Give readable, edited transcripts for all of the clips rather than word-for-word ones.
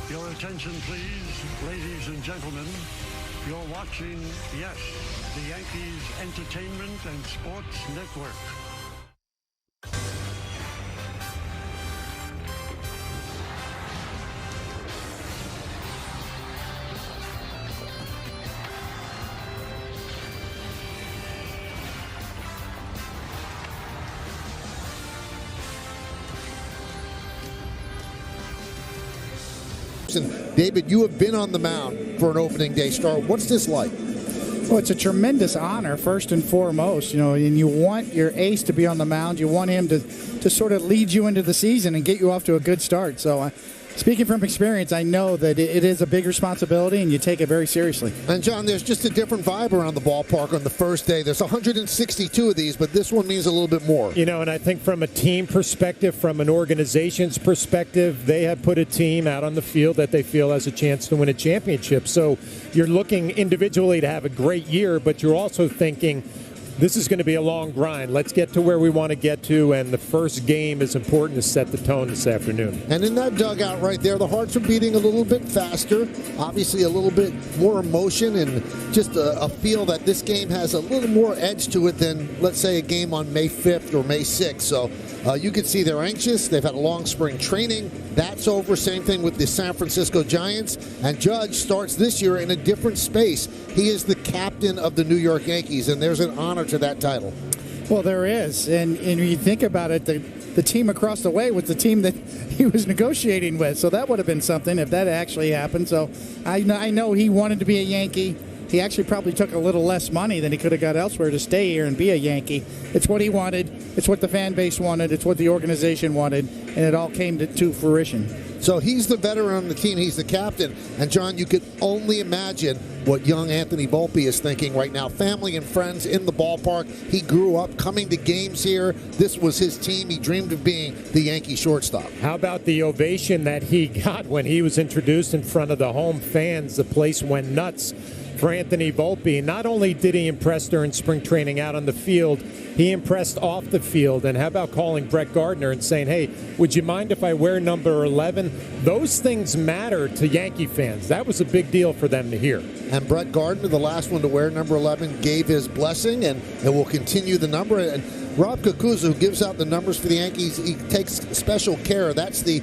Your attention, please, ladies and gentlemen. You're watching, yes, the Yankees Entertainment and Sports Network. David, you have been on the mound for an opening day start. What's this like? Well, it's a tremendous honor, first and foremost, and you want your ace to be on the mound. You want him to sort of lead you into the season and get you off to a good start. So, speaking from experience, I know that it is a big responsibility, and you take it very seriously. And, John, there's just a different vibe around the ballpark on the first day. There's 162 of these, but this one means a little bit more. And I think from a team perspective, from an organization's perspective, they have put a team out on the field that they feel has a chance to win a championship. So you're looking individually to have a great year, but you're also thinking, this is going to be a long grind. Let's get to where we want to get to, and the first game is important to set the tone this afternoon. And in that dugout right there, the hearts are beating a little bit faster, obviously a little bit more emotion, and just a feel that this game has a little more edge to it than, let's say, a game on May 5th or May 6th. So you can see they're anxious. They've had a long spring training. That's over. Same thing with the San Francisco Giants. And Judge starts this year in a different space. He is the captain of the New York Yankees, and there's an honor to that title. Well, there is. And when you think about it, the team across the way was the team that he was negotiating with. So that would have been something if that actually happened. So I know he wanted to be a Yankee. He actually probably took a little less money than he could have got elsewhere to stay here and be a Yankee. It's what he wanted. It's what the fan base wanted. It's what the organization wanted. And it all came to fruition. So he's the veteran on the team. He's the captain. And, John, you could only imagine what young Anthony Volpe is thinking right now. Family and friends in the ballpark. He grew up coming to games here. This was his team. He dreamed of being the Yankee shortstop. How about the ovation that he got when he was introduced in front of the home fans? The place went nuts for Anthony Volpe. Not only did he impress during spring training out on the field, he impressed off the field. And how about calling Brett Gardner and saying, hey, would you mind if I wear number 11? Those things matter to Yankee fans. That was a big deal for them to hear. And Brett Gardner, the last one to wear number 11, gave his blessing, and it will continue the number. And Rob Kakuza, who gives out the numbers for the Yankees, he takes special care. That's the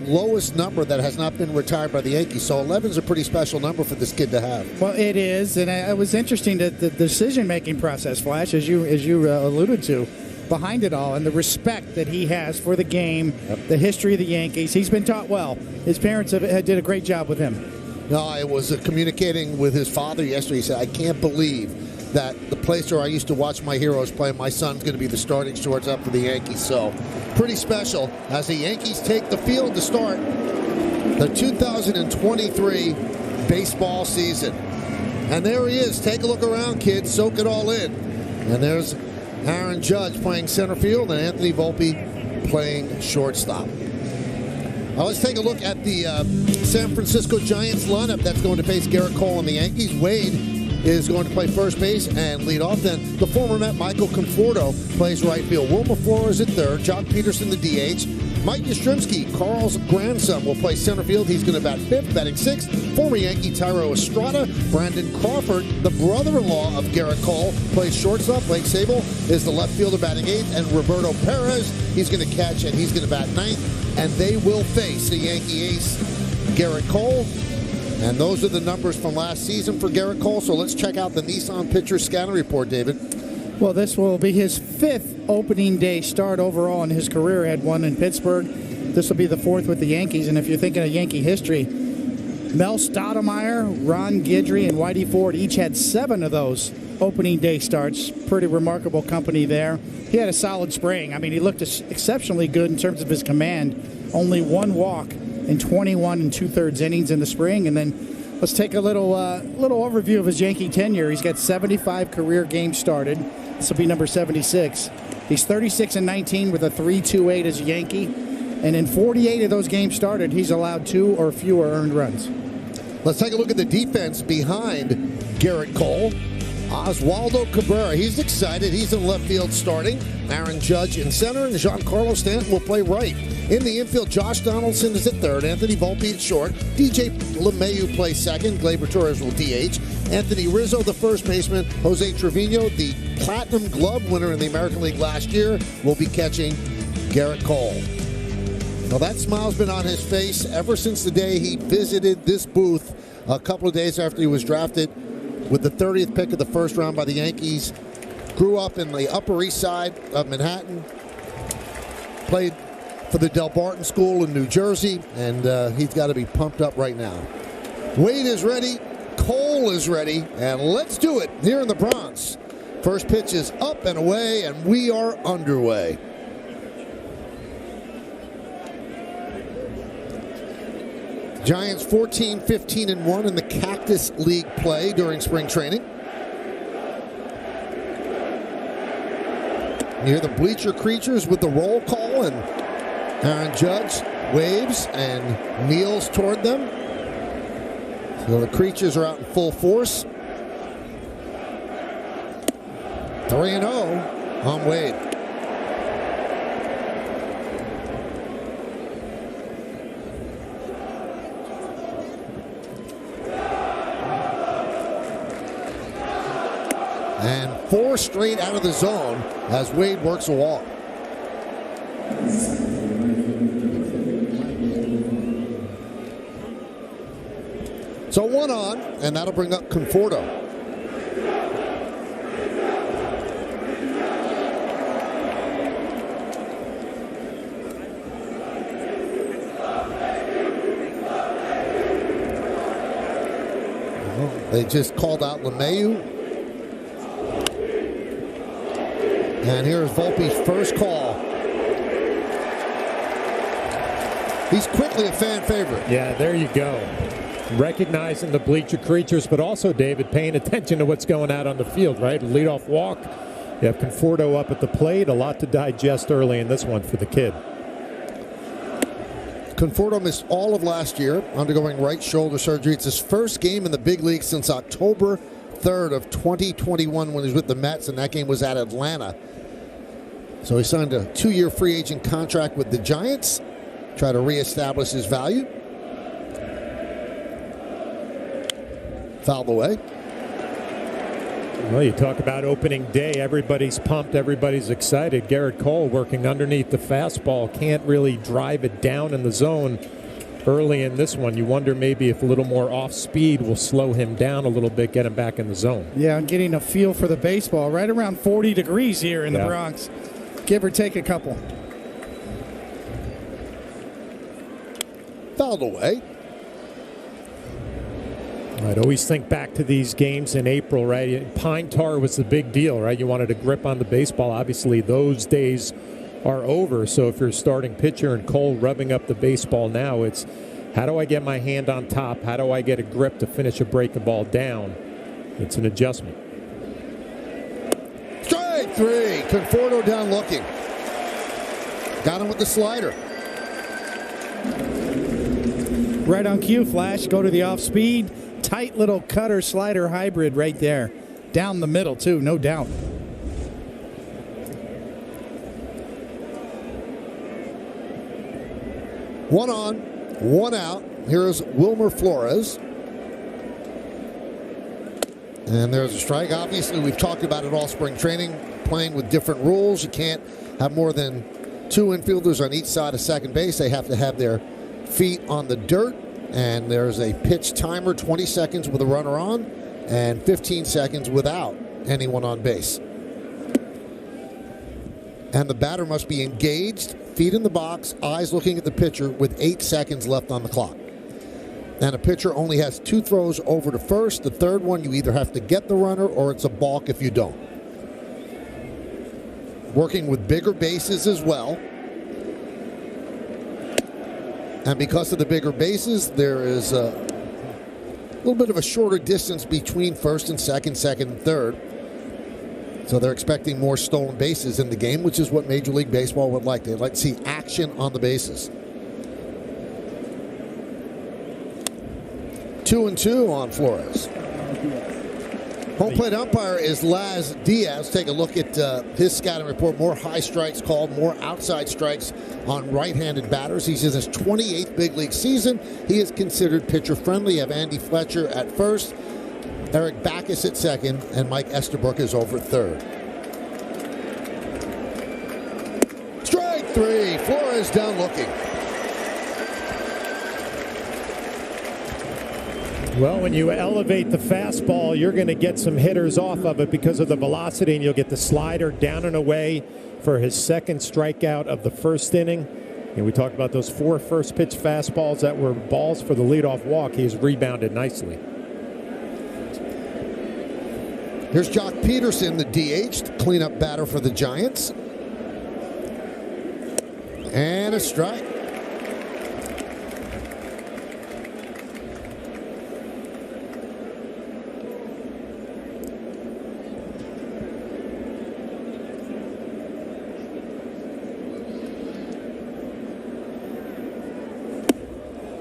lowest number that has not been retired by the Yankees. So 11 is a pretty special number for this kid to have. Well, it is, and it was interesting that the decision-making process, Flash, as you alluded to, behind it all, and the respect that he has for the game, the history of the Yankees. He's been taught well. His parents did a great job with him. No, I was communicating with his father yesterday. He said, I can't believe that the place where I used to watch my heroes play, my son's going to be the starting shortstop for the Yankees. So pretty special as the Yankees take the field to start the 2023 baseball season. And there he is. Take a look around, kids. Soak it all in. And there's Aaron Judge playing center field and Anthony Volpe playing shortstop. Now let's take a look at the San Francisco Giants lineup that's going to face Garrett Cole and the Yankees. Wade is going to play first base and lead off. Then the former Met Michael Conforto plays right field. Wilmer Flores at third. Jock Peterson the DH. Mike Yastrzemski, Carl's grandson, will play center field. He's going to bat fifth, batting sixth. Former Yankee Tyro Estrada. Brandon Crawford, the brother-in-law of Garrett Cole, plays shortstop. Blake Sable is the left fielder batting eighth. And Roberto Perez, he's going to catch and he's going to bat ninth. And they will face the Yankee ace, Garrett Cole. And those are the numbers from last season for Garrett Cole. So let's check out the Nissan Pitcher Scouting Report, David. Well, this will be his fifth opening day start overall in his career. He had one in Pittsburgh. This will be the fourth with the Yankees. And if you're thinking of Yankee history, Mel Stoudemire, Ron Guidry, and Whitey Ford each had 7 of those opening day starts. Pretty remarkable company there. He had a solid spring. I mean, he looked exceptionally good in terms of his command. Only one walk in 21 2/3 innings in the spring. And then let's take a little overview of his Yankee tenure. He's got 75 career games started. This will be number 76. He's 36-19 with a 3.28 as a Yankee. And in 48 of those games started, he's allowed 2 or fewer earned runs. Let's take a look at the defense behind Garrett Cole. Oswaldo Cabrera, he's excited. He's in left field starting. Aaron Judge in center, and Giancarlo Stanton will play right. In the infield, Josh Donaldson is at third. Anthony Volpe at short. DJ LeMahieu plays second. Gleyber Torres will DH. Anthony Rizzo, the first baseman. Jose Trevino, the Platinum Glove winner in the American League last year, will be catching Garrett Cole. Well, that smile's been on his face ever since the day he visited this booth a couple of days after he was drafted with the 30th pick of the first round by the Yankees. Grew up in the Upper East Side of Manhattan. Played for the Del Barton School in New Jersey, and he's got to be pumped up right now. Wade is ready. Cole is ready, and let's do it here in the Bronx. First pitch is up and away, and we are underway. Giants 14-15-1 in the Cactus League play during spring training. You hear the bleacher creatures with the roll call, and Aaron Judge waves and kneels toward them. So the creatures are out in full force. 3-0 on Wade. And 4 straight out of the zone as Wade works a walk. So 1 on, and that'll bring up Conforto. They just called out LeMahieu. And here's Volpe's first call. He's quickly a fan favorite. Yeah, there you go. Recognizing the bleacher creatures, but also, David, paying attention to what's going out on the field, right? Leadoff walk. You have Conforto up at the plate. A lot to digest early in this one for the kid. Conforto missed all of last year, undergoing right shoulder surgery. It's his first game in the big league since October 3rd of 2021 when he was with the Mets, and that game was at Atlanta. So he signed a 2-year free agent contract with the Giants, try to reestablish his value. Fouled away. Well, you talk about opening day. Everybody's pumped. Everybody's excited. Garrett Cole working underneath the fastball. Can't really drive it down in the zone early in this one. You wonder maybe if a little more off speed will slow him down a little bit, get him back in the zone. Yeah, I'm getting a feel for the baseball. Right around 40 degrees here in the Bronx. Give or take a couple. Fouled away. I'd always think back to these games in April, right? Pine tar was the big deal, right? You wanted a grip on the baseball. Obviously, those days are over. So if you're a starting pitcher and Cole rubbing up the baseball now, it's how do I get my hand on top? How do I get a grip to finish a breaking ball down? It's an adjustment. Strike 3. Conforto down looking. Got him with the slider. Right on cue, Flash. Go to the off speed. Tight little cutter slider hybrid right there. Down the middle, too, no doubt. One on, one out. Here's Wilmer Flores. And there's a strike. Obviously, we've talked about it all spring training, playing with different rules. You can't have more than 2 infielders on each side of second base. They have to have their feet on the dirt. And there's a pitch timer, 20 seconds with a runner on and 15 seconds without anyone on base. And the batter must be engaged, feet in the box, eyes looking at the pitcher with 8 seconds left on the clock. And a pitcher only has 2 throws over to first. The third one, you either have to get the runner or it's a balk if you don't. Working with bigger bases as well. And because of the bigger bases, there is a little bit of a shorter distance between first and second and third. So they're expecting more stolen bases in the game, which is what Major League Baseball would like. They'd like to see action on the bases. 2-2 on Flores. Home plate umpire is Laz Diaz. Take a look at his scouting report. More high strikes called, more outside strikes on right-handed batters. He's in his 28th big league season. He is considered pitcher-friendly. You have Andy Fletcher at first, Eric Backus at second, and Mike Estabrook is over third. Strike three. Flores down looking. Well, when you elevate the fastball, you're going to get some hitters off of it because of the velocity, and you'll get the slider down and away for his second strikeout of the first inning. And we talked about those 4 first-pitch fastballs that were balls for the leadoff walk. He's rebounded nicely. Here's Jock Peterson, the DH, cleanup batter for the Giants. And a strike.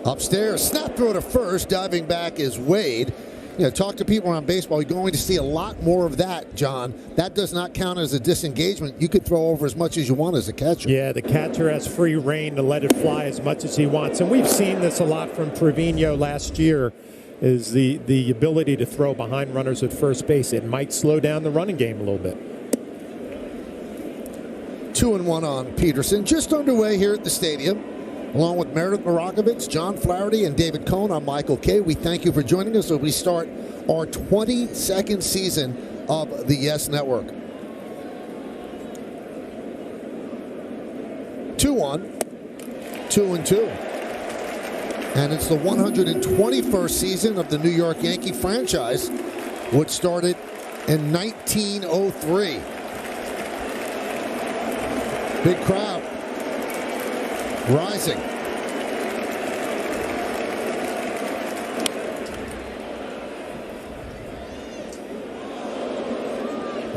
Upstairs, snap throw to first. Diving back is Wade. You know, talk to people around baseball. You're going to see a lot more of that, John. That does not count as a disengagement. You could throw over as much as you want as a catcher. Yeah, the catcher has free rein to let it fly as much as he wants. And we've seen this a lot from Trevino last year, is the ability to throw behind runners at first base. It might slow down the running game a little bit. 2-1 on Peterson. Just underway here at the stadium. Along with Meredith Morakovitz, John Flaherty, and David Cohn, I'm Michael Kay. We thank you for joining us as we start our 22nd season of the Yes Network. 2-1, 2-2. And it's the 121st season of the New York Yankee franchise, which started in 1903. Big crowd. Rising.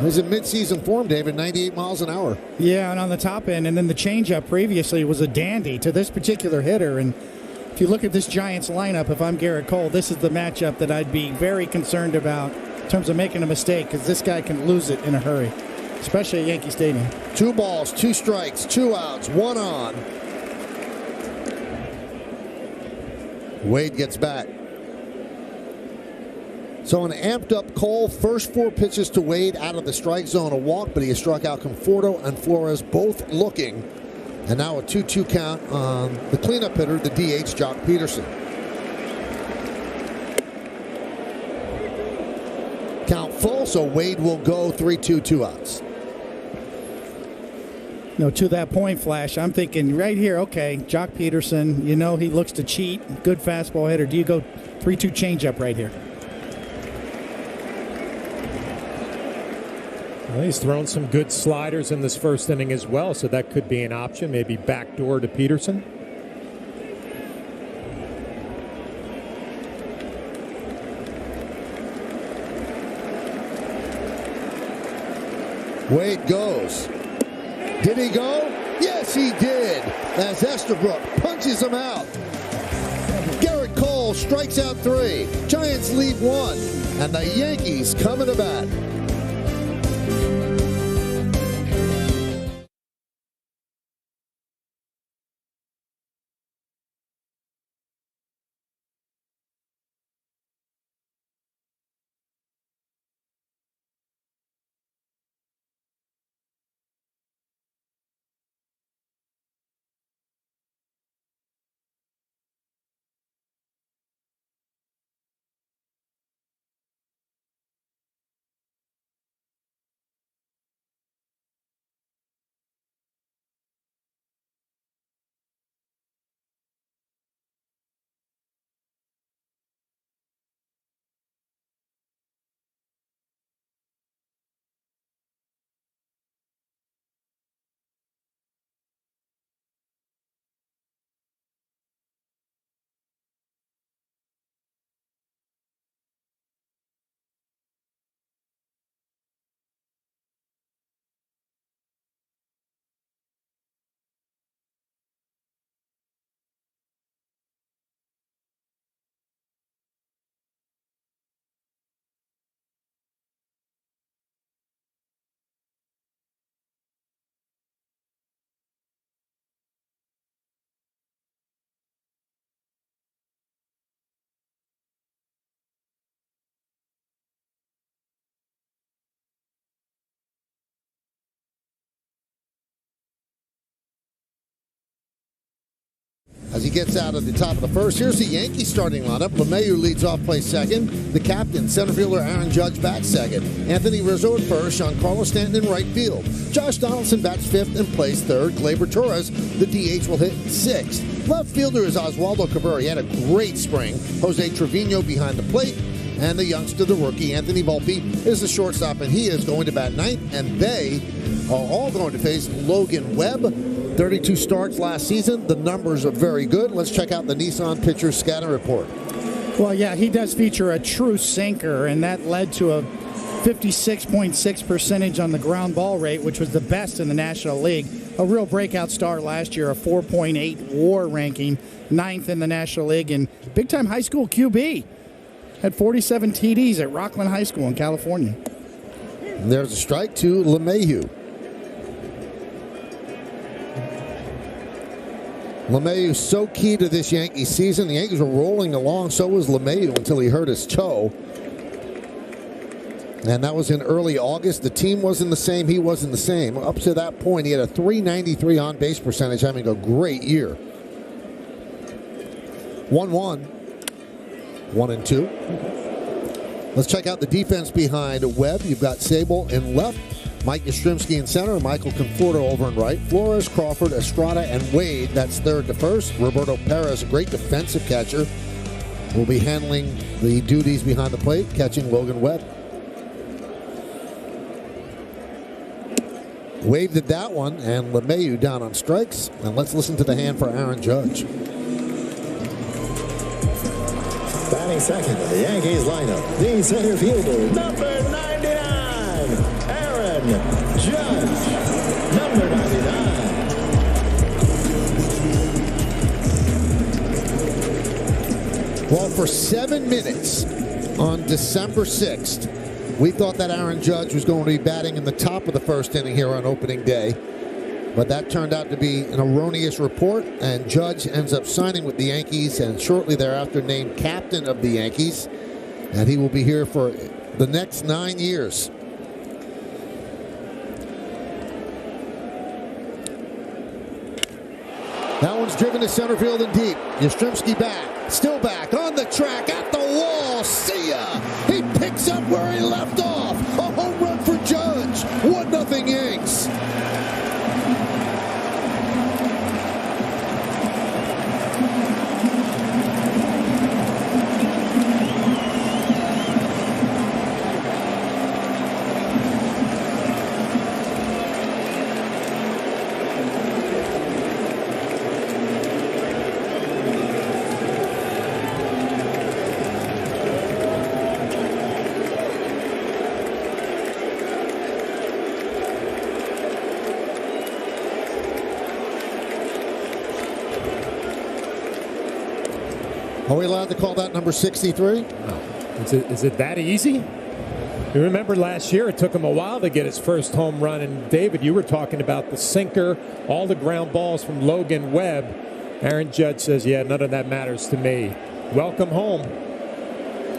He's in midseason form, David, 98 miles an hour. Yeah, and on the top end, and then the changeup previously was a dandy to this particular hitter. And if you look at this Giants lineup, if I'm Garrett Cole, this is the matchup that I'd be very concerned about in terms of making a mistake, because this guy can lose it in a hurry, especially at Yankee Stadium. 2 balls, 2 strikes, 2 outs, 1 on. Wade gets back. So an amped-up Cole, first 4 pitches to Wade out of the strike zone, a walk, but he has struck out Conforto and Flores both looking. And now a 2-2 count on the cleanup hitter, the DH, Jock Peterson. Count full, so Wade will go 3-2, 2 outs. No, to that point, Flash, I'm thinking right here, okay, Jock Peterson, you know he looks to cheat, good fastball hitter. Do you go 3-2 changeup right here? Well, he's thrown some good sliders in this first inning as well, so that could be an option, maybe backdoor to Peterson. Wade goes. Did he go? Yes, he did. As Estabrook punches him out. Garrett Cole strikes out 3. Giants lead 1. And the Yankees coming to bat. as he gets out of the top of the first. Here's the Yankees starting lineup. LeMahieu leads off, plays second. The captain, center fielder Aaron Judge, bats second. Anthony Rizzo at first. Giancarlo Stanton in right field. Josh Donaldson bats fifth and plays third. Gleyber Torres, the DH, will hit sixth. Left fielder is Oswaldo Cabrera. He had a great spring. Jose Trevino behind the plate. And the youngster, the rookie, Anthony Volpe, is the shortstop, and he is going to bat ninth. And they are all going to face Logan Webb. 32 starts last season. The numbers are very good. Let's check out the Nissan pitcher scouting report. Well, yeah, he does feature a true sinker, and that led to a 56.6 percentage on the ground ball rate, which was the best in the National League. A real breakout star last year, a 4.8 WAR ranking, ninth in the National League, and big-time high school QB. Had 47 TDs at Rockland High School in California. And there's a strike to LeMahieu. LeMahieu so key to this Yankees season. The Yankees were rolling along, so was LeMahieu until he hurt his toe. And that was in early August. The team wasn't the same. He wasn't the same. Up to that point, he had a .393 on-base percentage, having a great year. 1-1. 1-2. Let's check out the defense behind Webb. You've got Sable in left, Mike Yastrzemski in center, Michael Conforto over in right, Flores, Crawford, Estrada, and Wade. That's third to first. Roberto Perez, a great defensive catcher, will be handling the duties behind the plate, catching Logan Webb. Wade did that one, and LeMahieu down on strikes. And let's listen to the hand for Aaron Judge. Batting second in the Yankees lineup, the center fielder, number 99, Aaron Judge. Number 99. Well, for 7 minutes on December 6th, we thought that Aaron Judge was going to be batting in the top of the first inning here on opening day. But that turned out to be an erroneous report, and Judge ends up signing with the Yankees and shortly thereafter named captain of the Yankees. And he will be here for the next 9 years. That one's driven to center field and deep. Yastrzemski back, still back, on the track, at the wall. See ya! He picks up where he left off. A home run for Judge. 1-0 Yanks. Are we allowed to call that number 63? No. Is it that easy? You remember last year it took him a while to get his first home run. And David, you were talking about the sinker, all the ground balls from Logan Webb. Aaron Judge says, yeah, none of that matters to me. Welcome home.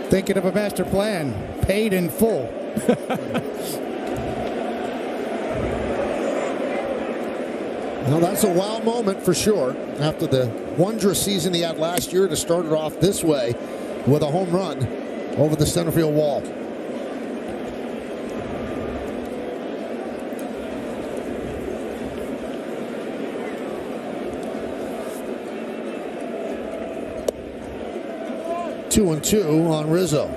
Thinking of a master plan, paid in full. Well, that's a wow moment for sure. After the wondrous season he had last year, to start it off this way with a home run over the center field wall. Two and two on Rizzo.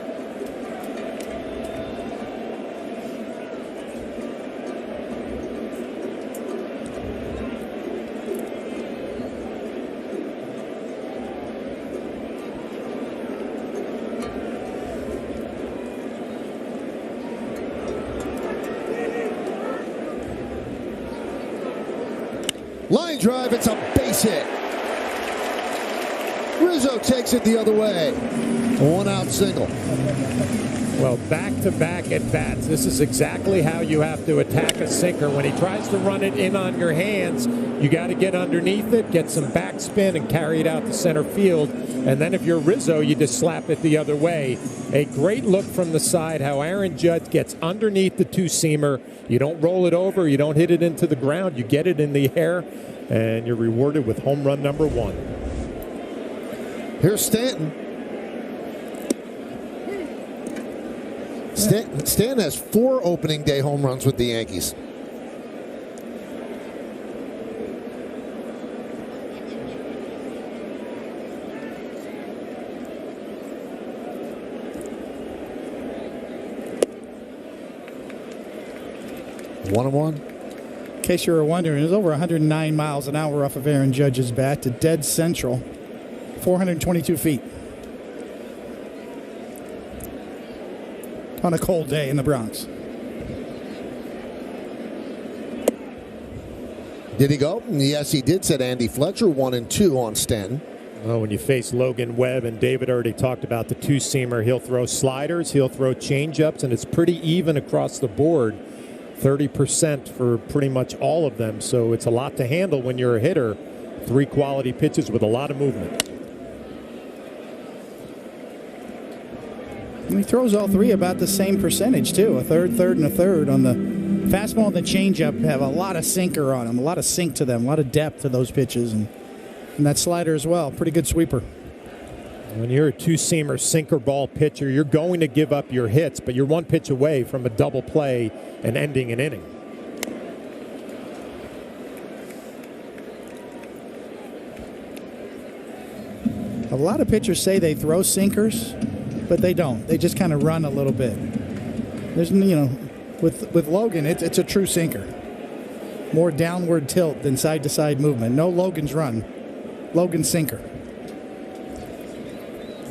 Line drive, it's a base hit. Rizzo takes it the other way. One out single. Well, back-to-back at-bats. This is exactly how you have to attack a sinker. When he tries to run it in on your hands, you got to get underneath it, get some backspin, and carry it out to center field. And then if you're Rizzo, you just slap it the other way. A great look from the side, how Aaron Judge gets underneath the two-seamer. You don't roll it over. You don't hit it into the ground. You get it in the air, and you're rewarded with home run number one. Here's Stanton. Stanton has 4 opening day home runs with the Yankees. One and one. In case you were wondering, it was over 109 miles an hour off of Aaron Judge's bat to dead central, 422 feet. On a cold day in the Bronx. Did he go? Yes, he did, said Andy Fletcher. 1 and 2 on Stanton. Well, when you face Logan Webb, and David already talked about the two-seamer, he'll throw sliders, he'll throw changeups, and it's pretty even across the board. 30% for pretty much all of them, so it's a lot to handle when you're a hitter. 3 quality pitches with a lot of movement. And he throws all 3 about the same percentage, too. A third, and a third on the fastball and the changeup have a lot of sinker on them, a lot of sink to them, a lot of depth to those pitches. And that slider as well, pretty good sweeper. When you're a two-seamer sinker ball pitcher, you're going to give up your hits, but you're 1 pitch away from a double play and ending an inning. A lot of pitchers say they throw sinkers, but they don't. They just kind of run a little bit. There's, with Logan, it's a true sinker. More downward tilt than side-to-side movement. No Logan's run. Logan's sinker.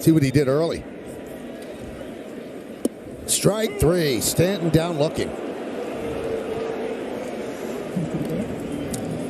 See what he did early. Strike 3. Stanton down looking.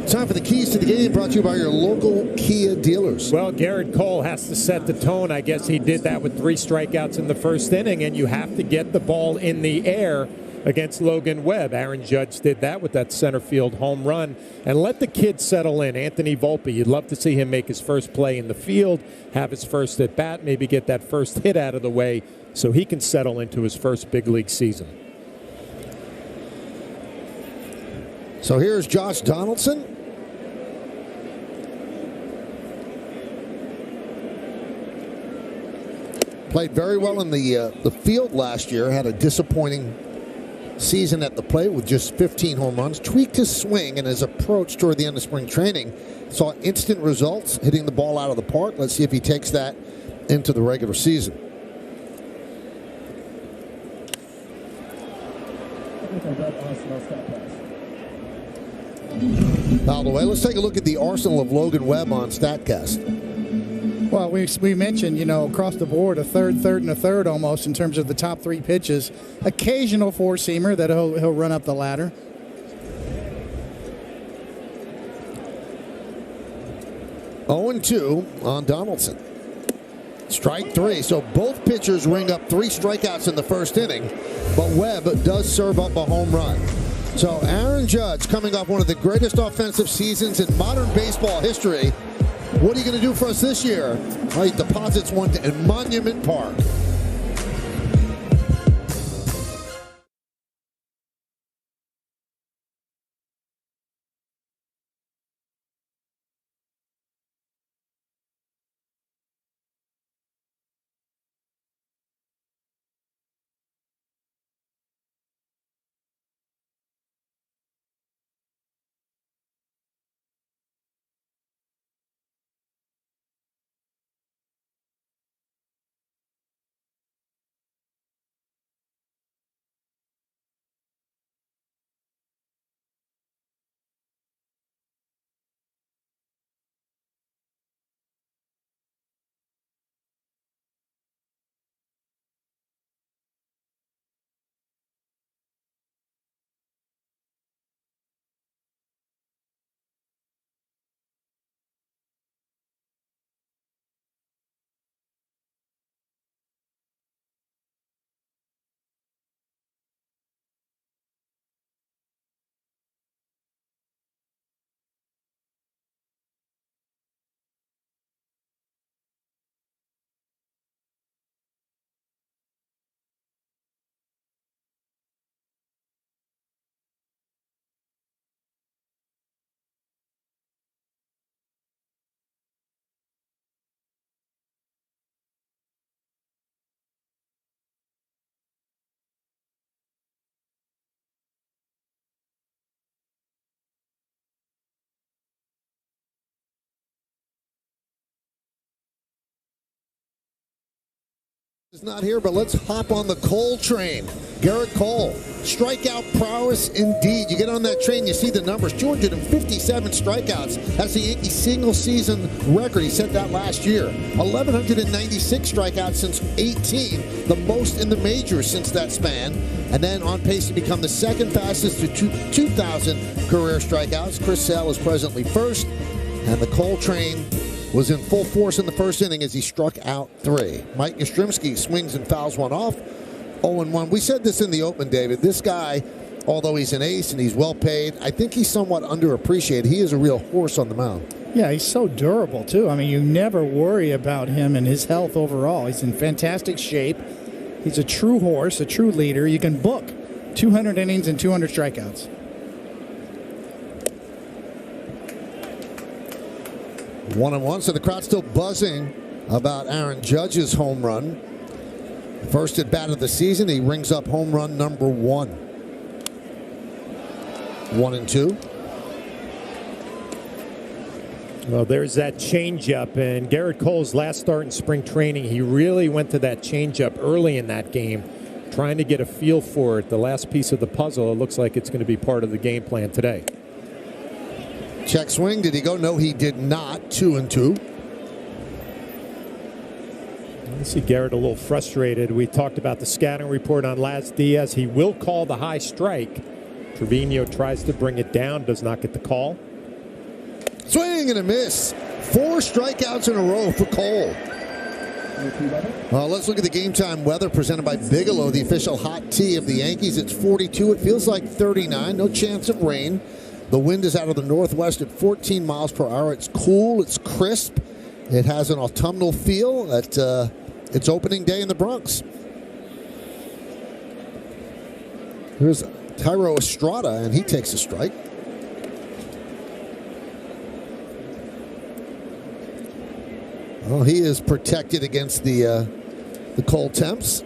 Time for the keys to the game, brought to you by your local Kia dealers. Well, Garrett Cole has to set the tone. I guess he did that with 3 strikeouts in the first inning, and you have to get the ball in the air against Logan Webb. Aaron Judge did that with that center field home run. And let the kid settle in. Anthony Volpe, you'd love to see him make his first play in the field, have his first at bat, maybe get that first hit out of the way so he can settle into his first big league season. So here's Josh Donaldson. Played very well in the field last year. Had a disappointing season at the plate with just 15 home runs. Tweaked his swing and his approach toward the end of spring training. Saw instant results, hitting the ball out of the park. Let's see if he takes that into the regular season. Out of the way, let's take a look at the arsenal of Logan Webb on StatCast. Well, we mentioned, across the board, a third, and a third almost in terms of the top 3 pitches. Occasional 4-seamer that he'll run up the ladder. Oh and 2 on Donaldson. Strike 3. So both pitchers ring up 3 strikeouts in the first inning, but Webb does serve up a home run. So Aaron Judge, coming off one of the greatest offensive seasons in modern baseball history. What are you going to do for us this year? Well, he deposits one in Monument Park. Is not here, but let's hop on the Cole train. Garrett Cole, strikeout prowess indeed. You get on that train, you see the numbers, 257 strikeouts. That's the Yankees single season record. He set that last year. 1,196 strikeouts since 18, the most in the majors since that span. And then on pace to become the second fastest to 2,000 career strikeouts. Chris Sale is presently first, and the Cole train was in full force in the first inning as he struck out 3. Mike Yastrzemski swings and fouls one off. 0-1. We said this in the open, David. This guy, although he's an ace and he's well paid, I think he's somewhat underappreciated. He is a real horse on the mound. Yeah, he's so durable, too. I mean, you never worry about him and his health overall. He's in fantastic shape. He's a true horse, a true leader. You can book 200 innings and 200 strikeouts. 1-1, so the crowd's still buzzing about Aaron Judge's home run. First at bat of the season, he rings up home run number 1. 1-2. Well, there's that changeup, and Garrett Cole's last start in spring training, he really went to that changeup early in that game, trying to get a feel for it. The last piece of the puzzle, it looks like it's going to be part of the game plan today. Check swing. Did he go? No, he did not. 2-2. I see Garrett a little frustrated. We talked about the scouting report on Laz Diaz. He will call the high strike. Trevino tries to bring it down, does not get the call. Swing and a miss. 4 strikeouts in a row for Cole. Let's look at the game time weather presented by Bigelow, the official hot tea of the Yankees. It's 42. It feels like 39. No chance of rain. The wind is out of the northwest at 14 miles per hour. It's cool. It's crisp. It has an autumnal feel at its opening day in the Bronx. Here's Tyro Estrada, and he takes a strike. Well, he is protected against the cold temps.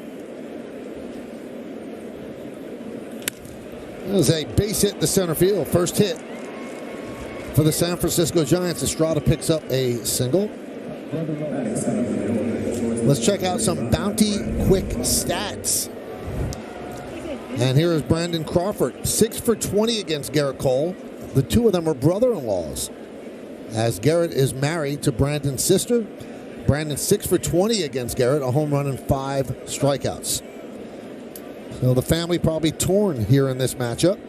There's a base hit to center field. First hit for the San Francisco Giants. Estrada picks up a single. Let's check out some Bounty quick stats. And here is Brandon Crawford, 6 for 20 against Garrett Cole. The two of them are brother-in-laws, as Garrett is married to Brandon's sister. Brandon 6 for 20 against Garrett, a home run and 5 strikeouts. So the family probably torn here in this matchup.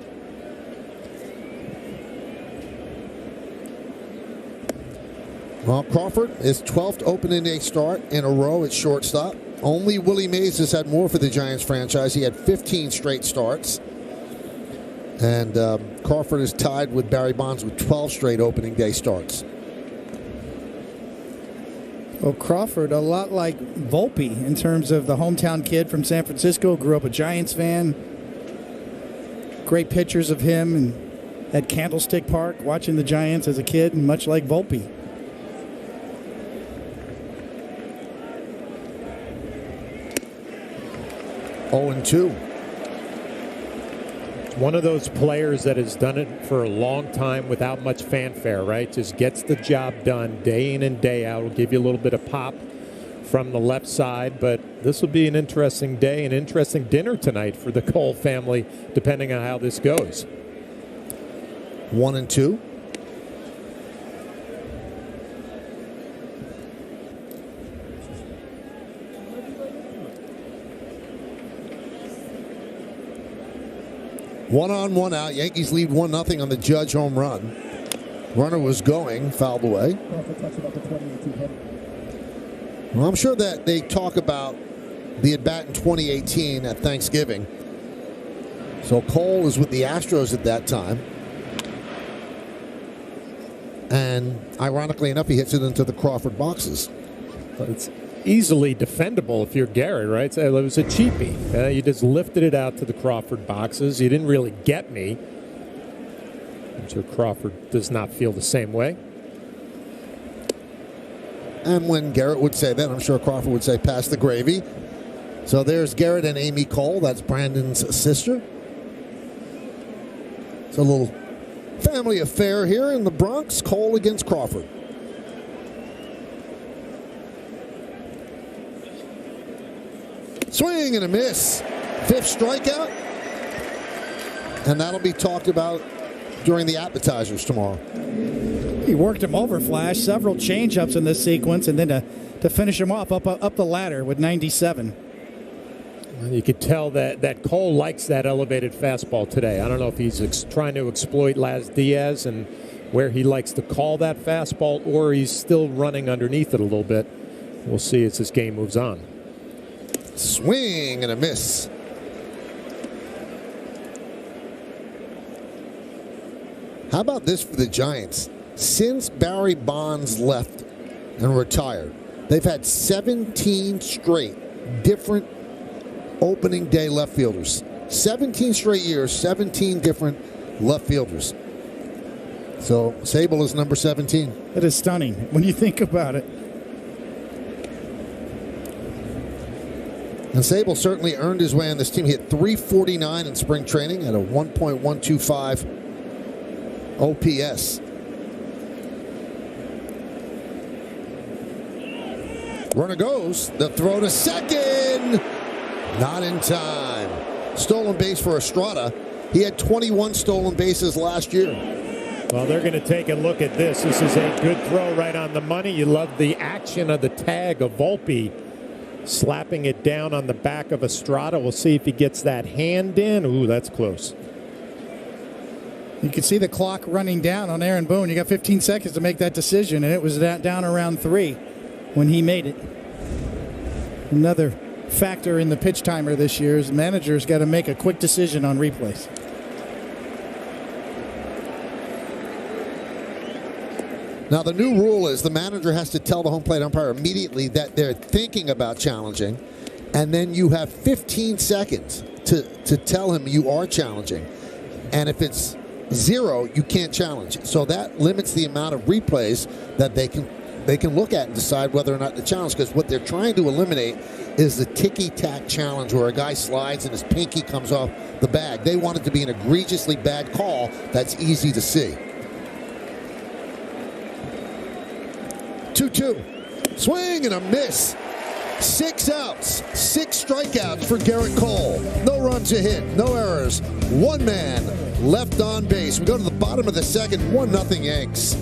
Well, Crawford is 12th opening day start in a row at shortstop. Only Willie Mays has had more for the Giants franchise. He had 15 straight starts. And Crawford is tied with Barry Bonds with 12 straight opening day starts. Well, Crawford, a lot like Volpe in terms of the hometown kid from San Francisco, grew up a Giants fan. Great pictures of him at Candlestick Park watching the Giants as a kid, and much like Volpe. And 2. One of those players that has done it for a long time without much fanfare, right? Just gets the job done day in and day out. Will give you a little bit of pop from the left side, but this will be an interesting day, an interesting dinner tonight for the Cole family, depending on how this goes. 1-2. One on, one out. Yankees lead 1-0 on the Judge home run. Runner was going, fouled away. Well, I'm sure that they talk about the at-bat in 2018 at Thanksgiving. So Cole is with the Astros at that time. And ironically enough, he hits it into the Crawford boxes. But it's easily defendable if you're Garrett, right? So it was a cheapie. You just lifted it out to the Crawford boxes. You didn't really get me. I'm sure Crawford does not feel the same way. And when Garrett would say that, I'm sure Crawford would say, pass the gravy. So there's Garrett and Amy Cole. That's Brandon's sister. It's a little family affair here in the Bronx. Cole against Crawford. Swing and a miss. 5th strikeout. And that'll be talked about during the appetizers tomorrow. He worked him over, Flash. Several changeups in this sequence, and then to finish him off up the ladder with 97. You could tell that Cole likes that elevated fastball today. I don't know if he's trying to exploit Laz Diaz and where he likes to call that fastball, or he's still running underneath it a little bit. We'll see as this game moves on. Swing and a miss. How about this for the Giants? Since Barry Bonds left and retired, they've had 17 straight different opening day left fielders. 17 straight years, 17 different left fielders. So Sable is number 17. That is stunning when you think about it. And Sable certainly earned his way on this team. He hit .349 in spring training at a 1.125 OPS. Runner goes. The throw to second. Not in time. Stolen base for Estrada. He had 21 stolen bases last year. Well, they're going to take a look at this. This is a good throw right on the money. You love the action of the tag of Volpe slapping it down on the back of Estrada. We'll see if he gets that hand in. Ooh, that's close. You can see the clock running down on Aaron Boone. You got 15 seconds to make that decision, and it was down around 3 when he made it. Another factor in the pitch timer this year is the manager's got to make a quick decision on replays. Now, the new rule is the manager has to tell the home plate umpire immediately that they're thinking about challenging, and then you have 15 seconds to tell him you are challenging. And if it's 0, you can't challenge. So that limits the amount of replays that they can look at and decide whether or not to challenge, because what they're trying to eliminate is the ticky-tack challenge where a guy slides and his pinky comes off the bag. They want it to be an egregiously bad call that's easy to see. 2-2. Swing and a miss. 6 outs, 6 strikeouts for Garrett Cole. No runs a hit, no errors. 1 man left on base. We go to the bottom of the second, 1-0 Yanks.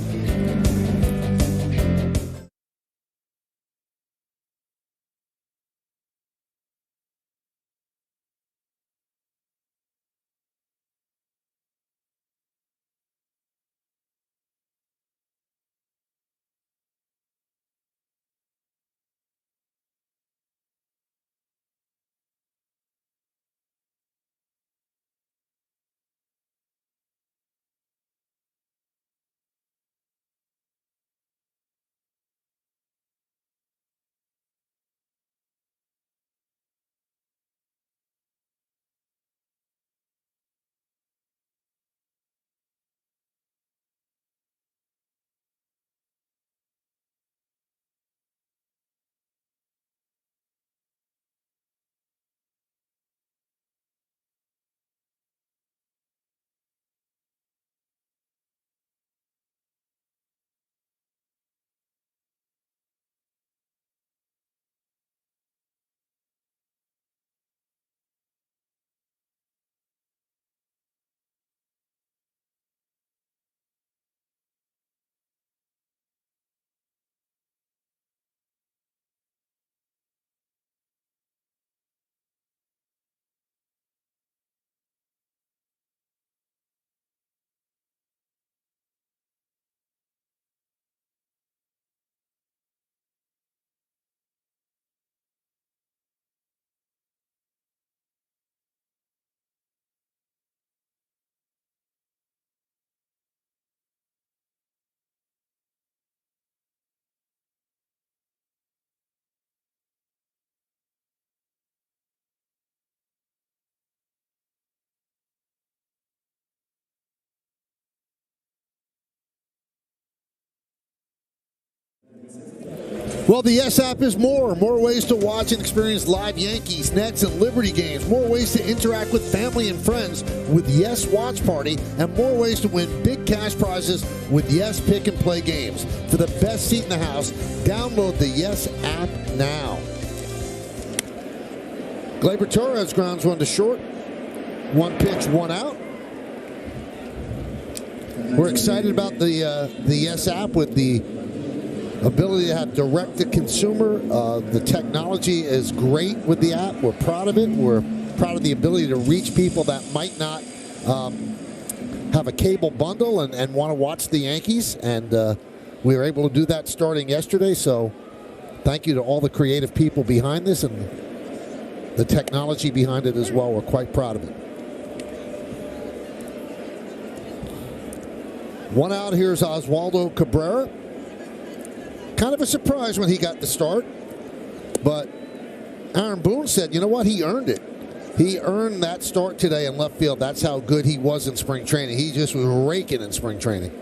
Well, the Yes app is more ways to watch and experience live Yankees, Nets, and Liberty games, more ways to interact with family and friends with Yes Watch Party, and more ways to win big cash prizes with Yes Pick and Play games. For the best seat in the house, download the Yes app now. Gleyber Torres grounds one to short. 1 pitch, 1 out. We're excited about the Yes app with the ability to have direct-to-consumer. The technology is great with the app. We're proud of it. We're proud of the ability to reach people that might not have a cable bundle and want to watch the Yankees. And we were able to do that starting yesterday. So thank you to all the creative people behind this and the technology behind it as well. We're quite proud of it. 1 out. Here's Oswaldo Cabrera. Kind of a surprise when he got the start, but Aaron Boone said, you know what, he earned it. He earned that start today in left field. That's how good he was in spring training. He just was raking in spring training.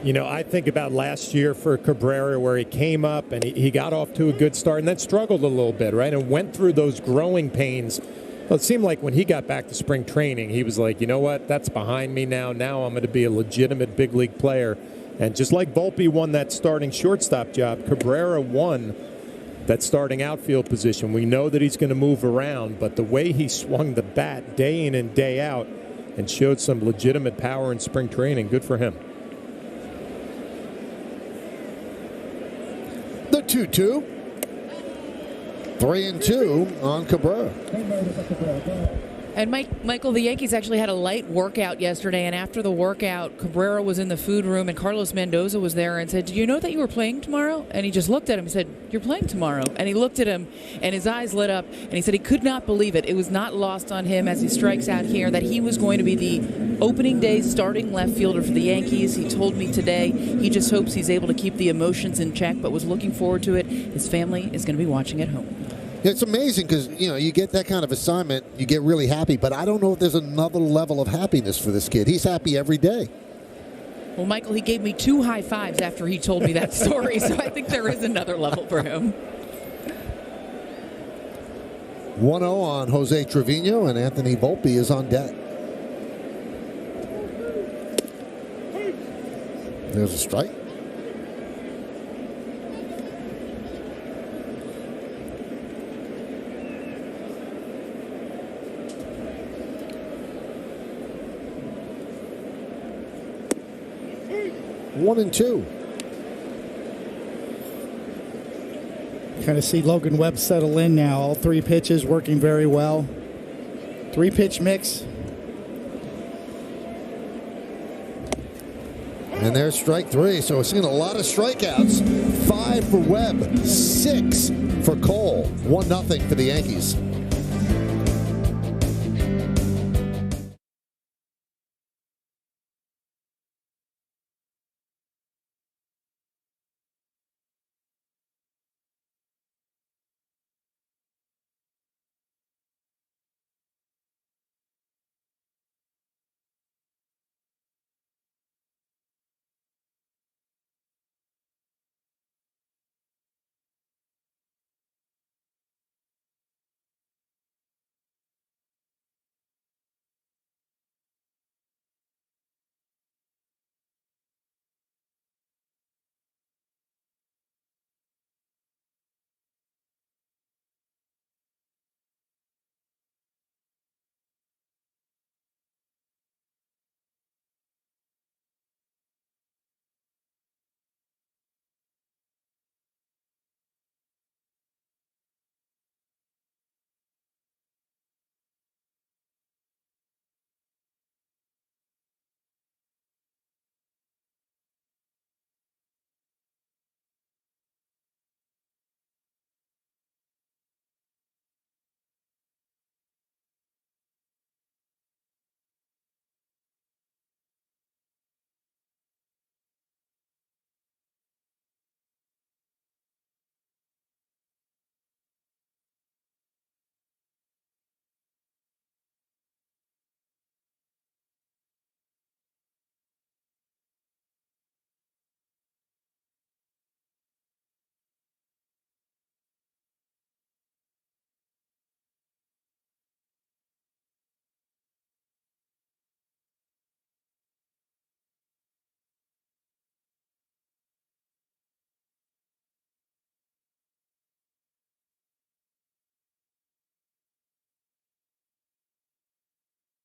You know, I think about last year for Cabrera where he came up and he got off to a good start and then struggled a little bit, right, and went through those growing pains. Well, it seemed like when he got back to spring training, he was like, you know what, that's behind me now. Now I'm going to be a legitimate big league player. And just like Volpe won that starting shortstop job, Cabrera won that starting outfield position. We know that he's going to move around, but the way he swung the bat day in and day out and showed some legitimate power in spring training, good for him. The 2-2. 3-2 on Cabrera. And Michael, the Yankees actually had a light workout yesterday, and after the workout, Cabrera was in the food room, and Carlos Mendoza was there and said, "Do you know that you were playing tomorrow?" And he just looked at him and said, "You're playing tomorrow." And he looked at him, and his eyes lit up, and he said he could not believe it. It was not lost on him as he strikes out here that he was going to be the opening day starting left fielder for the Yankees. He told me today he just hopes he's able to keep the emotions in check, but was looking forward to it. His family is going to be watching at home. It's amazing because, you know, you get that kind of assignment, you get really happy, but I don't know if there's another level of happiness for this kid. He's happy every day. Well, Michael, he gave me 2 high fives after he told me that story, so I think there is another level for him. 1-0 on Jose Trevino, and Anthony Volpe is on deck. There's a strike. One and two. Kind of see Logan Webb settle in now. All 3 pitches working very well. 3-pitch mix. And there's strike 3. So we're seeing a lot of strikeouts. 5 for Webb, 6 for Cole. 1-0 for the Yankees.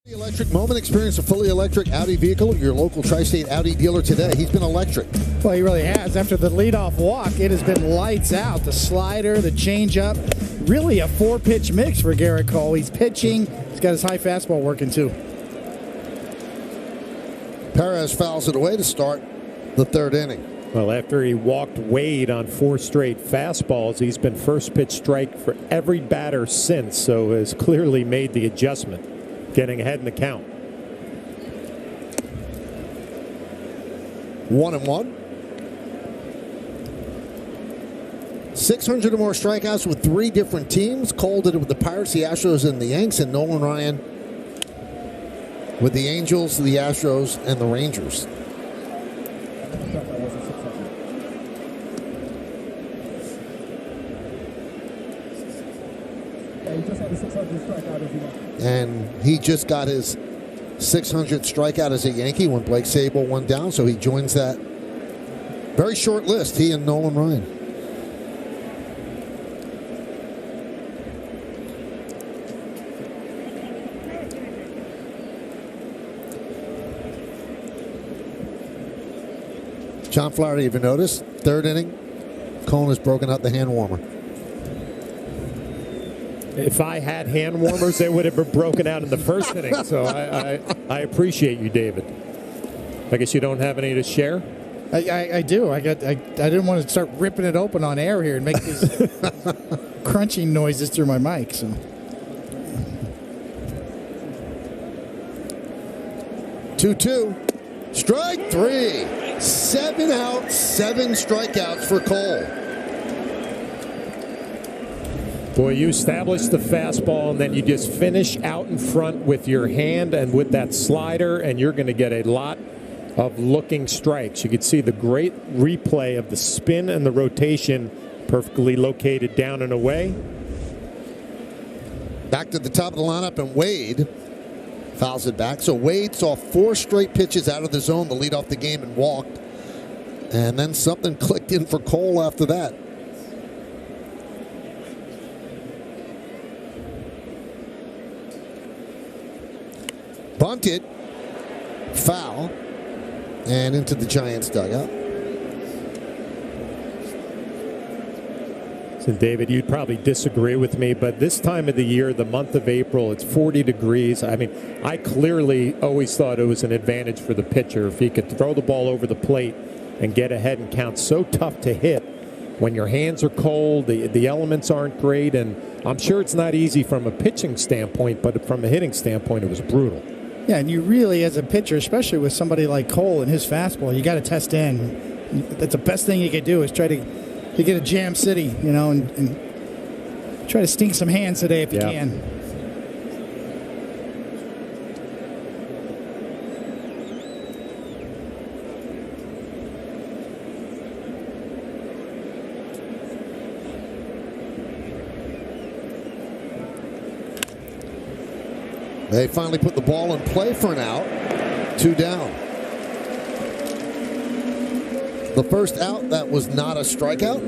Electric moment. Experience a fully electric Audi vehicle at your local Tri-State Audi dealer today. He's been electric. Well, he really has. After the leadoff walk, it has been lights out. The slider, the changeup, really a 4-pitch mix for Garrett Cole. He's pitching. He's got his high fastball working too. Perez fouls it away to start the third inning. Well, after he walked Wade on 4 straight fastballs, he's been first pitch strike for every batter since, so has clearly made the adjustment, getting ahead in the count. 1-1. 600 or more strikeouts with 3 different teams. Cole did it with the Pirates, the Astros, and the Yanks, and Nolan Ryan with the Angels, the Astros, and the Rangers. And he just got his 600th strikeout as a Yankee when Blake Sabol went down, so he joins that very short list, he and Nolan Ryan. John Flaherty, have you noticed? Third inning, Cone has broken out the hand warmer. If I had hand warmers, they would have been broken out in the first inning. So I appreciate you, David. I guess you don't have any to share? I do. I didn't want to start ripping it open on air here and make these crunching noises through my mic. So 2-2. Strike 3. 7 out, 7 strikeouts for Cole. Boy, you establish the fastball, and then you just finish out in front with your hand and with that slider, and you're going to get a lot of looking strikes. You could see the great replay of the spin and the rotation, perfectly located down and away. Back to the top of the lineup, and Wade fouls it back. So Wade saw 4 straight pitches out of the zone to lead off the game and walked. And then something clicked in for Cole after that. Bunted, foul, and into the Giants dugout. So David, you'd probably disagree with me, but this time of the year, the month of April, it's 40 degrees. I mean, I clearly always thought it was an advantage for the pitcher if he could throw the ball over the plate and get ahead and count. So tough to hit when your hands are cold, the elements aren't great, and I'm sure it's not easy from a pitching standpoint, but from a hitting standpoint, it was brutal. yeah, and you really, as a pitcher, especially with somebody like Cole and his fastball, you got to test in. That's the best thing you could do is try to get a jam city, and try to stink some hands today if you can. They finally put the ball in play for an out. 2 down. The first out, that was not a strikeout.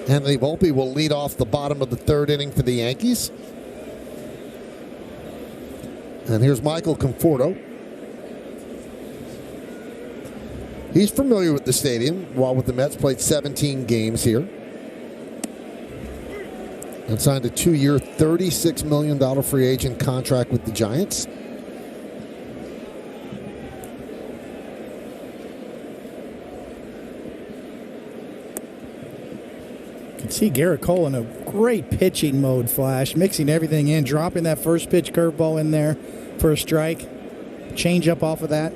Anthony Volpe will lead off the bottom of the third inning for the Yankees. And here's Michael Conforto. He's familiar with the stadium, while with the Mets, played 17 games here. And signed a 2-year, $36 million free agent contract with the Giants. You can see Garrett Cole in a great pitching mode, Flash, mixing everything in, dropping that first pitch curveball in there for a strike, change up off of that.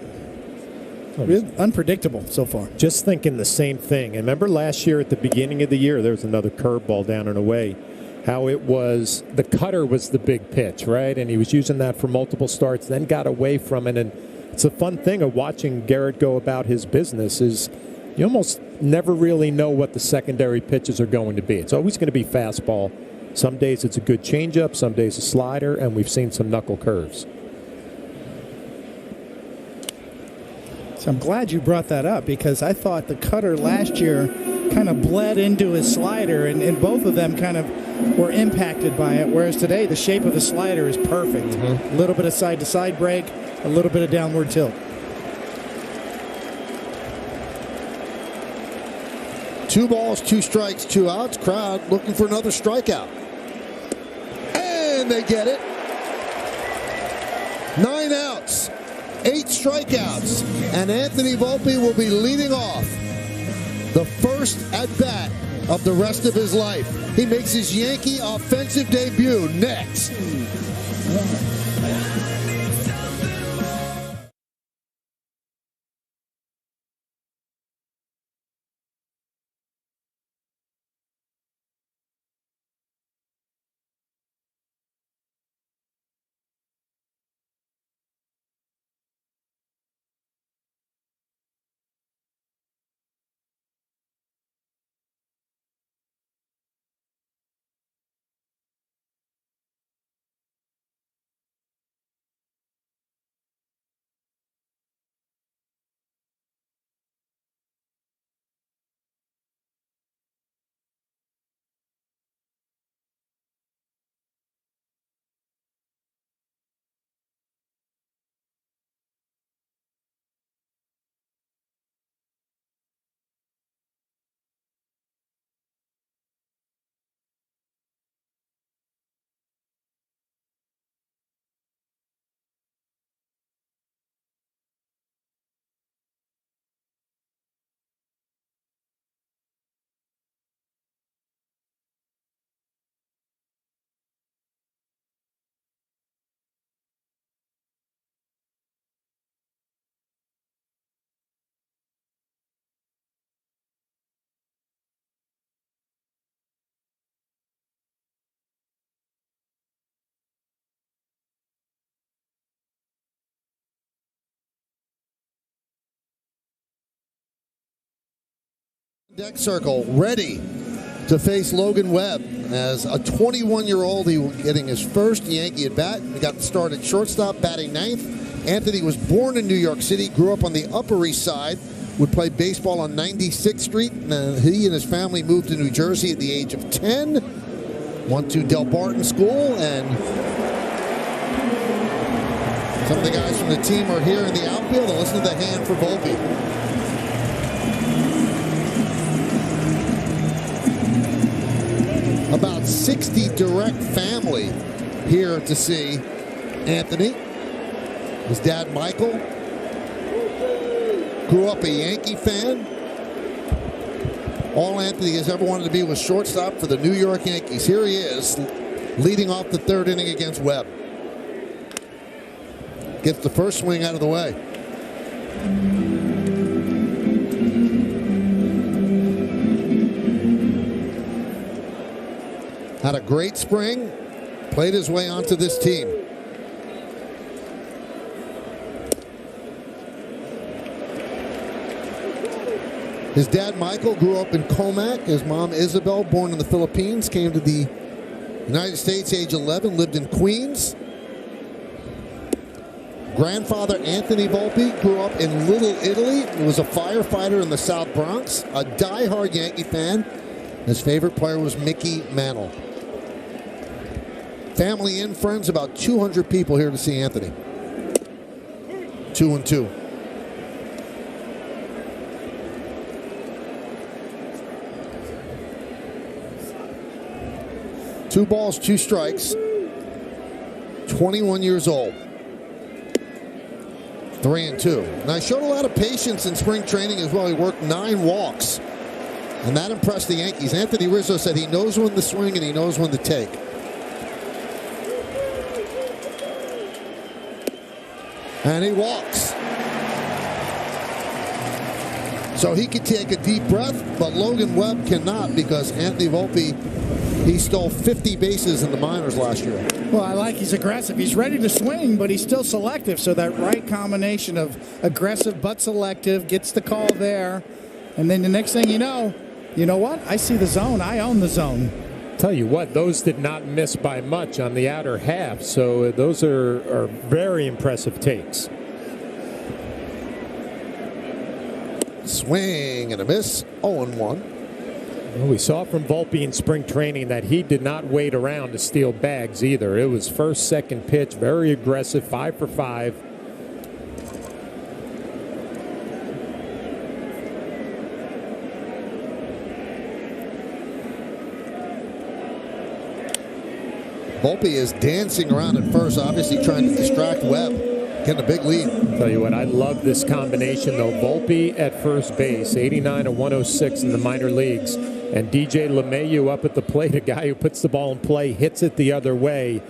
Really unpredictable so far. Just thinking the same thing. And remember last year at the beginning of the year, there was another curveball down and away. How it was, the cutter was the big pitch, right? And he was using that for multiple starts, then got away from it. And it's a fun thing of watching Garrett go about his business is you almost never really know what the secondary pitches are going to be. It's always going to be fastball. Some days it's a good changeup, some days a slider, and we've seen some knuckle curves. So I'm glad you brought that up because I thought the cutter last year kind of bled into his slider, and both of them kind of were impacted by it, whereas today the shape of the slider is perfect. A little bit of side-to-side break, a little bit of downward tilt. 2 balls, 2 strikes, 2 outs. Crowd looking for another strikeout. And they get it. 9 outs, 8 strikeouts, and Anthony Volpe will be leading off the first at-bat of the rest of his life. He makes his Yankee offensive debut next. Deck circle ready to face Logan Webb. As a 21-year-old, he was getting his first Yankee at bat. He got the start at shortstop, batting ninth. Anthony was born in New York City, grew up on the Upper East Side, would play baseball on 96th Street. He and his family moved to New Jersey at the age of 10. Went to Del Barton School, and some of the guys from the team are here in the outfield. And listen to the hand for Volpe. About 60 direct family here to see Anthony. His dad, Michael, grew up a Yankee fan. All Anthony has ever wanted to be was shortstop for the New York Yankees. Here he is, leading off the 3rd inning against Webb. Gets the first swing out of the way. Had a great spring, played his way onto this team. His dad, Michael, grew up in Comac. His mom, Isabel, born in the Philippines, came to the United States age 11, lived in Queens. Grandfather, Anthony Volpe, grew up in Little Italy. He was a firefighter in the South Bronx, a diehard Yankee fan. His favorite player was Mickey Mantle. Family and friends, about 200 people here to see Anthony. 2-2. Two balls, 2 strikes. 21 years old. 3-2. Now, he showed a lot of patience in spring training as well. He worked 9 walks, and that impressed the Yankees. Anthony Rizzo said he knows when to swing and he knows when to take. And he walks. So he could take a deep breath, but Logan Webb cannot, because Anthony Volpe, he stole 50 bases in the minors last year. Well, I like he's aggressive. He's ready to swing, but he's still selective. So that right combination of aggressive but selective gets the call there. And then the next thing you know what? I see the zone. I own the zone. Tell you what, those did not miss by much on the outer half, so those are very impressive takes. Swing and a miss. 0-1. Well, we saw from Volpe in spring training that he did not wait around to steal bags either. It was first, second pitch, very aggressive, 5 for 5. Volpe is dancing around at first, obviously trying to distract Webb, getting a big lead. Tell you what, I love this combination though. Volpe at first base, 89 and 106 in the minor leagues, and DJ LeMahieu up at the plate, a guy who puts the ball in play, hits it the other way.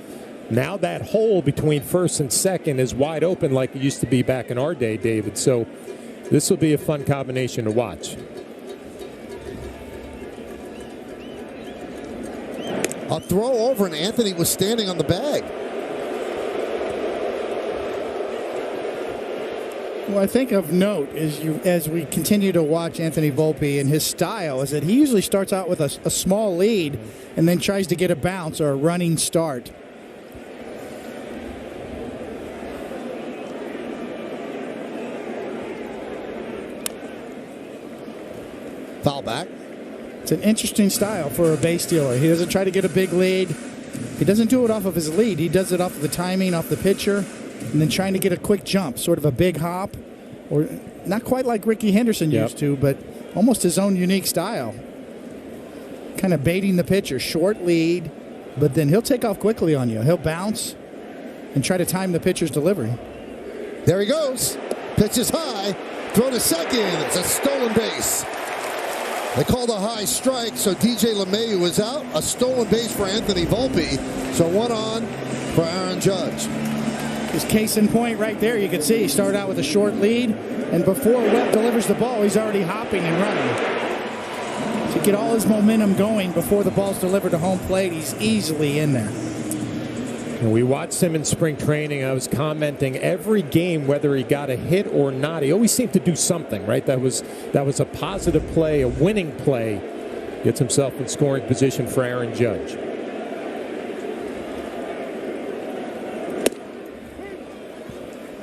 Now that hole between first and second is wide open like it used to be back in our day, David. So this will be a fun combination to watch. A throw over, and Anthony was standing on the bag. Well, I think of note as we continue to watch Anthony Volpe and his style is that he usually starts out with a small lead and then tries to get a bounce or a running start. Foul back. It's an interesting style for a base stealer. He doesn't try to get a big lead. He doesn't do it off of his lead. He does it off of the timing, off the pitcher, and then trying to get a quick jump, sort of a big hop, or not quite like Ricky Henderson used to, but almost his own unique style. Kind of baiting the pitcher, short lead, but then he'll take off quickly on you. He'll bounce and try to time the pitcher's delivery. There he goes. Pitch is high. Throw to second. It's a stolen base. They called a high strike, so DJ LeMahieu was out. A stolen base for Anthony Volpe. So one on for Aaron Judge. His case in point right there, you can see he started out with a short lead, and before Webb delivers the ball, he's already hopping and running. To get all his momentum going before the ball's delivered to home plate, he's easily in there. And we watched him in spring training. I was commenting every game, whether he got a hit or not, he always seemed to do something, right? That was a positive play, a winning play. Gets himself in scoring position for Aaron Judge.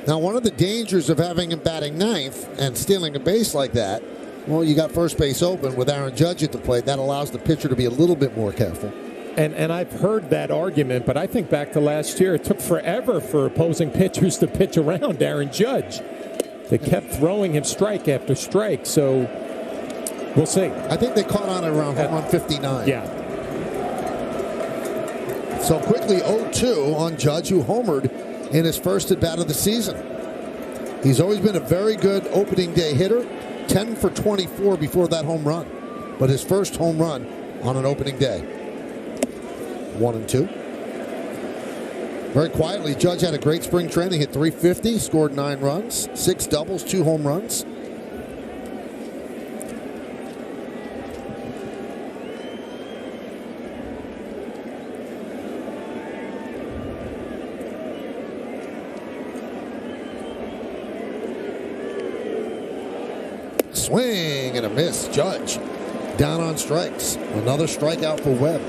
Now, one of the dangers of having him batting ninth and stealing a base like that, well, you got first base open with Aaron Judge at the plate. That allows the pitcher to be a little bit more careful. And I've heard that argument, but I think back to last year, it took forever for opposing pitchers to pitch around Aaron Judge. They kept throwing him strike after strike, so we'll see. I think they caught on around home run 59. Yeah. So quickly 0-2 on Judge, who homered in his first at-bat of the season. He's always been a very good opening day hitter, 10 for 24 before that home run. But his first home run on an opening day. 1-2. Very quietly, Judge had a great spring training, hit .350, scored 9 runs, 6 doubles, 2 home runs. Swing and a miss. Judge down on strikes. Another strikeout for Webb.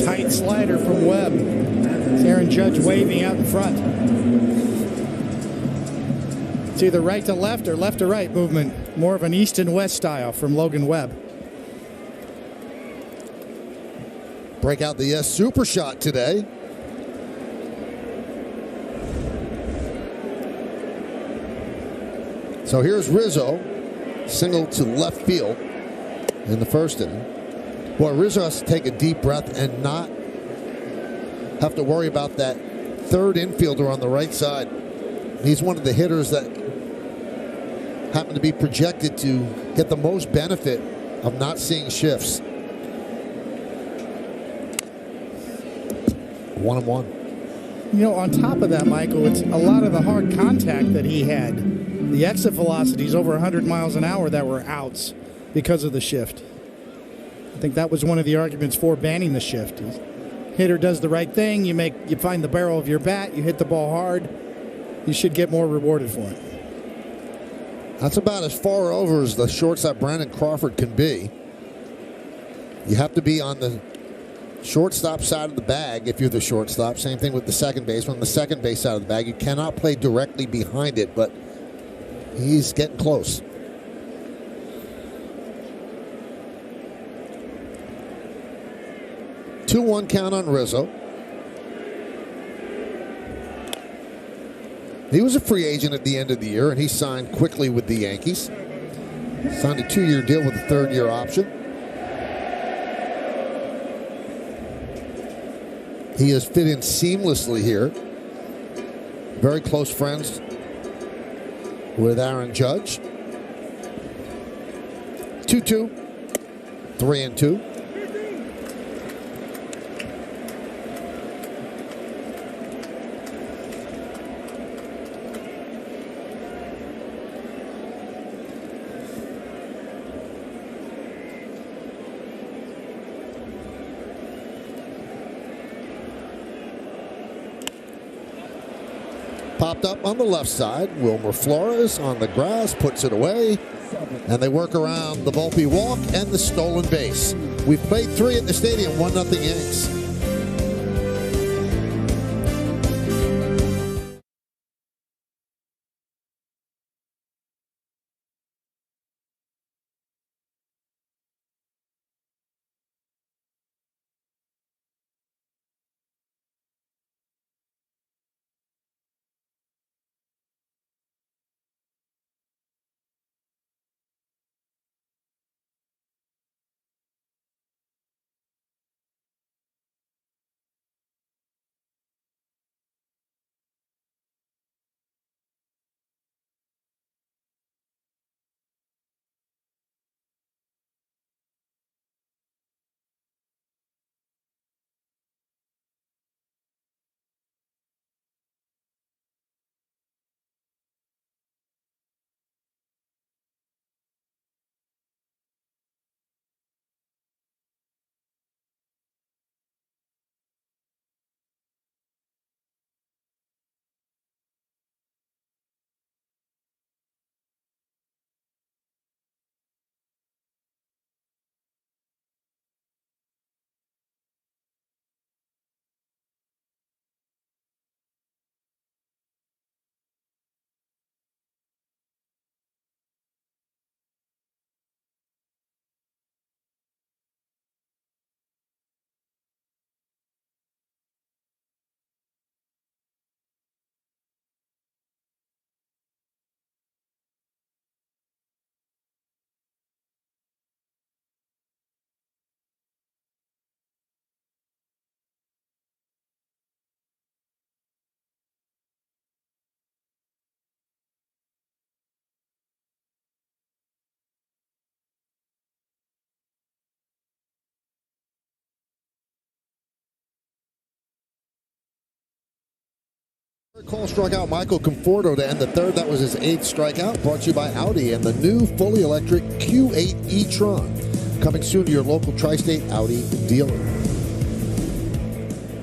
Tight slider from Webb. It's Aaron Judge waving out in front. It's either right to left or left to right movement. More of an east and west style from Logan Webb. Break out the super shot today. So here's Rizzo, single to left field in the first inning. Boy, Rizzo has to take a deep breath and not have to worry about that third infielder on the right side. He's one of the hitters that happen to be projected to get the most benefit of not seeing shifts. 1-1. You know, on top of that, Michael, it's a lot of the hard contact that he had. The exit velocities over 100 miles an hour that were outs because of the shift. I think that was one of the arguments for banning the shift. Hitter does the right thing, you find the barrel of your bat, you hit the ball hard, you should get more rewarded for it. That's about as far over as the shortstop Brandon Crawford can be. You have to be on the shortstop side of the bag if you're the shortstop. Same thing with the second baseman. On the second base side of the bag, you cannot play directly behind it, but he's getting close. 2-1 count on Rizzo. He was a free agent at the end of the year, and he signed quickly with the Yankees. Signed a 2-year deal with a 3rd-year option. He has fit in seamlessly here. Very close friends with Aaron Judge. 2-2. 3-2. Popped up on the left side. Wilmer Flores on the grass, puts it away. And they work around the Volpe walk and the stolen base. We've played 3 at the stadium, 1-0 Yanks. Cole struck out Michael Conforto to end the 3rd. That was his 8th strikeout. Brought to you by Audi and the new fully electric Q8 e-tron. Coming soon to your local Tri-State Audi dealer.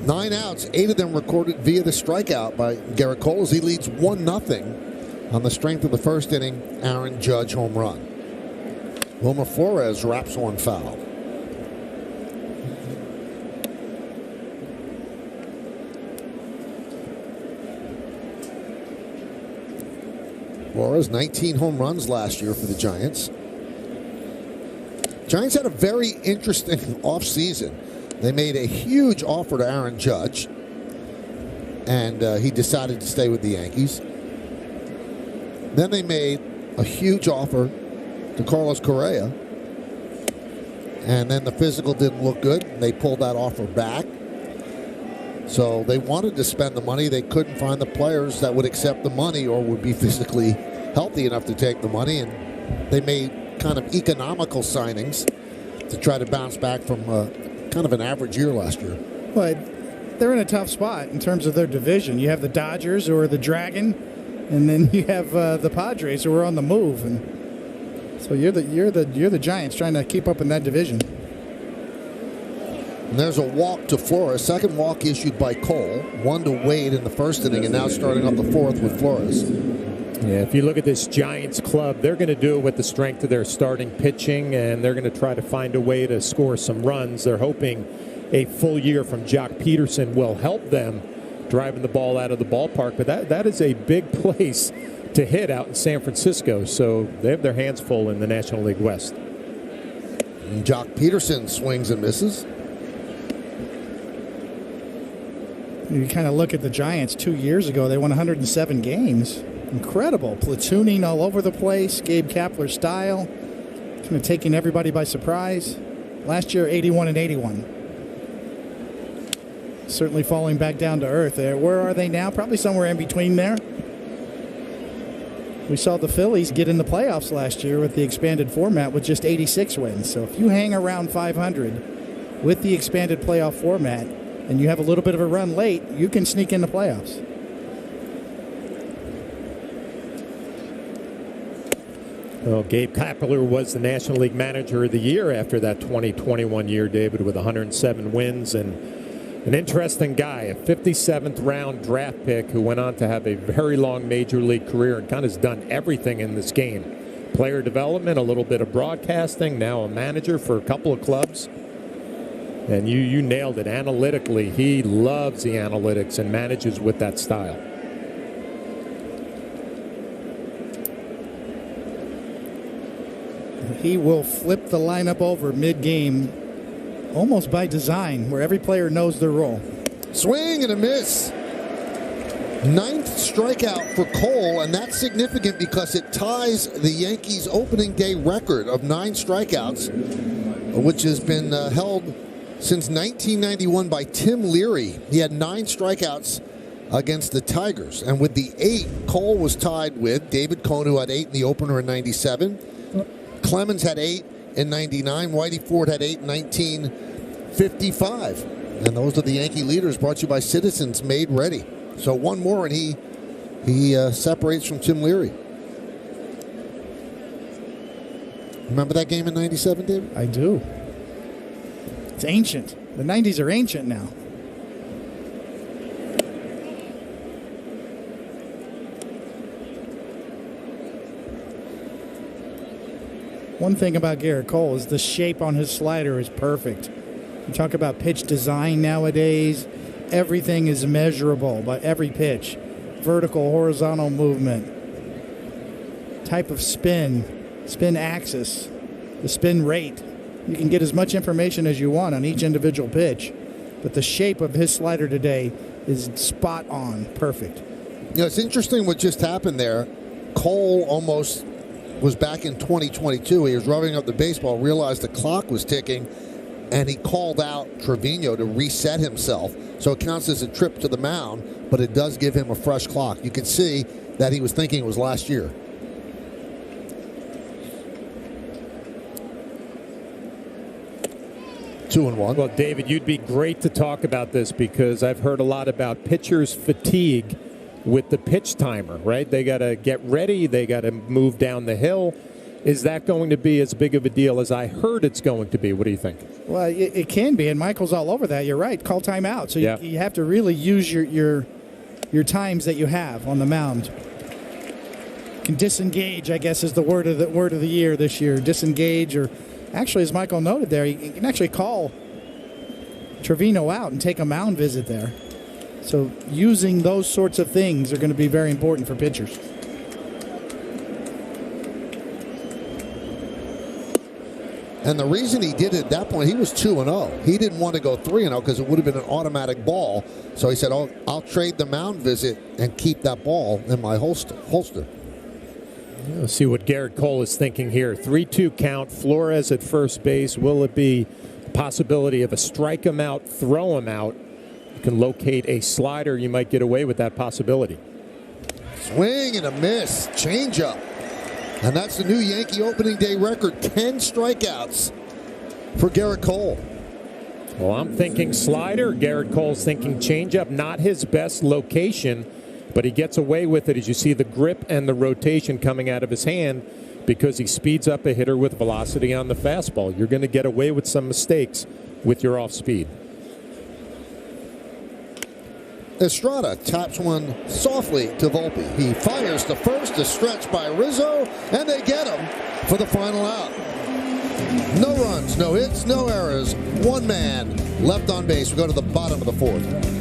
9 outs, 8 of them recorded via the strikeout by Garrett Cole as he leads 1-0 on the strength of the first inning Aaron Judge home run. Wilmer Flores wraps one foul. Flores, 19 home runs last year for the Giants. Giants had a very interesting offseason. They made a huge offer to Aaron Judge, and he decided to stay with the Yankees. Then they made a huge offer to Carlos Correa, and then the physical didn't look good. They pulled that offer back. So they wanted to spend the money. They couldn't find the players that would accept the money or would be physically healthy enough to take the money. And they made kind of economical signings to try to bounce back from kind of an average year last year. But they're in a tough spot in terms of their division. You have the Dodgers, who are the Dragon, and then you have the Padres, who are on the move. And so you're the Giants trying to keep up in that division. And there's a walk to Flores. Second walk issued by Cole. 1 to Wade in the first inning, and now starting up the 4th with Flores. Yeah, if you look at this Giants club, they're going to do it with the strength of their starting pitching, and they're going to try to find a way to score some runs. They're hoping a full year from Jock Peterson will help them driving the ball out of the ballpark. But that is a big place to hit out in San Francisco, so they have their hands full in the National League West. And Jock Peterson swings and misses. You kind of look at the Giants 2 years ago, they won 107 games. Incredible. Platooning all over the place, Gabe Kapler style, kind of taking everybody by surprise. Last year, 81-81. Certainly falling back down to earth there. Where are they now? Probably somewhere in between there. We saw the Phillies get in the playoffs last year with the expanded format with just 86 wins. So if you hang around 500 with the expanded playoff format and you have a little bit of a run late, you can sneak in the playoffs. Well, Gabe Kapler was the National League Manager of the Year after that 2021 year, David, with 107 wins. And an interesting guy, a 57th round draft pick who went on to have a very long major league career and kind of has done everything in this game. Player development, a little bit of broadcasting, now a manager for a couple of clubs. And you nailed it. Analytically, he loves the analytics and manages with that style. He will flip the lineup over mid-game, almost by design, where every player knows their role. Swing and a miss. 9th strikeout for Cole, and that's significant because it ties the Yankees' opening day record of 9 strikeouts, which has been held since 1991 by Tim Leary. He had 9 strikeouts against the Tigers, and with the 8, Cole was tied with David Cone, who had 8 in the opener in 97. Clemens had 8 in 99. Whitey Ford had 8 in 1955. And those are the Yankee leaders, brought to you by Citizens Made Ready. So one more, and he separates from Tim Leary. Remember that game in 97, David? I do. It's ancient. The 90s are ancient now. One thing about Garrett Cole is the shape on his slider is perfect. You talk about pitch design nowadays. Everything is measurable by every pitch. Vertical, horizontal movement, type of spin axis, the spin rate. You can get as much information as you want on each individual pitch, but the shape of his slider today is spot on, perfect. You know, it's interesting what just happened there. Cole almost was back in 2022. He was rubbing up the baseball, realized the clock was ticking, and he called out Trevino to reset himself. So it counts as a trip to the mound, but it does give him a fresh clock. You can see that he was thinking it was last year. Two and one. Well, David, you'd be great to talk about this because I've heard a lot about pitchers' fatigue with the pitch timer, right? They got to get ready. They got to move down the hill. Is that going to be as big of a deal as I heard it's going to be? What do you think? Well, it can be, and Michael's all over that. You're right. Call timeout. So you have to really use your times that you have on the mound. You can disengage, I guess, is the word of the year this year. Disengage, or actually, as Michael noted there, you can actually call Trevino out and take a mound visit there. So using those sorts of things are going to be very important for pitchers. And the reason he did it at that point, he was 2-0. He didn't want to go 3-0 because it would have been an automatic ball. So he said, "Oh, I'll trade the mound visit and keep that ball in my holster." Let's see what Garrett Cole is thinking here. 3-2 count. Flores at first base. Will it be a possibility of a strike him out, throw him out? You can locate a slider. You might get away with that possibility. Swing and a miss. Changeup. And that's the new Yankee opening day record. 10 strikeouts for Garrett Cole. Well, I'm thinking slider. Garrett Cole's thinking changeup. Not his best location, but he gets away with it as you see the grip and the rotation coming out of his hand because he speeds up a hitter with velocity on the fastball. You're going to get away with some mistakes with your off speed. Estrada taps one softly to Volpe. He fires to first, a stretch by Rizzo, and they get him for the final out. No runs, no hits, no errors. One man left on base. We go to the bottom of the 4th.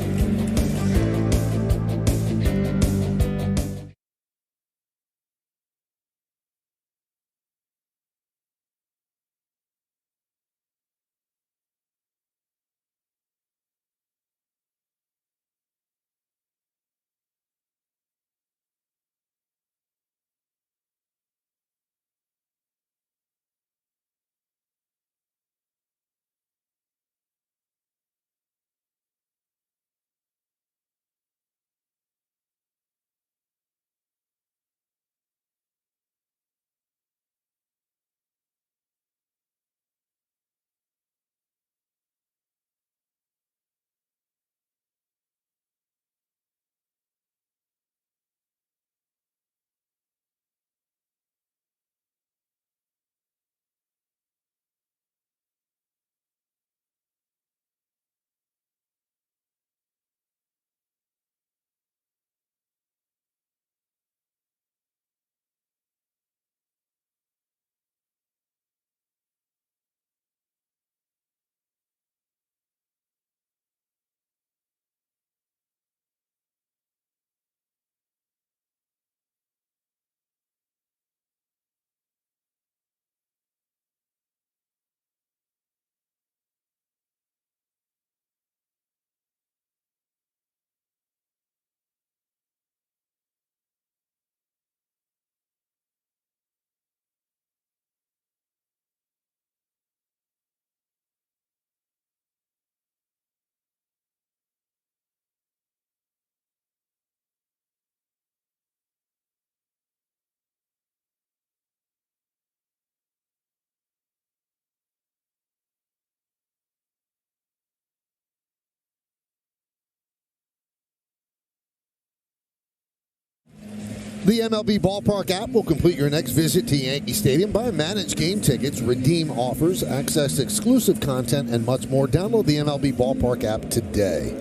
The MLB Ballpark app will complete your next visit to Yankee Stadium. Buy managed game tickets, redeem offers, access exclusive content, and much more. Download the MLB Ballpark app today.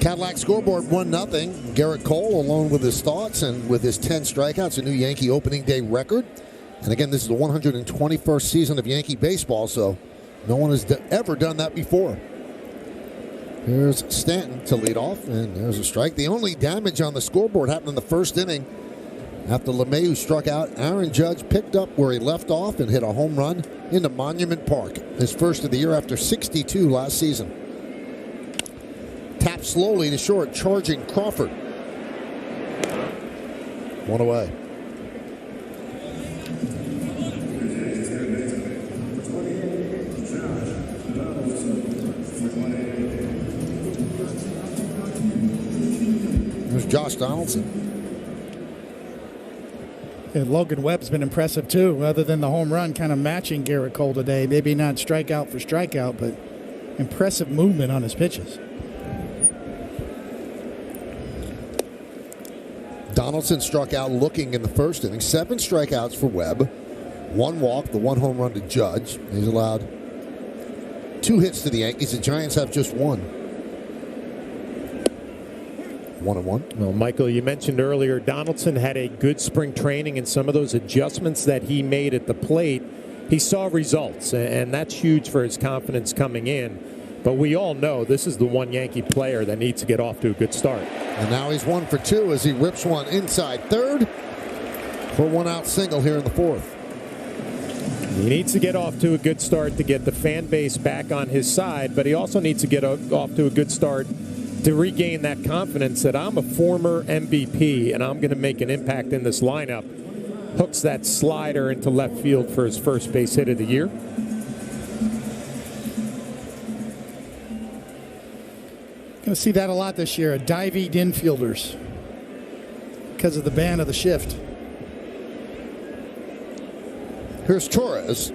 Cadillac scoreboard 1-0. Garrett Cole alone with his thoughts and with his 10 strikeouts, a new Yankee opening day record. And again, this is the 121st season of Yankee baseball, so no one has ever done that before. Here's Stanton to lead off, and there's a strike. The only damage on the scoreboard happened in the first inning after LeMahieu struck out. Aaron Judge picked up where he left off and hit a home run into Monument Park, his first of the year after 62 last season. Tap slowly to short, charging Crawford. One away. There's Josh Donaldson. And Logan Webb's been impressive too, other than the home run kind of matching Garrett Cole today. Maybe not strikeout for strikeout, but impressive movement on his pitches. Donaldson struck out looking in the first inning. 7 strikeouts for Webb. 1 walk, the 1 home run to Judge. He's allowed 2 hits to the Yankees. The Giants have just 1. 1-1. Well, Michael, you mentioned earlier Donaldson had a good spring training, and some of those adjustments that he made at the plate, he saw results, and that's huge for his confidence coming in. But we all know this is the one Yankee player that needs to get off to a good start. And now he's 1 for 2 as he rips one inside third for 1-out single here in the 4th. He needs to get off to a good start to get the fan base back on his side, but he also needs to get off to a good start to regain that confidence that I'm a former MVP and I'm going to make an impact in this lineup. Hooks that slider into left field for his first base hit of the year. Going to see that a lot this year, diving infielders, because of the ban of the shift. Here's Torres.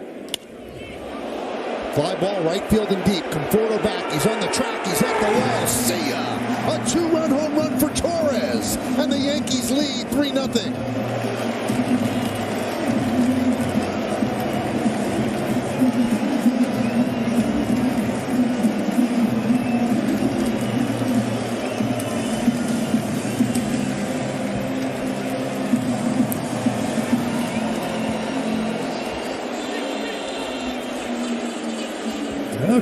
Fly ball right field and deep. Conforto back. He's on the track. He's at the wall. See ya. A 2-run home run for Torres. And the Yankees lead 3-0.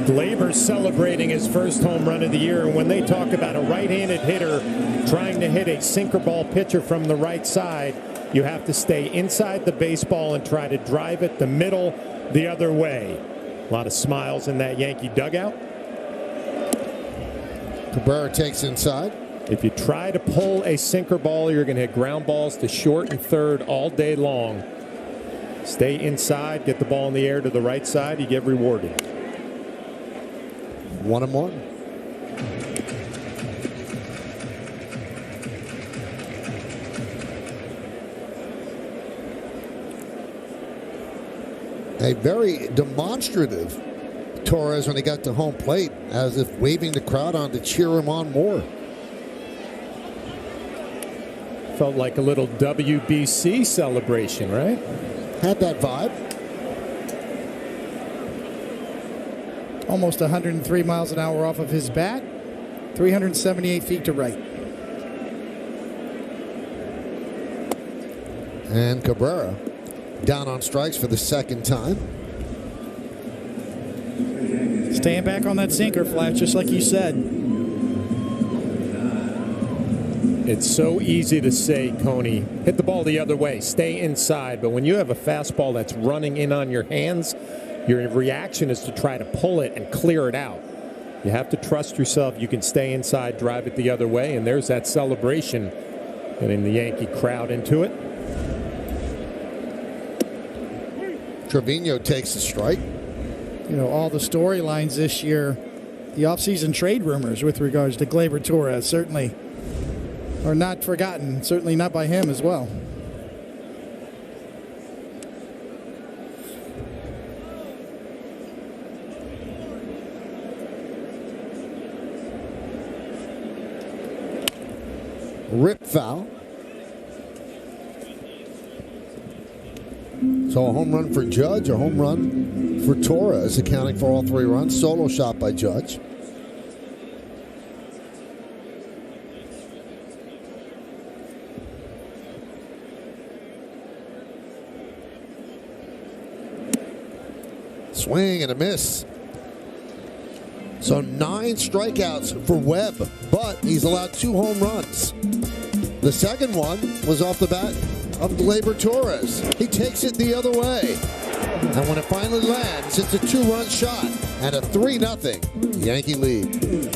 Glaber's celebrating his first home run of the year. And when they talk about a right-handed hitter trying to hit a sinker ball pitcher from the right side, you have to stay inside the baseball and try to drive it the middle the other way. A lot of smiles in that Yankee dugout. Cabrera takes inside. If you try to pull a sinker ball, you're going to hit ground balls to short and third all day long. Stay inside, get the ball in the air to the right side, you get rewarded. 1-1. A very demonstrative Torres when he got to home plate, as if waving the crowd on to cheer him on more. Felt like a little WBC celebration, right? Had that vibe. Almost 103 miles an hour off of his bat, 378 feet to right. And Cabrera down on strikes for the second time. Staying back on that sinker, Flash, just like you said. It's so easy to say, Coney, hit the ball the other way, stay inside. But when you have a fastball that's running in on your hands, your reaction is to try to pull it and clear it out. You have to trust yourself. You can stay inside, drive it the other way, and there's that celebration, getting the Yankee crowd into it. Trevino takes the strike. You know, all the storylines this year, the offseason trade rumors with regards to Gleyber Torres certainly are not forgotten, certainly not by him as well. rip foul. So a home run for Judge, a home run for Torres, accounting for all 3 runs. Solo shot by Judge. Swing and a miss. So 9 strikeouts for Webb, but he's allowed 2 home runs. The second one was off the bat of Gleyber Torres. He takes it the other way. And when it finally lands, it's a 2-run shot and a 3-0 Yankee lead.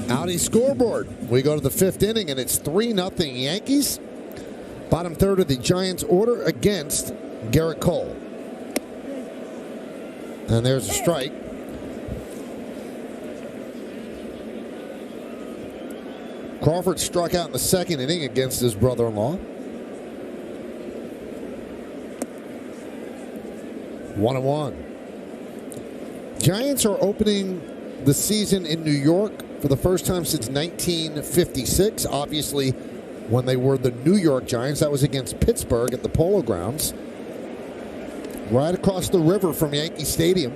Audi scoreboard. We go to the 5th inning, and it's 3-0 Yankees. Bottom third of the Giants' order against Garrett Cole. And there's a strike. Crawford struck out in the 2nd inning against his brother-in-law. 1-1. Giants are opening the season in New York for the first time since 1956. Obviously, when they were the New York Giants, that was against Pittsburgh at the Polo Grounds, right across the river from Yankee Stadium.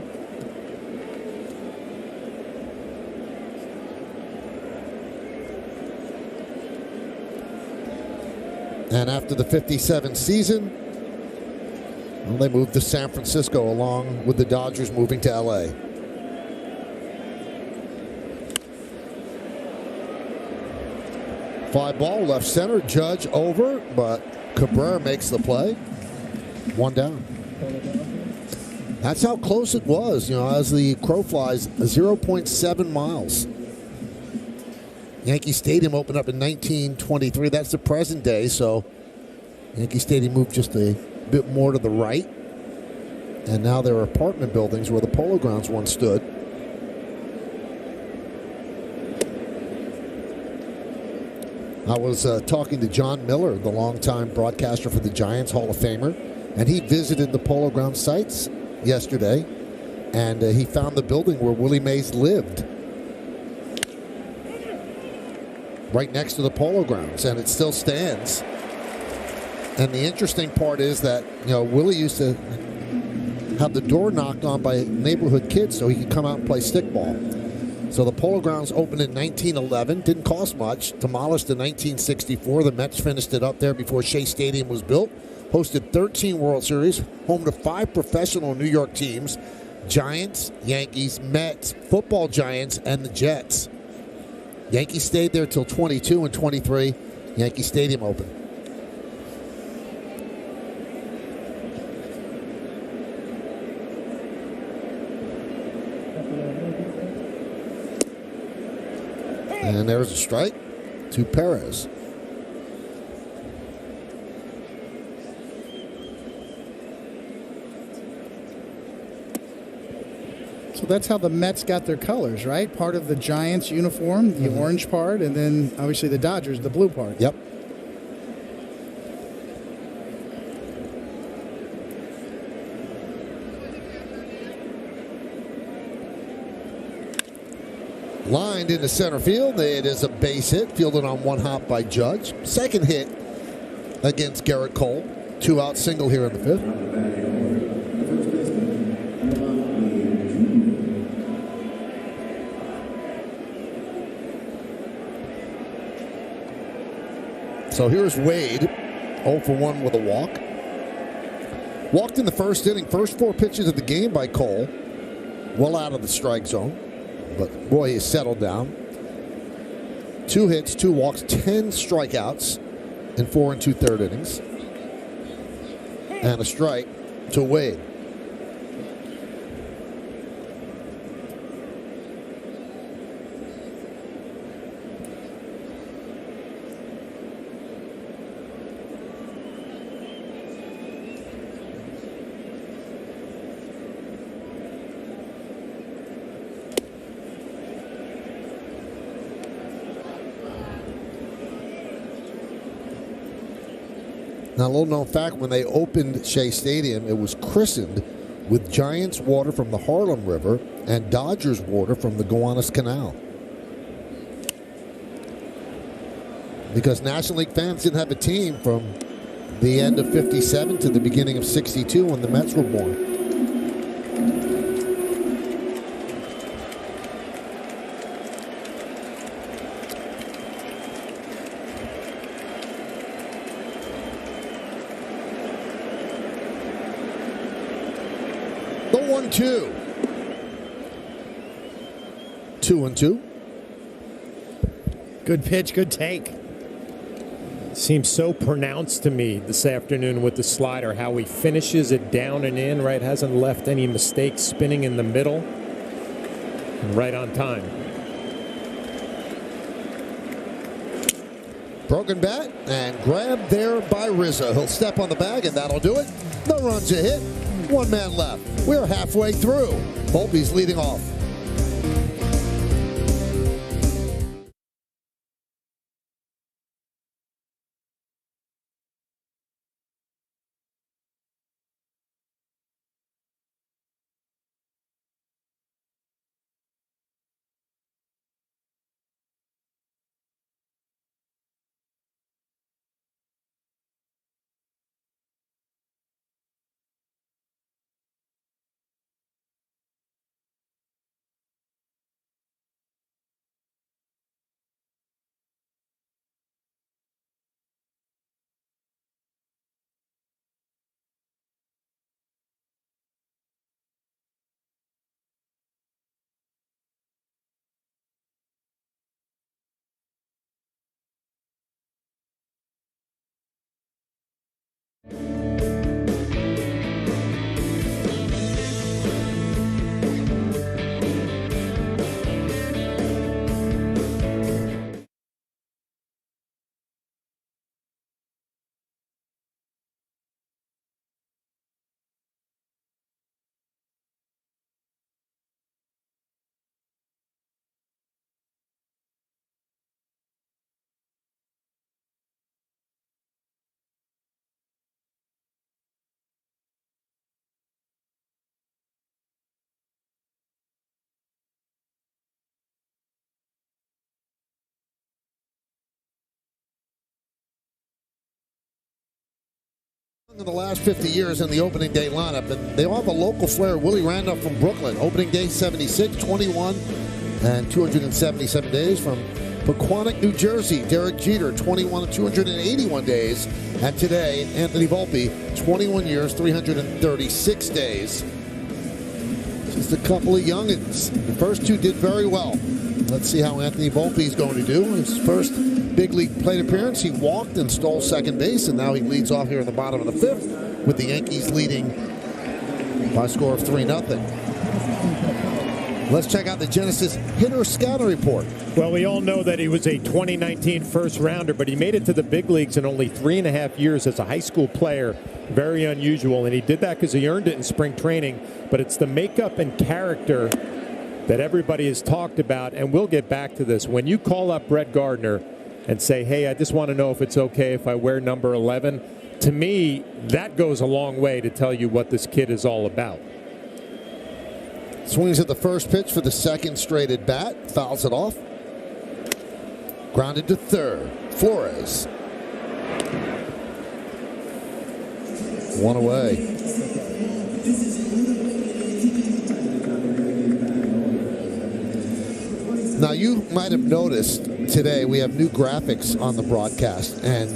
And after the 57 season, well, they moved to San Francisco along with the Dodgers moving to L.A. Fly ball, left center, Judge over, but Cabrera makes the play. 1 down. That's how close it was, as the crow flies, 0.7 miles. Yankee Stadium opened up in 1923. That's the present day, so Yankee Stadium moved just a bit more to the right. And now there are apartment buildings where the Polo Grounds once stood. I was talking to John Miller, the longtime broadcaster for the Giants, Hall of Famer, and he visited the Polo Grounds sites yesterday, and he found the building where Willie Mays lived, right next to the Polo Grounds, and it still stands. And the interesting part is that, Willie used to have the door knocked on by neighborhood kids so he could come out and play stickball. So the Polo Grounds opened in 1911, didn't cost much, demolished in 1964. The Mets finished it up there before Shea Stadium was built. Hosted 13 World Series, home to 5 professional New York teams, Giants, Yankees, Mets, football giants, and the Jets. Yankees stayed there till 22 and 23. Yankee Stadium open. And there's a strike to Perez. So that's how the Mets got their colors, right? Part of the Giants uniform, the orange part, and then obviously the Dodgers, the blue part. Yep. Lined into center field. It is a base hit, fielded on one hop by Judge. Second hit against Garrett Cole. 2-out single here in the fifth. So here's Wade, 0 for 1 with a walk. Walked in the first inning, first 4 pitches of the game by Cole. Well out of the strike zone. But boy, he's settled down. 2 hits, 2 walks, 10 strikeouts in 4 2/3 innings. And a strike to Wade. Now, a little known fact, when they opened Shea Stadium, it was christened with Giants water from the Harlem River and Dodgers water from the Gowanus Canal. Because National League fans didn't have a team from the end of 57 to the beginning of 62 when the Mets were born. The 1-2. 2-2. Good pitch, good take. Seems so pronounced to me this afternoon with the slider, how he finishes it down and in, right? Hasn't left any mistakes spinning in the middle. And right on time. Broken bat and grabbed there by Rizzo. He'll step on the bag and that'll do it. No runs a hit. 1 man left. We're halfway through. Volpe's leading off. In the last 50 years in the opening day lineup, and they all have a local flair. Willie Randolph from Brooklyn, opening day 76, 21 and 277 days. From Pequannock, New Jersey, Derek Jeter, 21 and 281 days. And today, Anthony Volpe, 21 years, 336 days. just a couple of youngins. The first two did very well. Let's see how Anthony Volpe is going to do. His first big league plate appearance, he walked and stole second base, and now he leads off here in the bottom of the fifth with the Yankees leading by a score of 3-0. Let's check out the Genesis hitter scouting report. Well, we all know that he was a 2019 first rounder, but he made it to the big leagues in only 3.5 years as a high school player. Very unusual, and he did that because he earned it in spring training. But it's the makeup and character that everybody has talked about, and we'll get back to this. When you call up Brett Gardner and say, hey, I just want to know if it's okay if I wear number 11, to me, that goes a long way to tell you what this kid is all about. Swings at the first pitch for the second straight at bat. Fouls it off. Grounded to third. Flores. One away. Now, you might have noticed today we have new graphics on the broadcast, and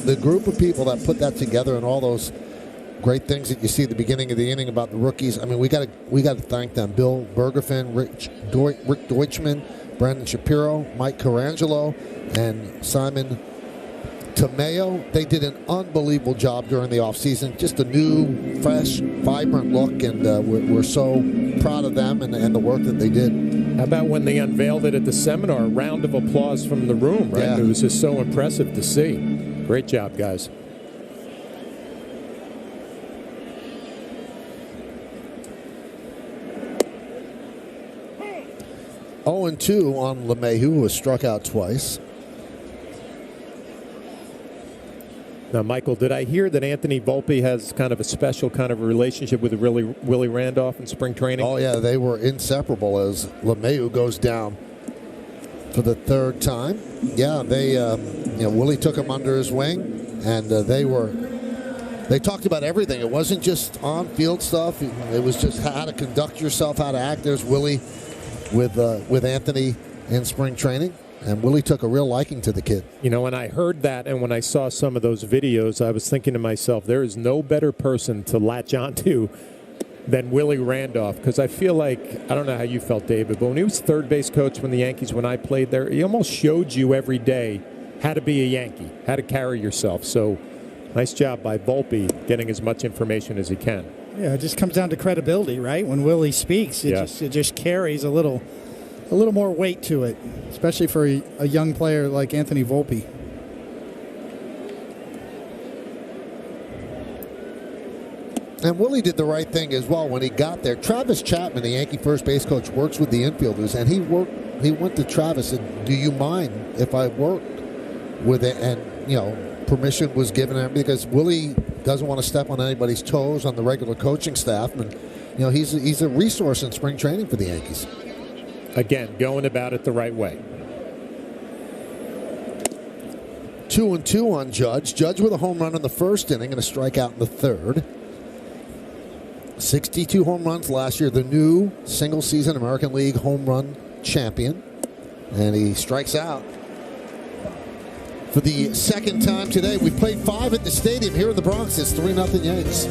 the group of people that put that together and all those great things that you see at the beginning of the inning about the rookies. I mean, we got to thank them. Bill Bergefin, Rick Deutschman, Brandon Shapiro, Mike Carangelo, and Simon Tomeo. They did an unbelievable job during the offseason. Just a new, fresh, vibrant look, and we're so proud of them and the work that they did. How about when they unveiled it at the seminar? A round of applause from the room, right? Yeah. It was just so impressive to see. Great job, guys. And 2 on LeMahieu, who was struck out twice. Now, Michael, did I hear that Anthony Volpe has kind of a special kind of relationship with Willie Randolph in spring training? Oh, yeah, they were inseparable as LeMahieu goes down for the third time. Yeah, they, Willie took him under his wing, and they talked about everything. It wasn't just on-field stuff. It was just how to conduct yourself, how to act. There's Willie with Anthony in spring training. And Willie took a real liking to the kid. You know, when I heard that and when I saw some of those videos, I was thinking to myself, there is no better person to latch onto than Willie Randolph. Because I feel like, I don't know how you felt, David, but when he was third base coach when the Yankees, when I played there, he almost showed you every day how to be a Yankee, how to carry yourself. So nice job by Volpe getting as much information as he can. Yeah, it just comes down to credibility, right? When Willie speaks, it just carries a little more weight to it, especially for a young player like Anthony Volpe. And Willie did the right thing as well when he got there. Travis Chapman, the Yankee first base coach, works with the infielders, and he went to Travis and said, do you mind if I work with it? And, permission was given him because Willie doesn't want to step on anybody's toes on the regular coaching staff. And, he's a resource in spring training for the Yankees. Again, going about it the right way. 2-2 on Judge. Judge with a home run in the first inning and a strikeout in the third. 62 home runs last year. The new single-season American League home run champion. And he strikes out for the second time today. We played 5 at the stadium here in the Bronx. It's 3-0 Yanks.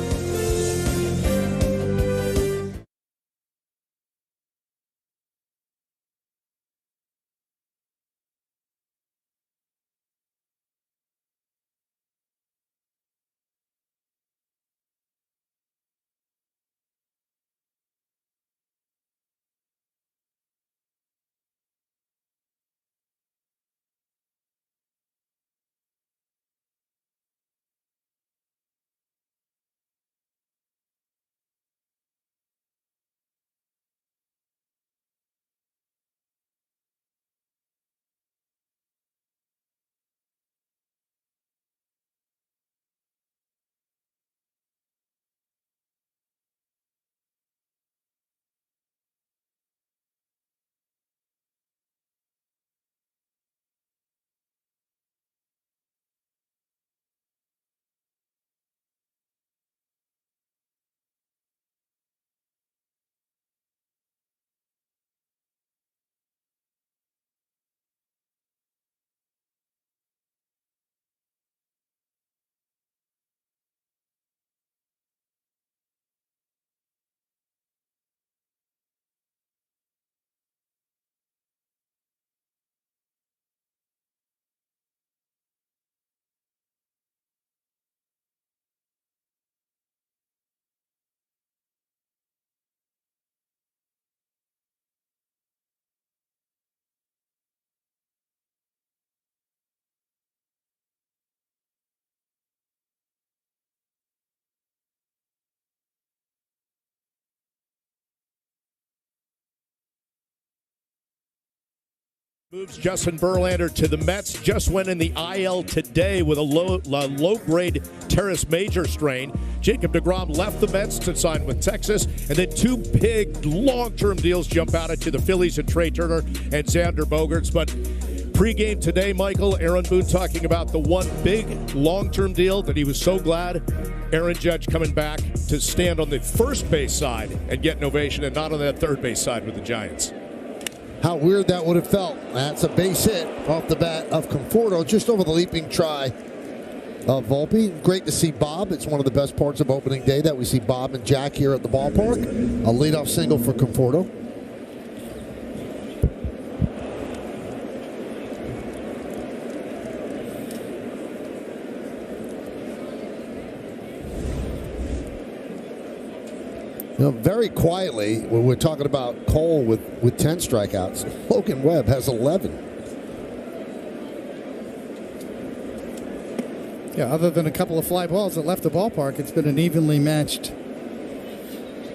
Moves Justin Verlander to the Mets. Just went in the IL today with a low-grade teres major strain. Jacob deGrom left the Mets to sign with Texas. And then two big long-term deals jump out at you. The Phillies and Trey Turner and Xander Bogaerts. But pregame today, Michael, Aaron Boone talking about the one big long-term deal that he was so glad Aaron Judge coming back to stand on the first base side and get an ovation and not on that third base side with the Giants. How weird that would have felt. That's a base hit off the bat of Conforto, just over the leaping try of Volpe. Great to see Bob. It's one of the best parts of opening day that we see Bob and Jack here at the ballpark. A leadoff single for Conforto. You know, very quietly, when we're talking about Cole with 10 strikeouts, Logan Webb has 11. Yeah, other than a couple of fly balls that left the ballpark, it's been an evenly matched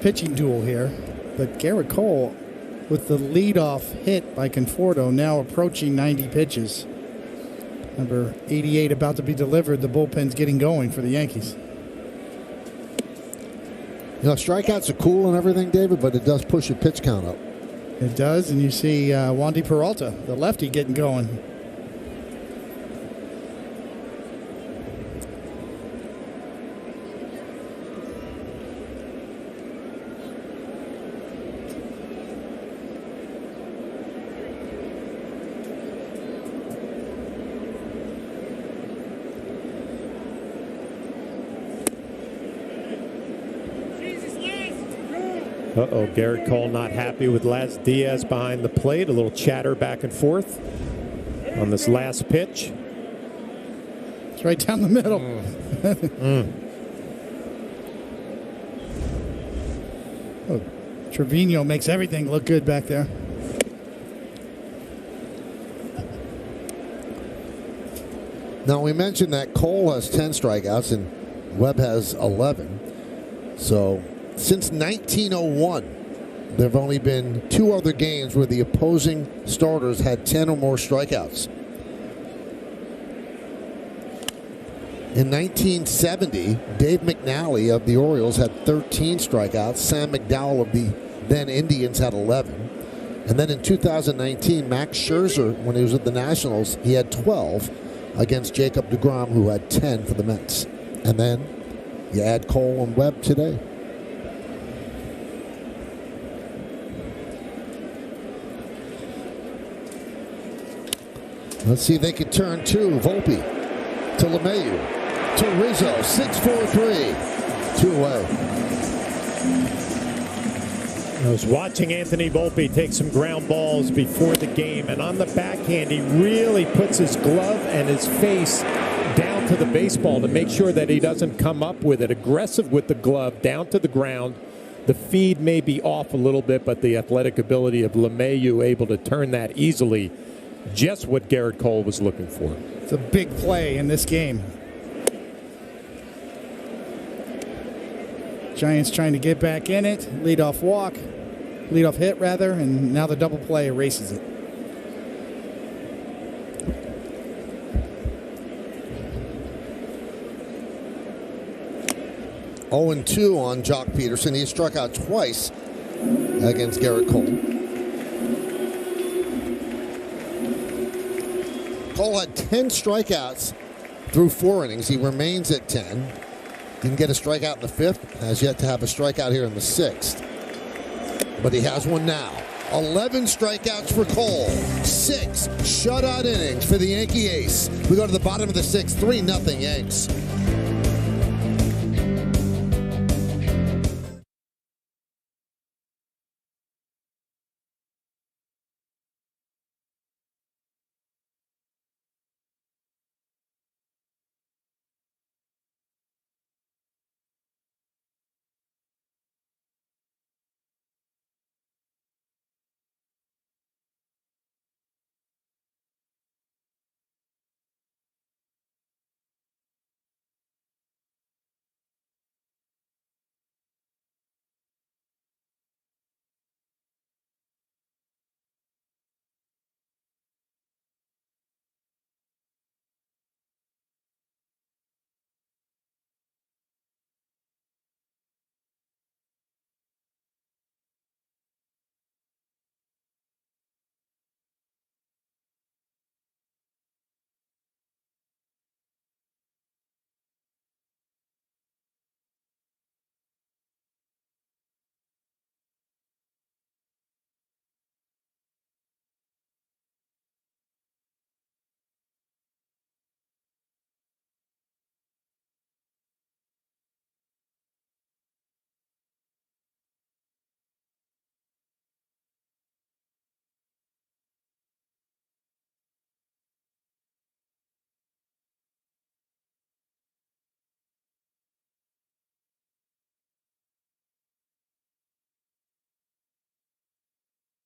pitching duel here. But Garrett Cole, with the leadoff hit by Conforto, now approaching 90 pitches. Number 88 about to be delivered. The bullpen's getting going for the Yankees. You know, strikeouts are cool and everything, David, but it does push your pitch count up. It does, and you see Wandy Peralta, the lefty, getting going. Uh-oh, Garrett Cole not happy with Laz Diaz behind the plate. A little chatter back and forth on this last pitch. It's right down the middle. Oh, Trevino makes everything look good back there. Now, we mentioned that Cole has 10 strikeouts and Webb has 11. So, since 1901, there have only been two other games where the opposing starters had 10 or more strikeouts. In 1970, Dave McNally of the Orioles had 13 strikeouts. Sam McDowell of the then Indians had 11. And then in 2019, Max Scherzer, when he was with the Nationals, he had 12 against Jacob deGrom, who had 10 for the Mets. And then you add Cole and Webb today. Let's see if they can turn two. Volpe to LeMahieu to Rizzo. 6-4-3. 2 away. I was watching Anthony Volpe take some ground balls before the game, and on the backhand, he really puts his glove and his face down to the baseball to make sure that he doesn't come up with it. Aggressive with the glove, down to the ground. The feed may be off a little bit, but the athletic ability of LeMahieu able to turn that easily. Just what Garrett Cole was looking for. It's a big play in this game. Giants trying to get back in it. Leadoff walk. Leadoff hit, rather. And now the double play erases it. Oh, 2 on Jock Peterson. He struck out twice against Garrett Cole. Cole had 10 strikeouts through 4 innings. He remains at 10. Didn't get a strikeout in the 5th. Has yet to have a strikeout here in the 6th. But he has one now. 11 strikeouts for Cole. 6 shutout innings for the Yankee ace. We go to the bottom of the 6th. 3-0 Yanks.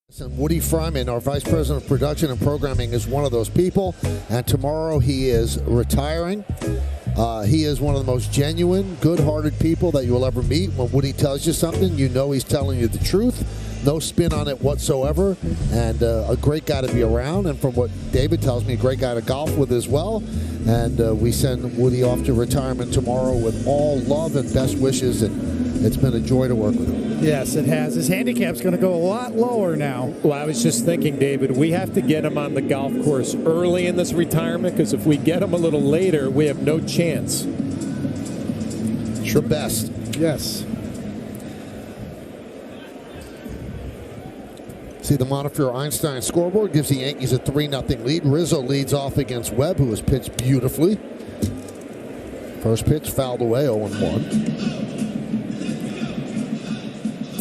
And Woody Fryman, our Vice President of Production and Programming, is one of those people. And tomorrow he is retiring. He is one of the most genuine, good-hearted people that you will ever meet. When Woody tells you something, you know he's telling you the truth. No spin on it whatsoever. And a great guy to be around. And from what David tells me, a great guy to golf with as well. And we send Woody off to retirement tomorrow with all love and best wishes. And it's been a joy to work with him. Yes, it has. His handicap's going to go a lot lower now. Well, I was just thinking, David, we have to get him on the golf course early in this retirement, because if we get him a little later, we have no chance. The best. Yes. See the Montefiore Einstein scoreboard gives the Yankees a 3-0 lead. Rizzo leads off against Webb, who has pitched beautifully. First pitch fouled away, 0-1.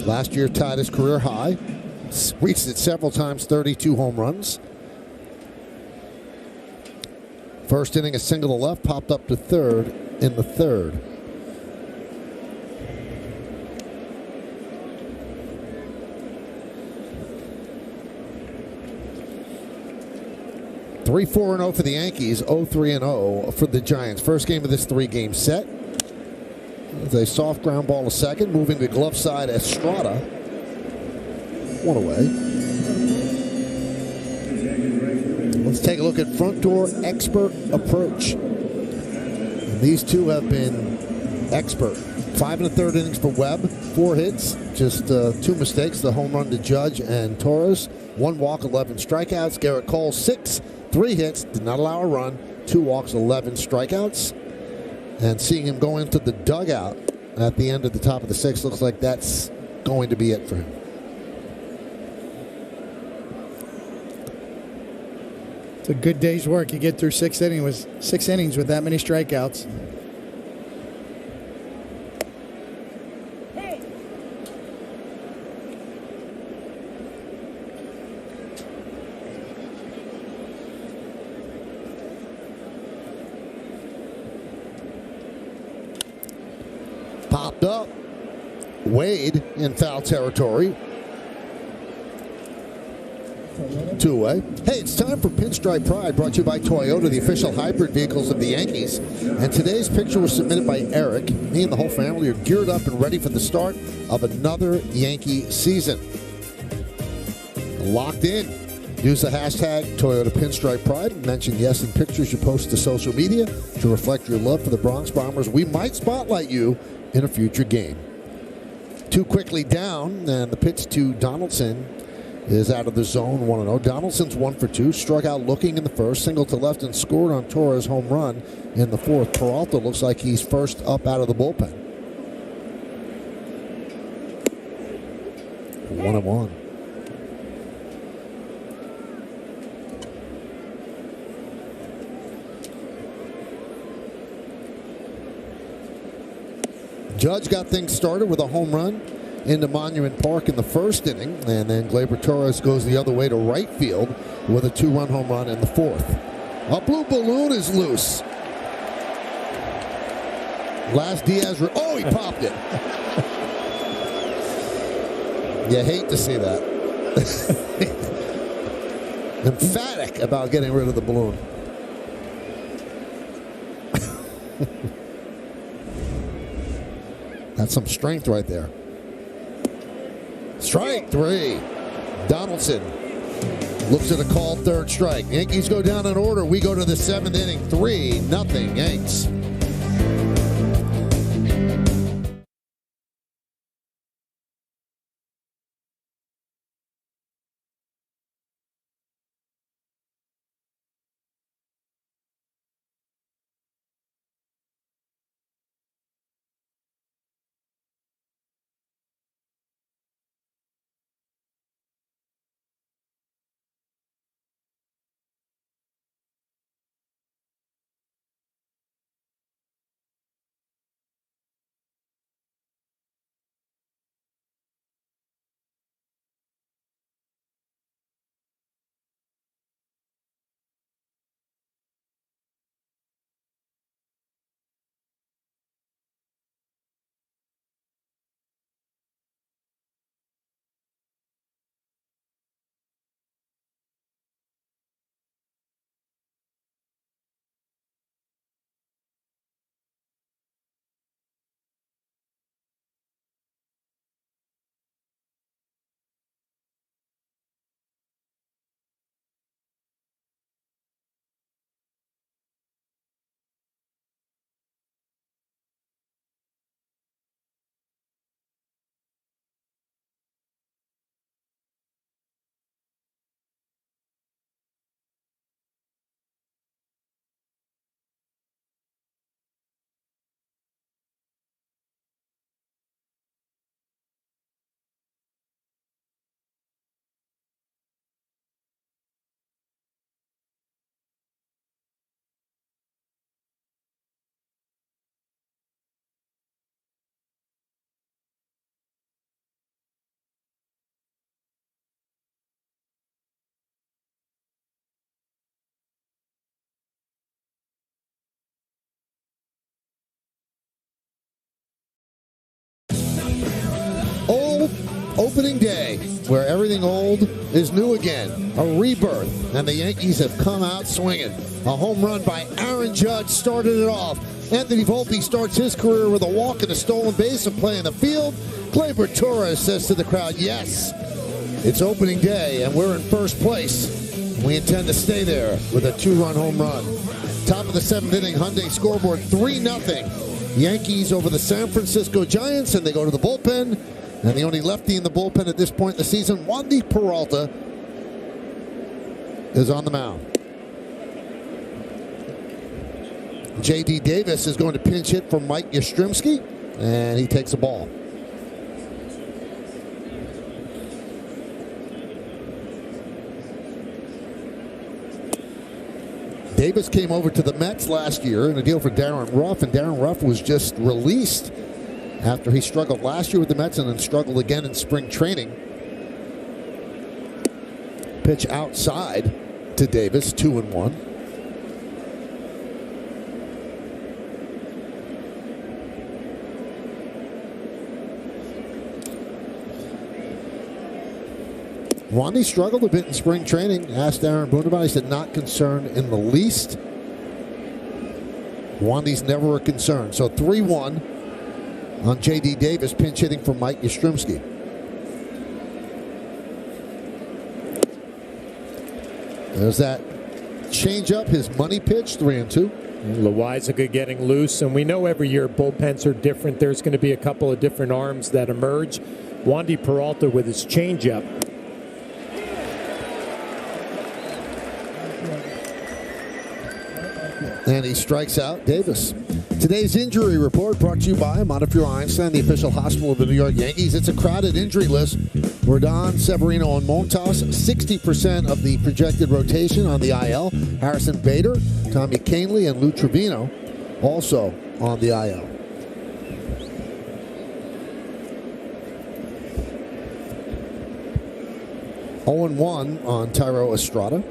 Last year tied his career high. Reached it several times, 32 home runs. First inning, a single to left, popped up to third in the third. Three, 4-0 for the Yankees, 0-3-0 for the Giants. First game of this 3-game set. It's a soft ground ball to second, moving to glove side Estrada. One away. Let's take a look at front door expert approach. And these two have been expert. 5 1/3 innings for Webb, 4 hits, just 2 mistakes, the home run to Judge and Torres. 1 walk, 11 strikeouts. Garrett Cole, 6, 3 hits, did not allow a run, 2 walks, 11 strikeouts. And seeing him go into the dugout at the end of the top of the 6th, looks like that's going to be it for him. It's a good day's work. You get through 6 innings with that many strikeouts. Popped up. Wade in foul territory. 2 away. Hey, it's time for Pinstripe Pride, brought to you by Toyota, the official hybrid vehicles of the Yankees. And today's picture was submitted by Eric. Me and the whole family are geared up and ready for the start of another Yankee season. Locked in. Use the hashtag Toyota Pinstripe Pride and mention yes in pictures you post to social media to reflect your love for the Bronx Bombers. We might spotlight you in a future game. 2 quickly down, and the pitch to Donaldson is out of the zone, 1-0. Donaldson's 1 for 2, struck out looking in the first, single to left and scored on Torres' home run in the 4th. Peralta looks like he's first up out of the bullpen. 1-1. Judge got things started with a home run into Monument Park in the first inning, and then Gleyber Torres goes the other way to right field with a 2-run home run in the 4th. A blue balloon is loose. Last Diaz, he popped it. You hate to see that. Emphatic about getting rid of the balloon. That's some strength right there. Strike 3. Donaldson looks at a called 3rd strike. Yankees go down in order. We go to the 7th inning. 3-0 Yanks. day where everything old is new again. A rebirth, and the Yankees have come out swinging. A home run by Aaron Judge started it off. Anthony Volpe starts his career with a walk and a stolen base and play in the field. Gleyber Torres says to the crowd, yes, it's opening day, and we're in first place. We intend to stay there with a 2-run home run. Top of the 7th inning, Hyundai scoreboard 3-0. Yankees over the San Francisco Giants, and they go to the bullpen. And the only lefty in the bullpen at this point in the season, Wandy Peralta, is on the mound. J.D. Davis is going to pinch hit for Mike Yastrzemski, and he takes a ball. Davis came over to the Mets last year in a deal for Darren Ruff, and Darren Ruff was just released after he struggled last year with the Mets and then struggled again in spring training. Pitch outside to Davis, 2-1. Wandy struggled a bit in spring training. Asked Aaron Boone about it. He said not concerned in the least. Wandy's never a concern. So 3-1 on J.D. Davis, pinch hitting for Mike Yastrzemski. There's that change-up, his money pitch, 3-2. Loizaga getting loose, and we know every year bullpens are different. There's going to be a couple of different arms that emerge. Wandy Peralta with his change-up. And he strikes out Davis. Today's injury report brought to you by Montefiore Einstein, the official hospital of the New York Yankees. It's a crowded injury list. Rodon, Severino, and Montas, 60% of the projected rotation on the IL. Harrison Bader, Tommy Kahnle, and Lou Trevino also on the IL. (0-1) on Thairo Estrada.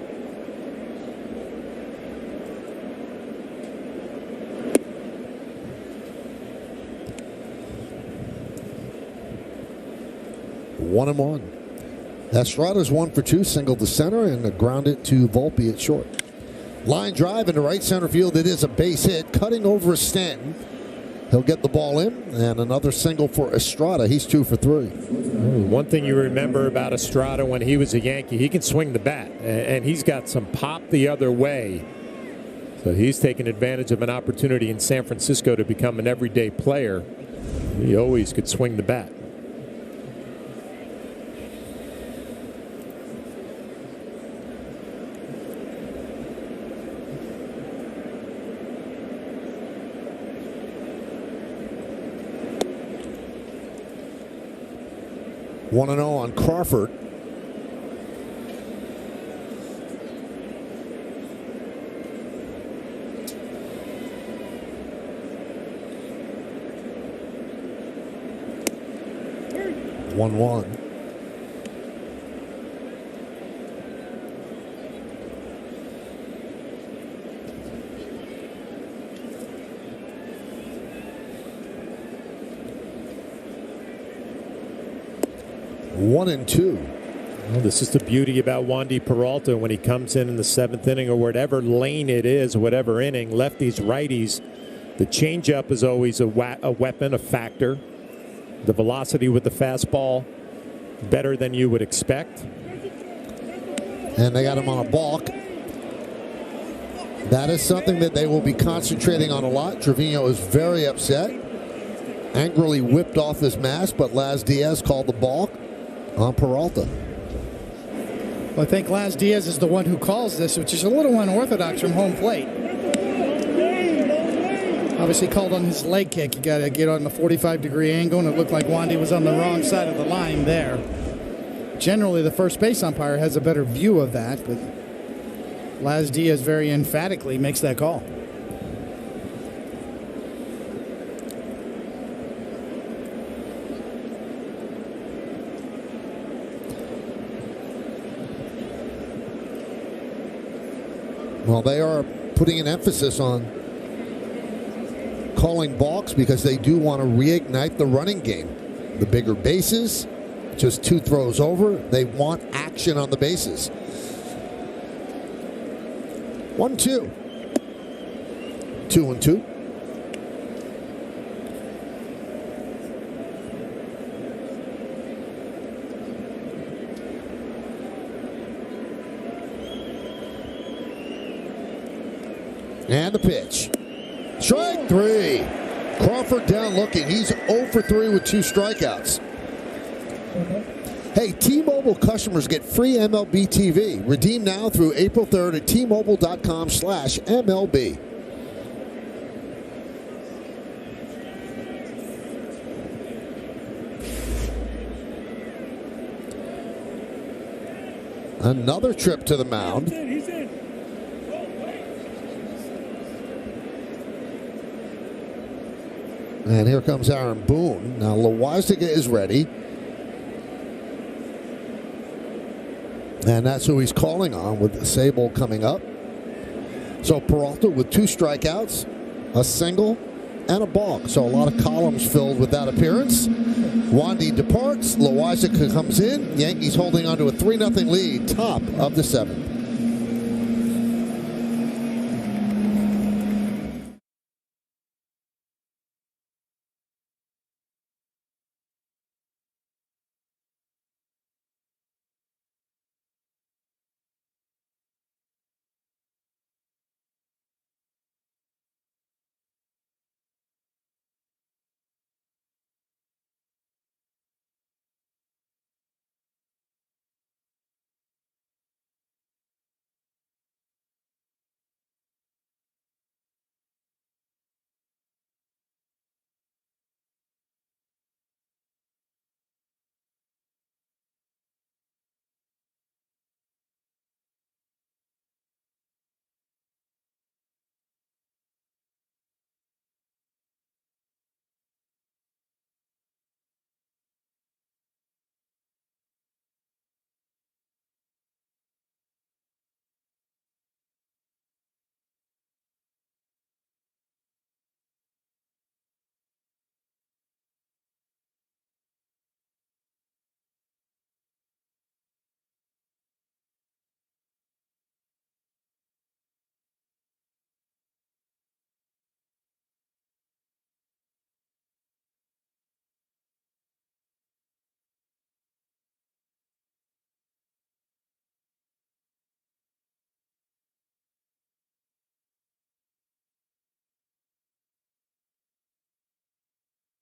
1-1. Estrada's 1 for 2, single to center, and a ground it to Volpe at short. Line drive into right center field. It is a base hit, cutting over Stanton. He'll get the ball in, and another single for Estrada. He's 2 for 3. One thing you remember about Estrada when he was a Yankee, he can swing the bat, and he's got some pop the other way. So he's taking advantage of an opportunity in San Francisco to become an everyday player. He always could swing the bat. One and 0 on Crawford. (1-1). One and 2. Well, this is the beauty about Wandy Peralta when he comes in the 7th inning or whatever lane it is, whatever inning, lefties, righties. The changeup is always a weapon, a factor. The velocity with the fastball better than you would expect. And they got him on a balk. That is something that they will be concentrating on a lot. Trevino is very upset. Angrily whipped off his mask, but Laz Diaz called the balk on Peralta. Well, I think Laz Diaz is the one who calls this, which is a little unorthodox from home plate. Obviously called on his leg kick. You got to get on the 45-degree angle, and it looked like Wandy was on the wrong side of the line there. Generally, the first base umpire has a better view of that, but Laz Diaz very emphatically makes that call. Well, they are putting an emphasis on calling balks because they do want to reignite the running game. The bigger bases, just 2 throws over. They want action on the bases. 1-2. 2-2. And the pitch. Strike 3. Crawford down looking. He's 0 for 3 with 2 strikeouts. Hey, T-Mobile customers get free MLB TV. Redeem now through April 3rd at T-Mobile.com/MLB. Another trip to the mound. He's in. And here comes Aaron Boone. Now Loizaga is ready. And that's who he's calling on with Sable coming up. So Peralta with 2 strikeouts, a single, and a balk. So a lot of columns filled with that appearance. Wandy departs. Loizaga comes in. Yankees holding on to a 3-0 lead, top of the 7th.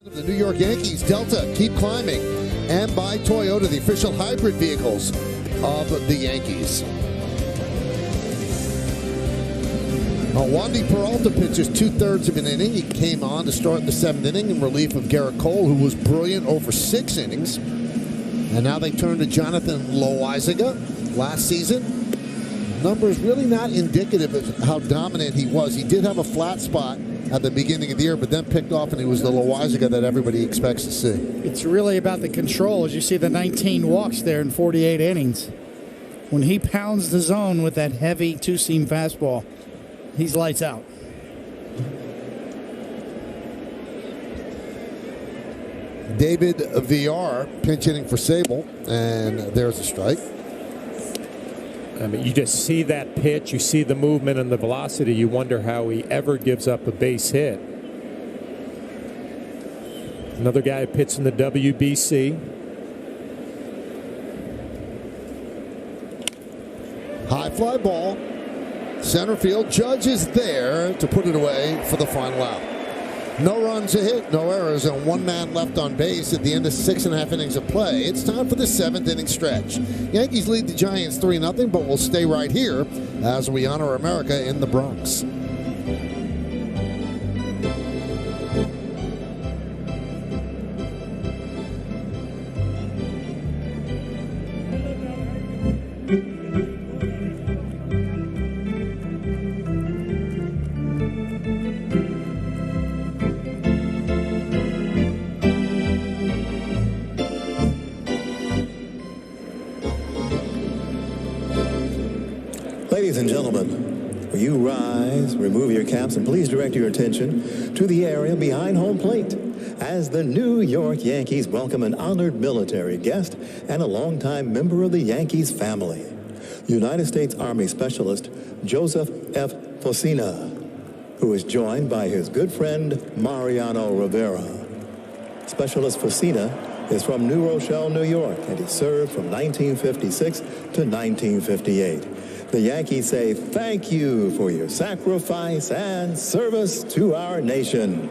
The New York Yankees Delta keep climbing, and by Toyota, the official hybrid vehicles of the Yankees. Wandy Peralta pitches 2/3 of an inning. He came on to start the 7th inning in relief of Garrett Cole, who was brilliant over 6 innings. And now they turn to Jonathan Loizaga. Last season, numbers really not indicative of how dominant he was. He did have a flat spot at the beginning of the year, but then picked off, and he was the Loizaga that everybody expects to see. It's really about the control, as you see the 19 walks there in 48 innings. When he pounds the zone with that heavy 2-seam fastball, he's lights out. David VR pinch hitting for Sable, and there's a strike. I mean, you just see that pitch, you see the movement and the velocity, you wonder how he ever gives up a base hit. Another guy who pitched in the WBC. High fly ball. Center field. Judge is there to put it away for the final out. No runs a hit, no errors, and 1 man left on base at the end of 6.5 innings of play. It's time for the 7th inning stretch. Yankees lead the Giants 3-0, but we'll stay right here as we honor America in the Bronx. Ladies and gentlemen, will you rise, remove your caps, and please direct your attention to the area behind home plate as the New York Yankees welcome an honored military guest and a longtime member of the Yankees family, United States Army Specialist Joseph F. Focina, who is joined by his good friend Mariano Rivera. Specialist Focina is from New Rochelle, New York, and he served from 1956 to 1958. The Yankees say thank you for your sacrifice and service to our nation.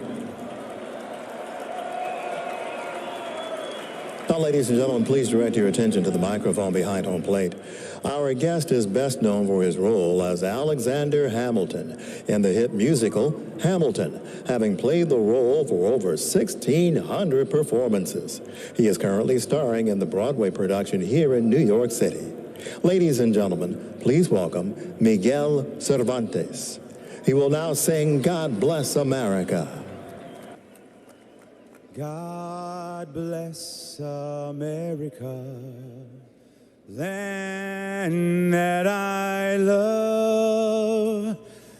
Now, ladies and gentlemen, please direct your attention to the microphone behind home plate. Our guest is best known for his role as Alexander Hamilton in the hit musical Hamilton, having played the role for over 1,600 performances. He is currently starring in the Broadway production here in New York City. Ladies and gentlemen, please welcome Miguel Cervantes. He will now sing God Bless America. God bless America, land that I love.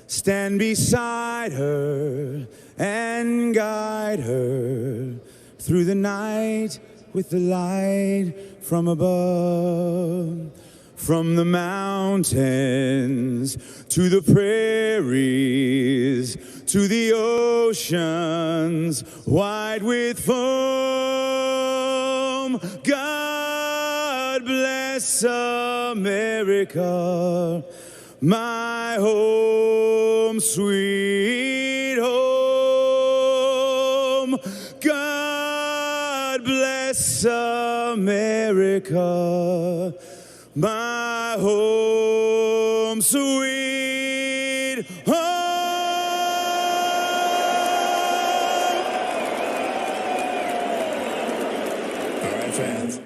Stand beside her and guide her through the night with the light from above. From the mountains to the prairies to the oceans wide with foam. God bless America, my home, sweet home. God bless America, my home, sweet home. All right, fans.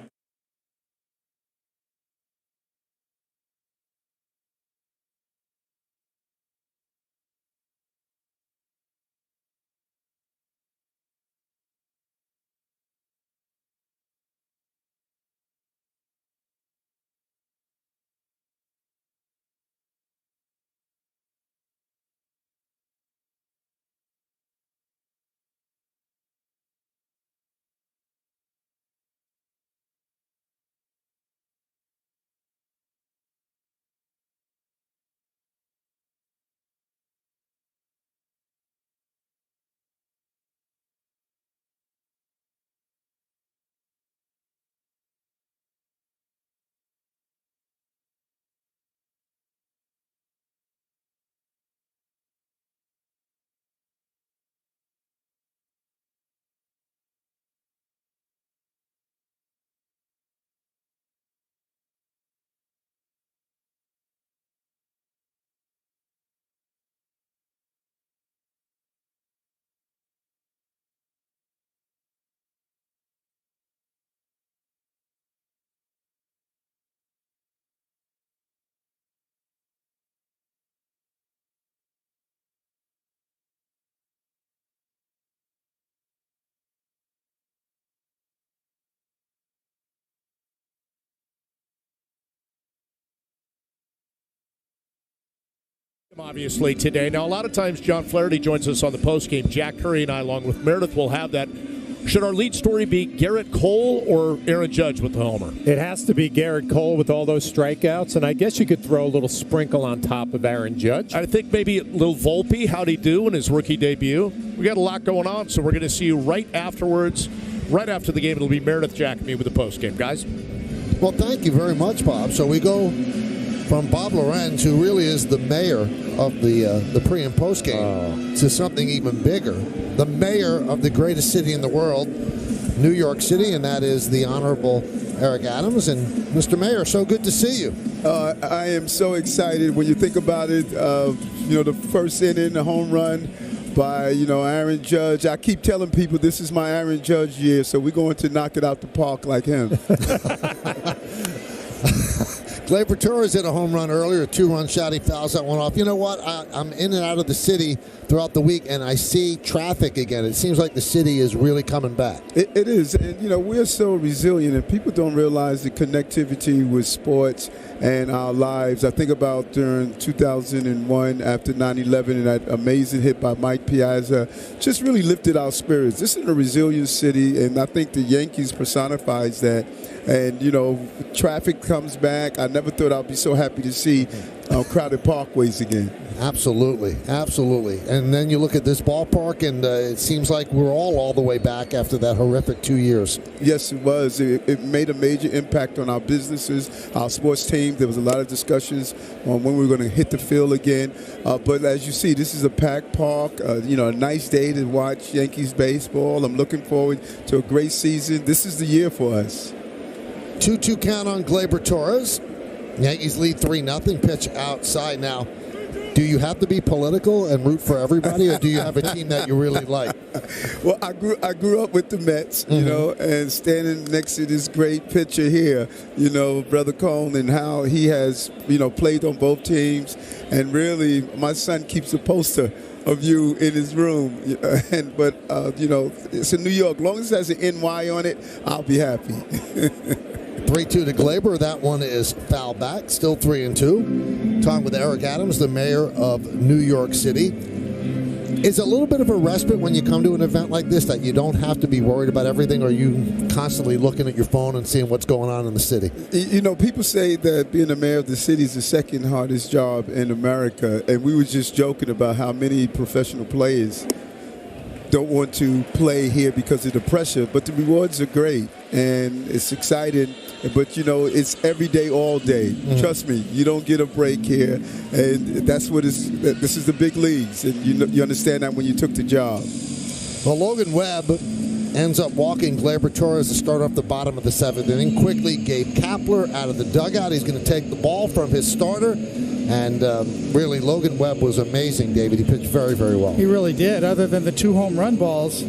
Obviously today. Now, a lot of times John Flaherty joins us on the postgame. Jack Curry and I, along with Meredith, will have that. Should our lead story be Garrett Cole or Aaron Judge with the homer? It has to be Garrett Cole with all those strikeouts, and I guess you could throw a little sprinkle on top of Aaron Judge. I think maybe a little Volpe, how'd he do in his rookie debut? We got a lot going on, so we're going to see you right afterwards. Right after the game, it'll be Meredith, Jack, and me with the postgame. Guys? Well, thank you very much, Bob. So we go from Bob Lorenz, who really is the mayor of the pre- and post-game, to something even bigger. The mayor of the greatest city in the world, New York City, and that is the Honorable Eric Adams. And Mr. Mayor, so good to see you. I am so excited when you think about it. The first inning, the home run by, Aaron Judge. I keep telling people this is my Aaron Judge year, so we're going to knock it out the park like him. Gleyber Torres hit a home run earlier, a 2-run shot. He fouls that one off. You know what? I'm in and out of the city throughout the week, and I see traffic again. It seems like the city is really coming back. It is. And, we're so resilient, and people don't realize the connectivity with sports and our lives. I think about during 2001 after 9/11 and that amazing hit by Mike Piazza just really lifted our spirits. This is a resilient city, and I think the Yankees personifies that. And, traffic comes back. I never thought I'd be so happy to see crowded parkways again. Absolutely, absolutely. And then you look at this ballpark, and it seems like we're all the way back after that horrific 2 years. Yes, it was. It made a major impact on our businesses, our sports team. There was a lot of discussions on when we were going to hit the field again. But as you see, this is a packed park. A nice day to watch Yankees baseball. I'm looking forward to a great season. This is the year for us. 2-2 count on Gleyber Torres. Yankees lead 3-0. Pitch outside now. Do you have to be political and root for everybody, or do you have a team that you really like? Well, I grew up with the Mets, and standing next to this great pitcher here, Brother Cone, and how he has, played on both teams. And really, my son keeps a poster of you in his room. But it's in New York. As long as it has an NY on it, I'll be happy. 3-2 to Gleyber. That one is foul back. Still 3-2. Talking with Eric Adams, the mayor of New York City. Is it a little bit of a respite when you come to an event like this that you don't have to be worried about everything, or are you constantly looking at your phone and seeing what's going on in the city? People say that being the mayor of the city is the second hardest job in America, and we were just joking about how many professional players don't want to play here because of the pressure, but the rewards are great, and it's exciting. But, it's every day, all day. Mm-hmm. Trust me, you don't get a break here. And that's what this is the big leagues. And you understand that when you took the job. Well, Logan Webb ends up walking Gleyber Torres to start off the bottom of the 7th inning. Quickly, Gabe Kapler out of the dugout. He's going to take the ball from his starter. And really, Logan Webb was amazing, David. He pitched very, very well. He really did. Other than the 2 home run balls,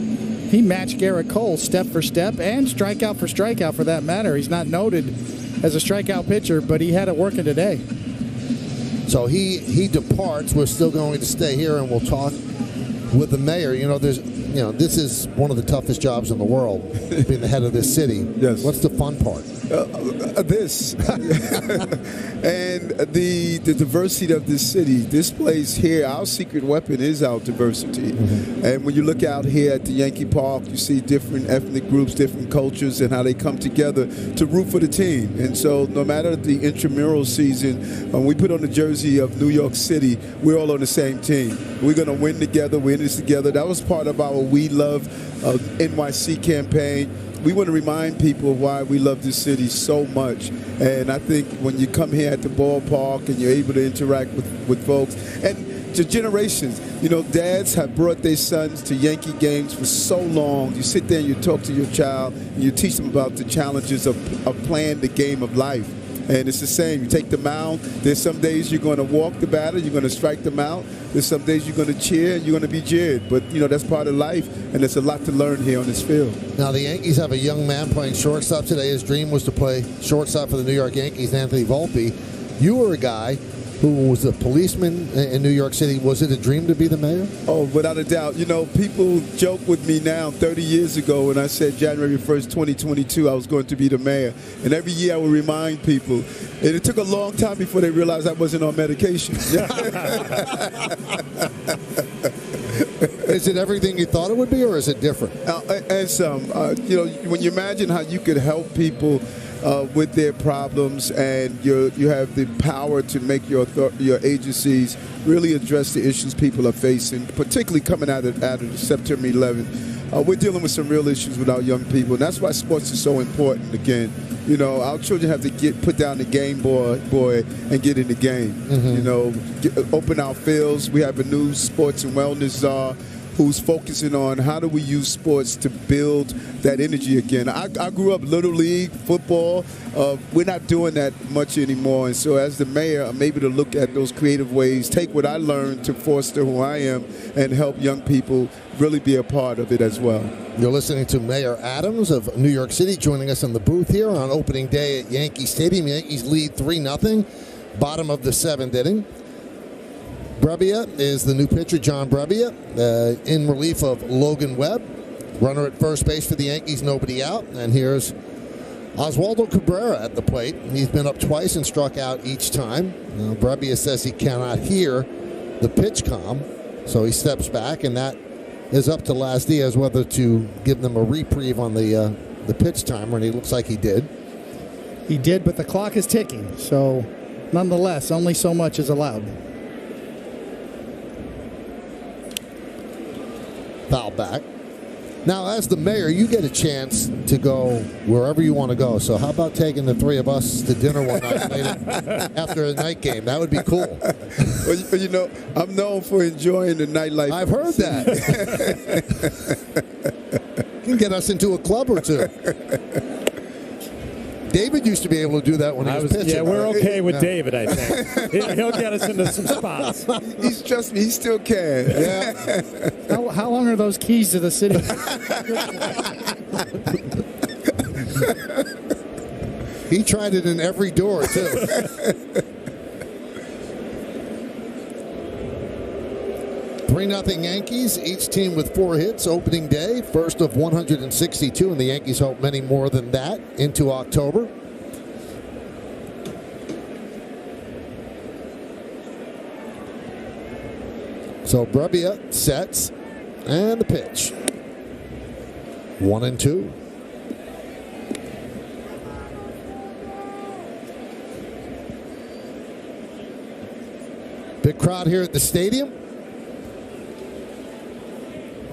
he matched Garrett Cole step for step and strikeout for strikeout for that matter. He's not noted as a strikeout pitcher, but he had it working today. So he departs. We're still going to stay here, and we'll talk with the mayor. This is one of the toughest jobs in the world, being the head of this city. Yes. What's the fun part? This and the diversity of this city. This place here, our secret weapon is our diversity. Mm-hmm. And when you look out here at the Yankee Park, you see different ethnic groups, different cultures, and how they come together to root for the team. And so no matter the intramural season, when we put on the jersey of New York City, we're all on the same team. We're going to win together, win this together. That was part of our We Love NYC campaign. We want to remind people of why we love this city so much. And I think when you come here at the ballpark and you're able to interact with folks, and to generations, dads have brought their sons to Yankee games for so long. You sit there and you talk to your child and you teach them about the challenges of playing the game of life. And it's the same. You take the mound. There's some days you're going to walk the batter. You're going to strike them out. There's some days you're going to cheer. You're going to be jeered. But, that's part of life, and there's a lot to learn here on this field. Now, the Yankees have a young man playing shortstop today. His dream was to play shortstop for the New York Yankees, Anthony Volpe. You were a guy who was a policeman in New York City. Was it a dream to be the mayor? Oh, without a doubt. People joke with me now 30 years ago when I said January 1st, 2022, I was going to be the mayor. And every year I would remind people. And it took a long time before they realized I wasn't on medication. Is it everything you thought it would be, or is it different? And some. When you imagine how you could help people with their problems, and you have the power to make your agencies really address the issues people are facing, particularly coming out of September 11th. We're dealing with some real issues with our young people, and that's why sports is so important. Again, our children have to put down the Game Boy and get in the game. Mm-hmm. Open our fields. We have a new sports and wellness czar who's focusing on how do we use sports to build that energy again. I grew up Little League, football. We're not doing that much anymore. And so as the mayor, I'm able to look at those creative ways, take what I learned to foster who I am, and help young people really be a part of it as well. You're listening to Mayor Adams of New York City joining us in the booth here on opening day at Yankee Stadium. Yankees lead 3-0, bottom of the 7th inning. Brebbia is the new pitcher, John Brebbia, in relief of Logan Webb. Runner at first base for the Yankees, nobody out. And here's Oswaldo Cabrera at the plate. He's been up twice and struck out each time. Brebbia says he cannot hear the pitch comm, so he steps back, and that is up to Las Diaz whether to give them a reprieve on the pitch timer, and he looks like he did. He did, but the clock is ticking, so nonetheless, only so much is allowed. Foul back. Now, as the mayor, you get a chance to go wherever you want to go. So how about taking the three of us to dinner one night later after a night game? That would be cool. Well, you know, I'm known for enjoying the nightlife. I've heard that. You can get us into a club or two. David used to be able to do that when he was pitching. Yeah, we're okay with David, I think. He'll get us into some spots. Trust me, he still can. Yeah. How long are those keys to the city? He tried it in every door, too. 3-0 Yankees, each team with 4 hits opening day, first of 162, and the Yankees hope many more than that into October. So Brebbia sets, and the pitch. 1-2. Big crowd here at the stadium.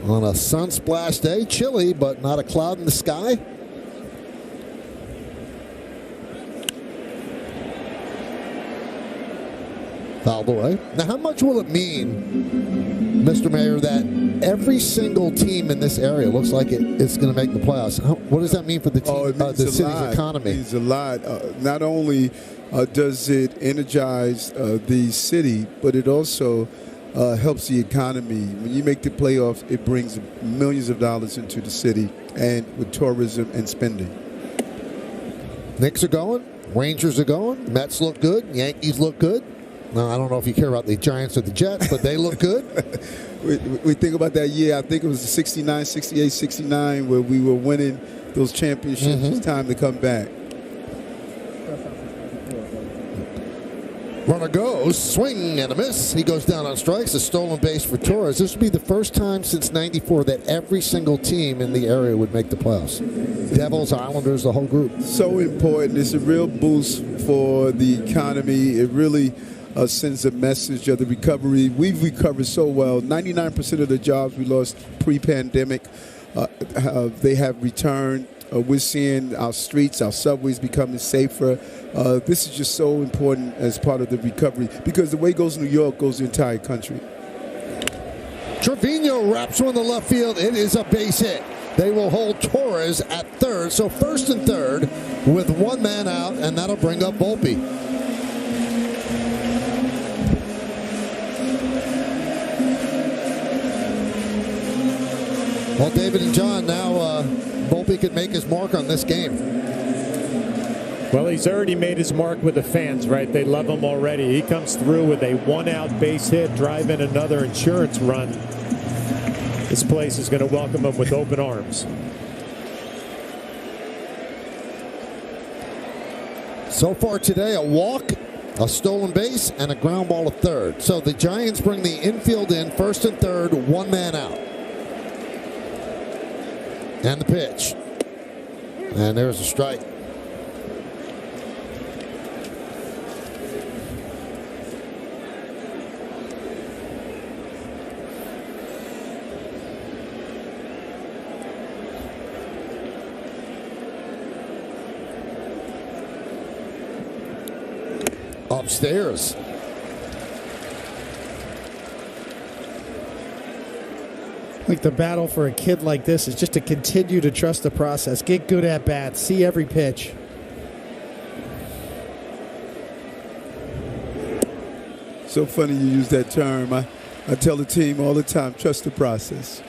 On a sun-splashed day, chilly, but not a cloud in the sky. Fouled away. Now, how much will it mean, Mr. Mayor, that every single team in this area looks like it's going to make the playoffs? What does that mean for the team, the city's economy? It means a lot. Not only does it energize the city, but it also helps the economy. When you make the playoffs, it brings millions of dollars into the city, and with tourism and spending. Knicks are going. Rangers are going. Mets look good. Yankees look good. Now, I don't know if you care about the Giants or the Jets, but they look good. we think about that year. I think it was 69, 68, 69, where we were winning those championships. Mm-hmm. It's time to come back. Runner goes, swing and a miss. He goes down on strikes, a stolen base for Torres. This would be the first time since '94 that every single team in the area would make the playoffs. Devils, Islanders, the whole group. So important. It's a real boost for the economy. It really sends a message of the recovery. We've recovered so well. 99% of the jobs we lost pre-pandemic, they have returned. We're seeing our streets, our subways becoming safer. This is just so important as part of the recovery because the way goes New York goes the entire country. Trevino wraps one to left field. It is a base hit. They will hold Torres at third. So first and third with one man out, and that'll bring up Volpe. Well, David and John, now Volpe could make his mark on this game. Well, he's already made his mark with the fans, right? They love him already. He comes through with a one-out base hit, drive in another insurance run. This place is going to welcome him with open arms. So far today, a walk, a stolen base, and a ground ball to third. So the Giants bring the infield in, first and third, one man out. And the pitch. And there's a strike. Upstairs. I think the battle for a kid like this is just to continue to trust the process, get good at bats, see every pitch. So funny you use that term. I tell the team all the time, trust the process.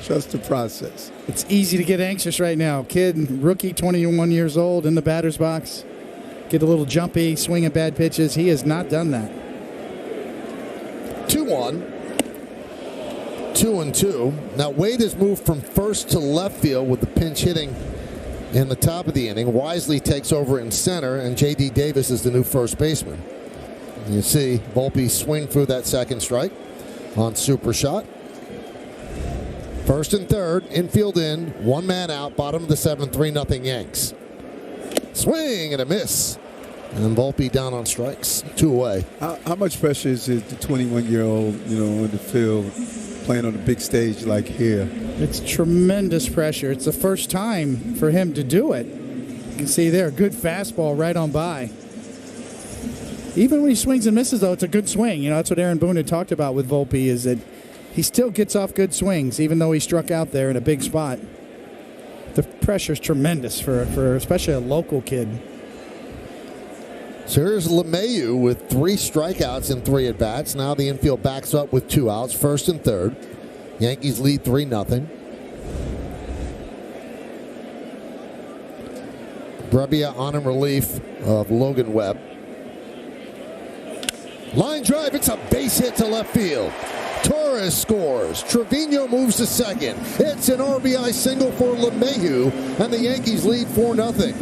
Trust the process. It's easy to get anxious right now. Kid, rookie, 21 years old, in the batter's box. Get a little jumpy, swing at bad pitches. He has not done that. 2-1. 2-2. Now Wade has moved from first to left field with the pinch hitting in the top of the inning. Wisely takes over in center, and J.D. Davis is the new first baseman. You see Volpe swing through that second strike on super shot. First and third, infield in, one man out, bottom of the 7th, 3-0 Yanks. Swing and a miss. And Volpe down on strikes, 2 away. How much pressure is it, the 21-year-old, in the field, playing on the big stage like here? It's tremendous pressure. It's the first time for him to do it. You can see there, good fastball right on by. Even when he swings and misses, though, it's a good swing. That's what Aaron Boone had talked about with Volpe, is that he still gets off good swings, even though he struck out there in a big spot. The pressure's tremendous for especially a local kid. So here's LeMahieu with 3 strikeouts and 3 at-bats. Now the infield backs up with 2 outs, first and third. Yankees lead 3-0. Brebbia on in relief of Logan Webb. Line drive, it's a base hit to left field. Torres scores. Trevino moves to second. It's an RBI single for LeMahieu, and the Yankees lead 4-0.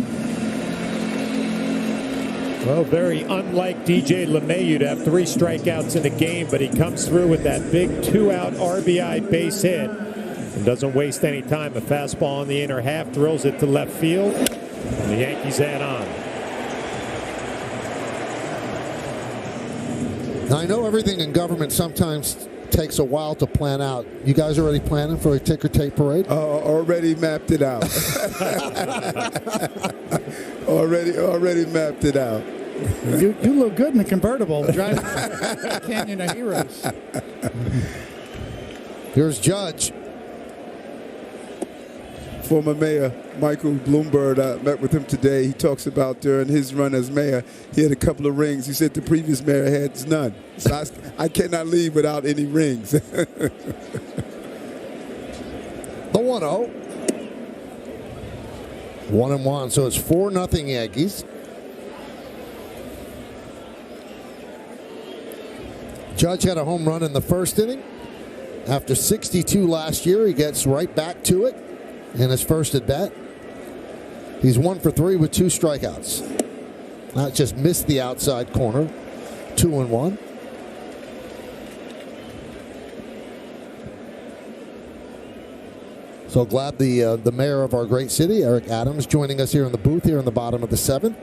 Well, very unlike DJ LeMahieu to have 3 strikeouts in a game, but he comes through with that big 2-out RBI base hit and doesn't waste any time. A fastball in the inner half, drills it to left field, and the Yankees add on. Now, I know everything in government sometimes takes a while to plan out. You guys already planning for a ticker tape parade? Already mapped it out. already mapped it out. You look good in the convertible driving Canyon of Heroes. Here's Judge. Former Mayor Michael Bloomberg, I met with him today. He talks about during his run as mayor, he had a couple of rings. He said the previous mayor had none. So I cannot leave without any rings. The 1-0. 1-1, so it's 4-0 Yankees. Judge had a home run in the first inning. After 62 last year, he gets right back to it in his first at bat. He's 1 for 3 with 2 strikeouts. Not just missed the outside corner. 2-1. So glad the mayor of our great city, Eric Adams, joining us here in the booth here in the bottom of the 7th.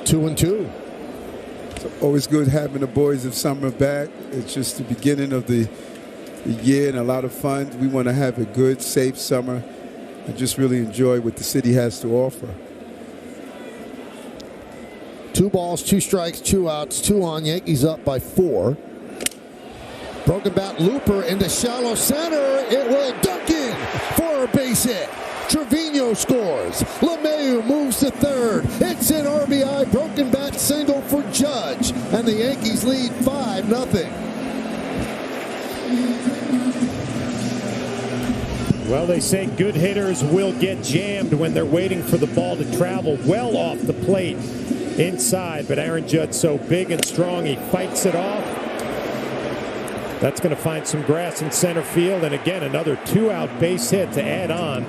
Two and two. It's always good having the boys of summer back. It's just the beginning of the year and a lot of fun. We want to have a good, safe summer and just really enjoy what the city has to offer. 2 balls, 2 strikes, 2 outs, 2 on. Yankees up by 4. Broken bat looper into shallow center. It will dunk in for a base hit. Trevino scores. LeMahieu moves to third. It's an RBI broken bat single for Judge. And the Yankees lead 5-0. Well, they say good hitters will get jammed when they're waiting for the ball to travel well off the plate inside. But Aaron Judge, so big and strong, he fights it off. That's going to find some grass in center field. And again, another 2-out base hit to add on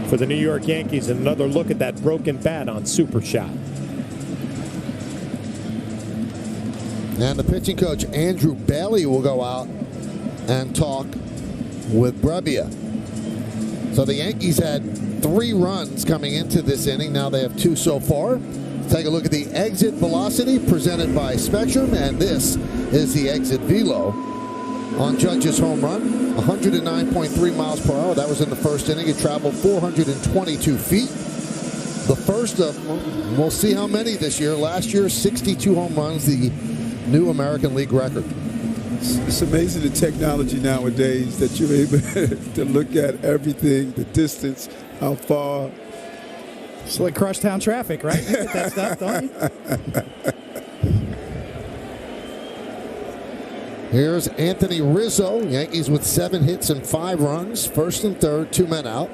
for the New York Yankees. And another look at that broken bat on super shot. And the pitching coach, Andrew Bailey, will go out and talk with Brebbia. So the Yankees had 3 runs coming into this inning. Now they have 2 so far. Take a look at the exit velocity presented by Spectrum. And this is the exit velo on Judge's home run. 109.3 miles per hour. That was in the first inning. It traveled 422 feet. The first of we'll see how many this year. Last year, 62 home runs, the new American League record. It's amazing the technology nowadays that you're able to look at everything, the distance, how far. It's like crosstown traffic, right? You get that stuff, don't you? Here's Anthony Rizzo. Yankees with 7 hits and 5 runs. First and third, 2 men out.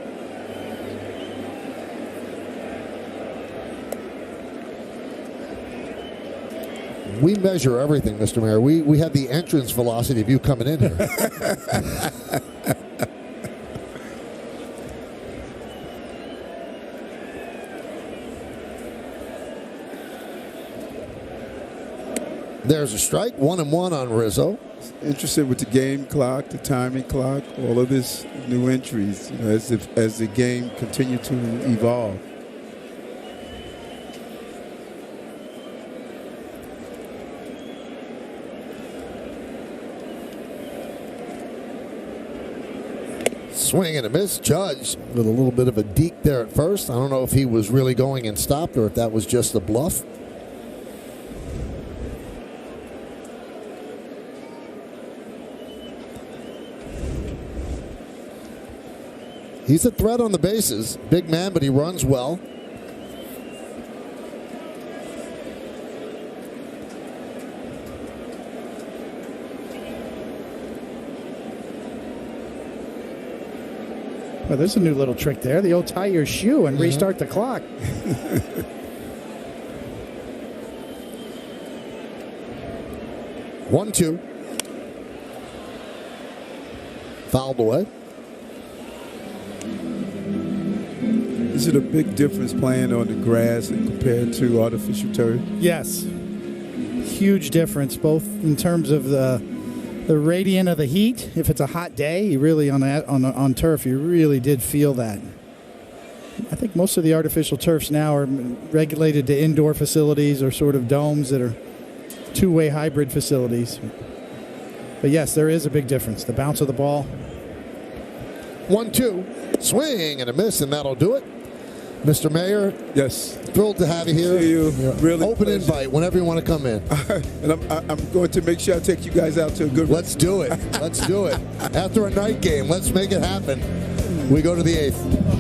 We measure everything, Mr. Mayor. We have the entrance velocity of you coming in here. There's a strike, 1-1 on Rizzo. Interested with the game clock, the timing clock, all of this new entries, as the game continued to evolve. Swing and a miss. Judge with a little bit of a deke there at first. I don't know if he was really going and stopped or if that was just a bluff. He's a threat on the bases. Big man, but he runs well. Well, there's a new little trick there. The old tie your shoe and restart the clock. 1-2. Fouled away. Is it a big difference playing on the grass and compared to artificial turf? Yes. Huge difference, both in terms of the radiant of the heat. If it's a hot day, you really on turf, you really did feel that. I think most of the artificial turfs now are regulated to indoor facilities or sort of domes that are two-way hybrid facilities. But yes, there is a big difference. The bounce of the ball. 1-2. Swing and a miss, and that'll do it. Mr. Mayor, yes, thrilled to have you here. See you. Really open pleasure. invite whenever you want to come in. And I'm going to make sure I take you guys out to a good. Let's do it. Let's do it. After a night game, let's make it happen. We go to the 8th.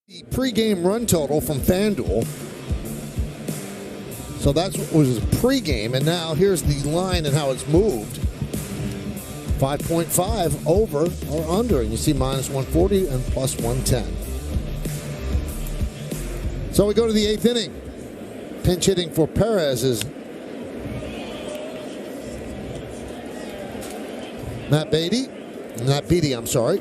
The pregame run total from FanDuel. So that's what was pregame, and now here's the line and how it's moved. 5.5 over or under. And you see minus 140 and plus 110. So we go to the 8th inning. Pinch hitting for Perez is Matt Beatty, I'm sorry.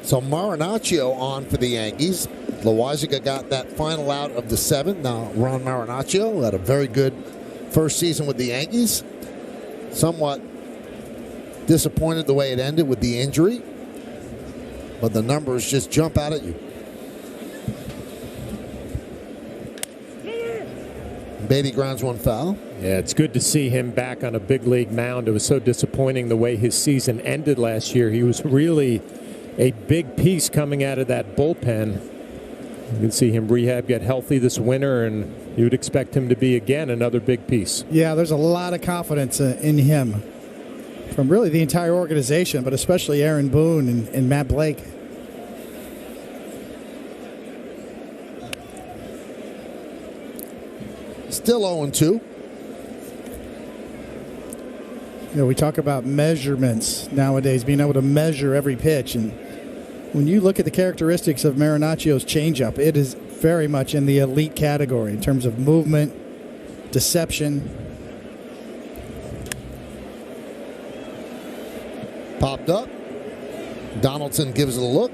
So Marinaccio on for the Yankees. Loaisiga got that final out of the 7th. Now Ron Marinaccio had a very good first season with the Yankees. Somewhat disappointed the way it ended with the injury. But the numbers just jump out at you. Beatty grounds one foul. Yeah, it's good to see him back on a big league mound. It was so disappointing the way his season ended last year. He was really a big piece coming out of that bullpen. You can see him rehab, get healthy this winter, and you would expect him to be, again, another big piece. Yeah, there's a lot of confidence in him from really the entire organization, but especially Aaron Boone and Matt Blake. Still 0-2. You know, we talk about measurements nowadays, being able to measure every pitch. And when you look at the characteristics of Marinaccio's changeup, it is very much in the elite category in terms of movement, deception. Popped up. Donaldson gives it a look.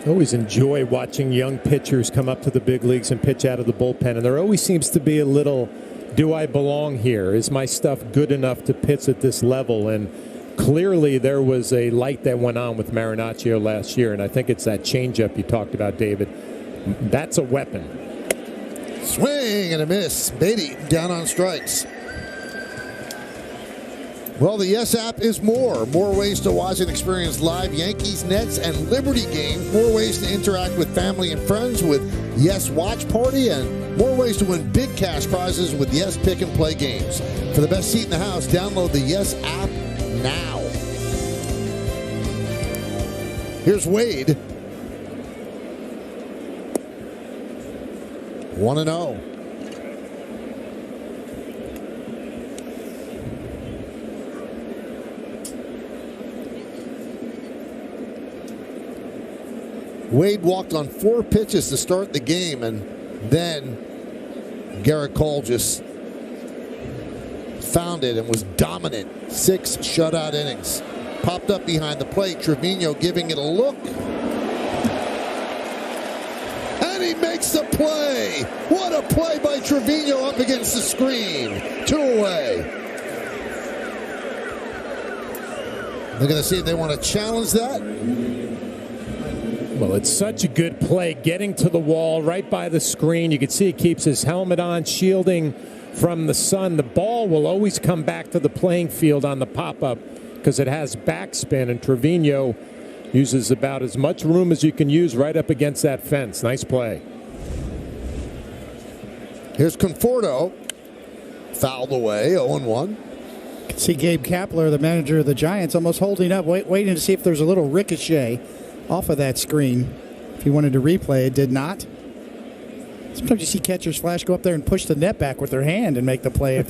I always enjoy watching young pitchers come up to the big leagues and pitch out of the bullpen. And there always seems to be a little, do I belong here? Is my stuff good enough to pitch at this level? And clearly there was a light that went on with Marinaccio last year. And I think it's that changeup you talked about, David. That's a weapon. Swing and a miss. Beatty down on strikes. Well, the Yes app is more. More ways to watch and experience live Yankees, Nets, and Liberty games. More ways to interact with family and friends with Yes Watch Party. And more ways to win big cash prizes with Yes Pick and Play games. For the best seat in the house, download the Yes app now. Here's Wade. 1-0. Wade walked on 4 pitches to start the game, and then Garrett Cole just found it and was dominant. 6 shutout innings. Popped up behind the plate. Trevino giving it a look. And he makes the play. What a play by Trevino up against the screen. 2 away. They're going to see if they want to challenge that. Well, it's such a good play, getting to the wall right by the screen. You can see he keeps his helmet on, shielding from the sun. The ball will always come back to the playing field on the pop-up because it has backspin, and Trevino uses about as much room as you can use right up against that fence. Nice play. Here's Conforto. Fouled away, 0-1. See Gabe Kapler, the manager of the Giants, almost holding up, waiting to see if there's a little ricochet off of that screen. If he wanted to replay, it did not. Sometimes you see catchers flash go up there and push the net back with their hand and make the play if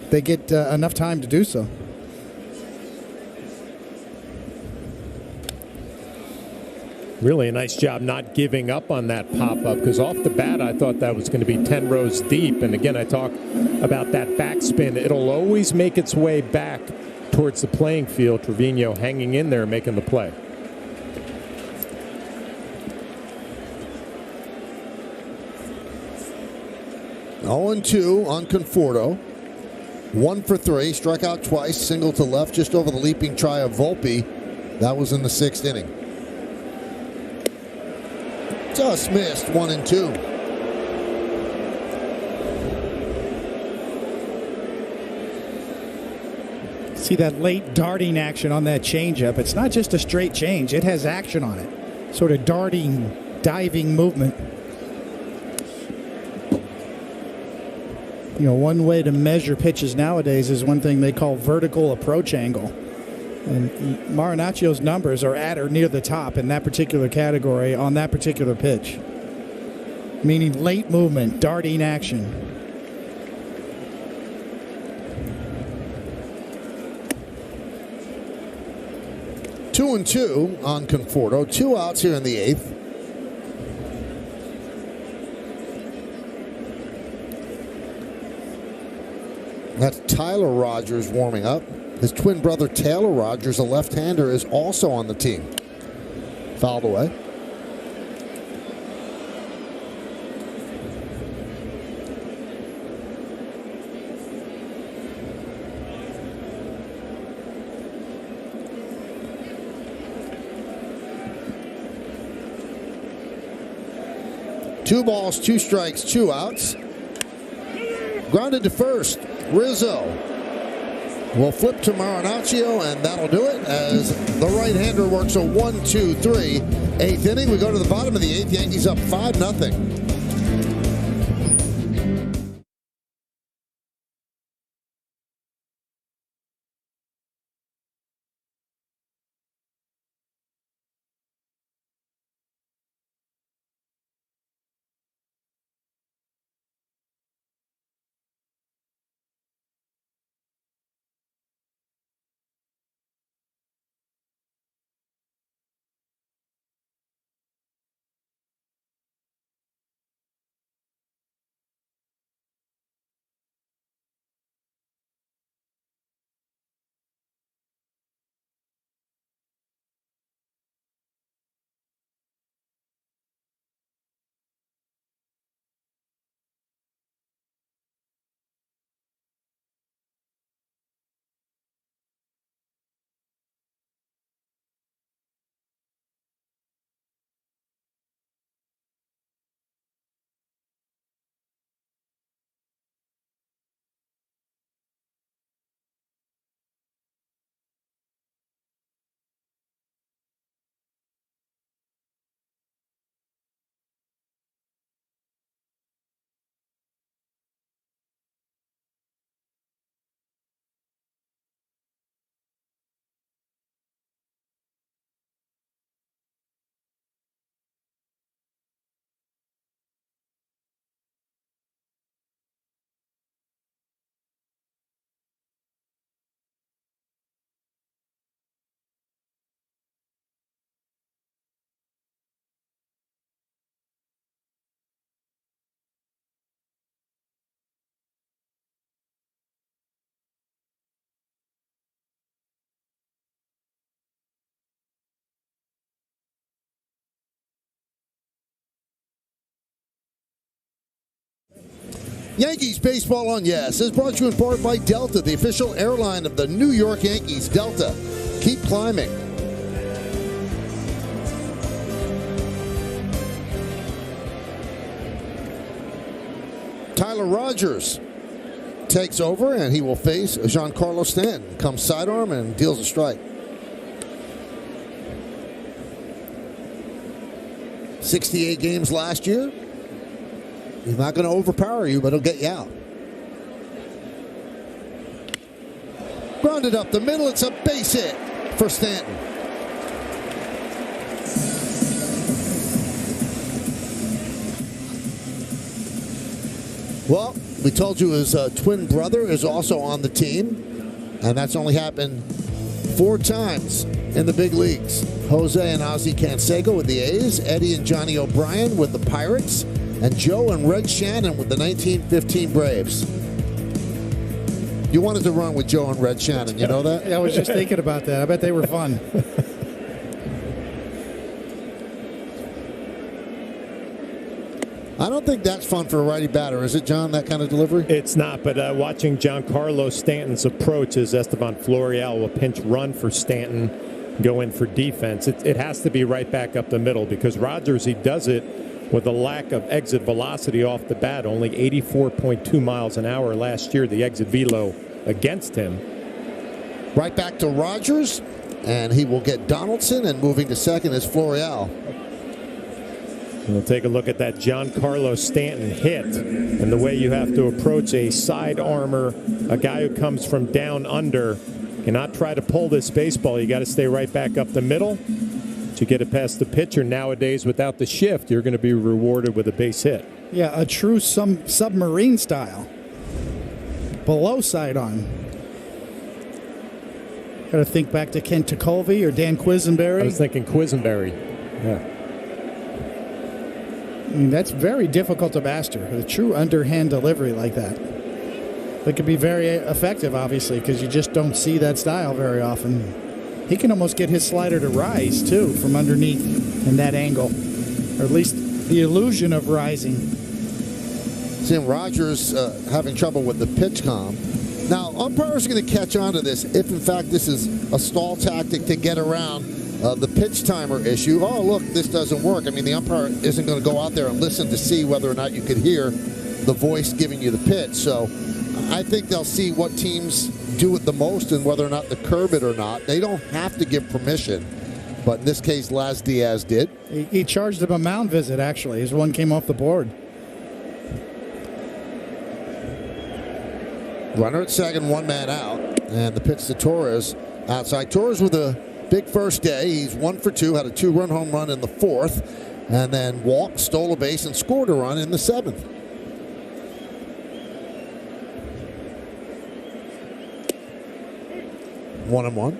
they get enough time to do so. Really a nice job not giving up on that pop-up, because off the bat I thought that was going to be 10 rows deep. And again, I talk about that backspin. It'll always make its way back towards the playing field. Trevino hanging in there making the play. And 2 on Conforto. 1 for 3, struck out twice, single to left, just over the leaping try of Volpe. That was in the 6th inning. Just missed. 1-2. See that late darting action on that changeup. It's not just a straight change. It has action on it. Sort of darting, diving movement. one way to measure pitches nowadays is one thing they call vertical approach angle. And Marinaccio's numbers are at or near the top in that particular category on that particular pitch. Meaning late movement, darting action. Two and two on Conforto. 2 outs here in the 8th. That's Tyler Rogers warming up. His twin brother Taylor Rogers, a left-hander, is also on the team. Fouled away. Two balls, 2 strikes, 2 outs. Grounded to first. Rizzo will flip to Marinaccio, and that'll do it as the right-hander works a 1-2-3. 8th inning. We go to the bottom of the 8th. Yankees up 5-0. Yankees Baseball on Yes is brought to you in part by Delta, the official airline of the New York Yankees. Delta, keep climbing. Tyler Rogers takes over, and he will face Giancarlo Stanton. Comes sidearm and deals a strike. 68 games last year. He's not going to overpower you, but he'll get you out. Grounded up the middle. It's a base hit for Stanton. Well, we told you his twin brother is also on the team, and that's only happened 4 times in the big leagues. Jose and Ozzie Canseco with the A's, Eddie and Johnny O'Brien with the Pirates, and Joe and Red Shannon with the 1915 Braves. You wanted to run with Joe and Red Shannon, you know that? Yeah, I was just thinking about that. I bet they were fun. I don't think that's fun for a righty batter, is it, John, that kind of delivery? It's not, but watching Giancarlo Stanton's approach as Esteban Florial will pinch run for Stanton, go in for defense. It has to be right back up the middle because Rogers, he does it with a lack of exit velocity off the bat, only 84.2 miles an hour last year, the exit velo against him. Right back to Rogers, and he will get Donaldson, and moving to second is Florial. We'll take a look at that Giancarlo Stanton hit and the way you have to approach a side armor, a guy who comes from down under. Cannot try to pull this baseball. You got to stay right back up the middle to get it past the pitcher. Nowadays, without the shift, you're going to be rewarded with a base hit. Yeah, a true submarine style. Below sidearm. Got to think back to Kent Tekulve or Dan Quisenberry. I was thinking Quisenberry. Yeah. I mean, that's very difficult to master, a true underhand delivery like that. It could be very effective, obviously, because you just don't see that style very often. He can almost get his slider to rise, too, from underneath in that angle. Or at least the illusion of rising. Seeing Rogers having trouble with the pitch com. Now, umpires are going to catch on to this if, in fact, this is a stall tactic to get around the pitch timer issue. Oh, look, this doesn't work. I mean, the umpire isn't going to go out there and listen to see whether or not you could hear the voice giving you the pitch. So I think they'll see what teams do it the most and whether or not to curb it or not. They don't have to give permission. But in this case, Laz Diaz did. He charged him a mound visit, actually, as one came off the board. Runner at second, one man out. And the pitch to Torres outside. Torres with a big first day. He's 1 for 2, had a 2-run home run in the 4th, and then walked, stole a base, and scored a run in the 7th. One and one.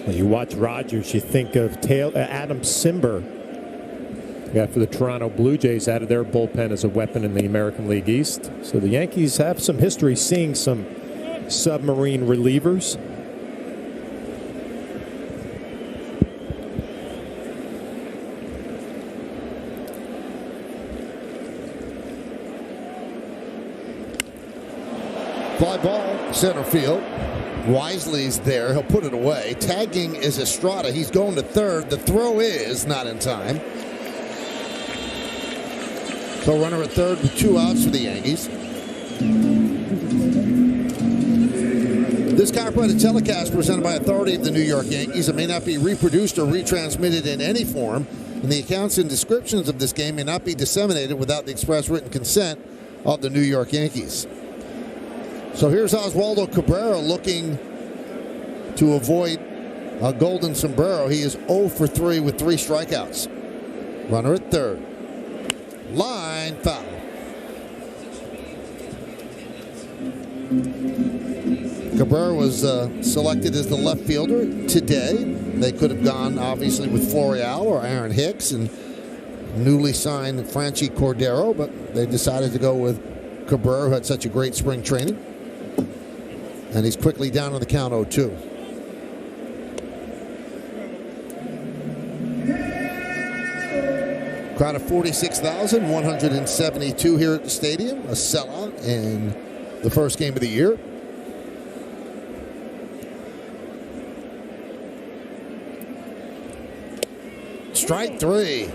When you watch Rogers, you think of Adam Simber. Yeah, for the Toronto Blue Jays out of their bullpen as a weapon in the American League East. So the Yankees have some history seeing some submarine relievers. Fly ball, center field. Wisely's there. He'll put it away. Tagging is Estrada. He's going to third. The throw is not in time. So runner at third with 2 outs for the Yankees. This copyrighted telecast presented by authority of the New York Yankees. It may not be reproduced or retransmitted in any form, and the accounts and descriptions of this game may not be disseminated without the express written consent of the New York Yankees. So here's Oswaldo Cabrera looking to avoid a golden sombrero. He is 0 for 3 with 3 strikeouts. Runner at third. Line foul. Cabrera was selected as the left fielder today. They could have gone, obviously, with Florial or Aaron Hicks and newly signed Franchi Cordero, but they decided to go with Cabrera, who had such a great spring training. And he's quickly down on the count 0-2. Crowd of 46,172 here at the stadium. A sellout in the first game of the year. Strike 3.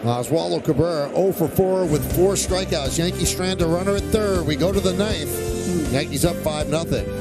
Oswaldo Cabrera 0 for 4 with 4 strikeouts. Yankees strand a runner at third. We go to the 9th. Yankees up 5-0.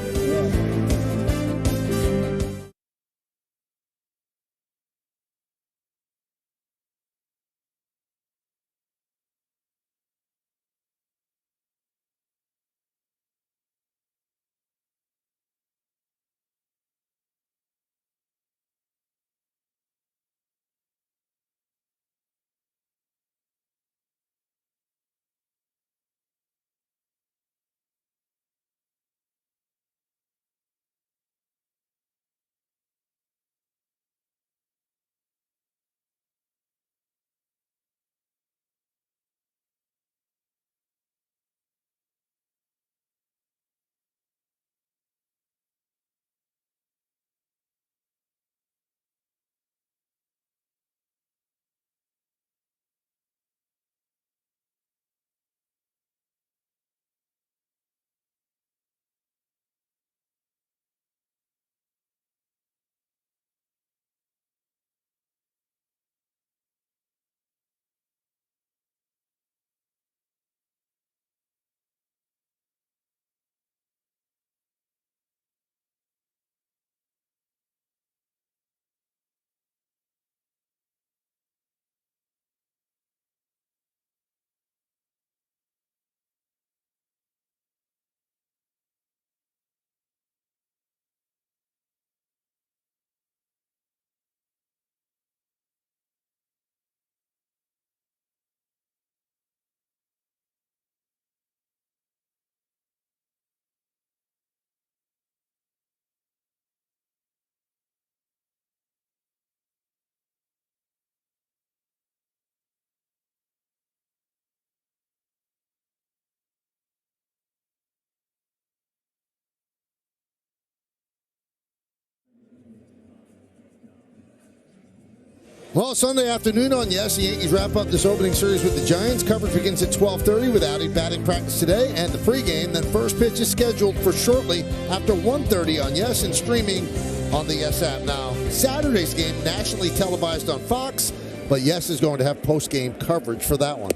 Well, Sunday afternoon on Yes, the Yankees wrap up this opening series with the Giants. Coverage begins at 12:30 with added batting practice today and the pregame. Then first pitch is scheduled for shortly after 1:30 on Yes and streaming on the Yes app. Now, Saturday's game nationally televised on Fox, but Yes is going to have postgame coverage for that one.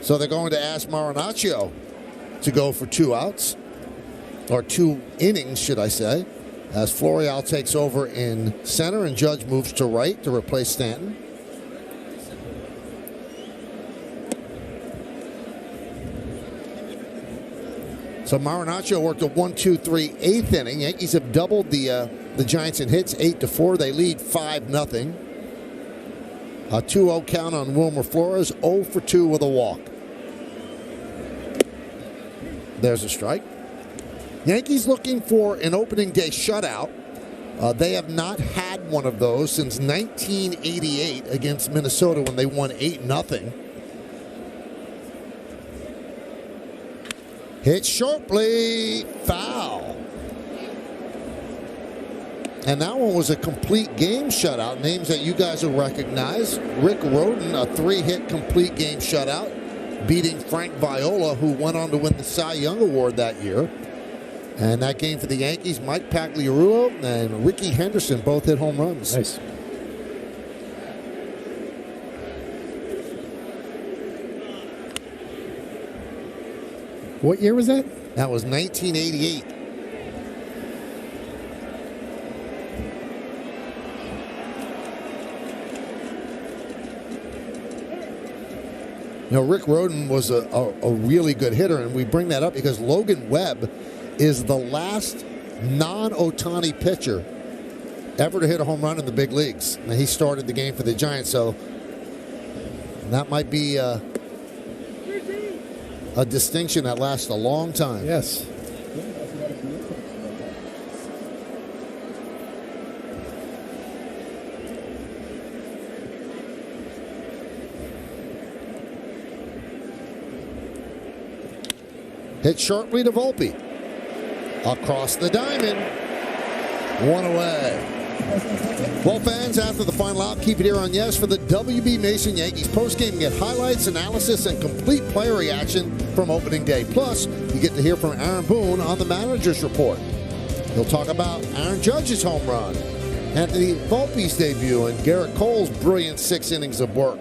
So they're going to ask Marinaccio to go for 2 outs, or 2 innings, should I say, as Florial takes over in center and Judge moves to right to replace Stanton. So Marinaccio worked a 1-2-3 eighth inning. Yankees have doubled the Giants in hits, 8-4. They lead 5-0. A 2-0 count on Wilmer Flores, 0 for 2 with a walk. There's a strike. Yankees looking for an opening day shutout. They have not had one of those since 1988 against Minnesota when they won 8-0. Hit sharply, foul. And that one was a complete game shutout. Names that you guys will recognize. Rick Rhoden, a 3-hit complete game shutout, beating Frank Viola, who went on to win the Cy Young Award that year. And that game for the Yankees, Mike Pagliarulo and Ricky Henderson both hit home runs. Nice. What year was that? That was 1988. You know, Rick Rhoden was a really good hitter, and we bring that up because Logan Webb is the last non-Ohtani pitcher ever to hit a home run in the big leagues. And he started the game for the Giants, so that might be a distinction that lasts a long time. Yes. Hit sharply to Volpe. Across the diamond. 1 away. Well, fans, after the final out, keep it here on Yes for the WB Mason Yankees postgame. Get highlights, analysis, and complete player reaction from opening day. Plus, you get to hear from Aaron Boone on the manager's report. He'll talk about Aaron Judge's home run, Anthony Volpe's debut, and Garrett Cole's brilliant 6 innings of work.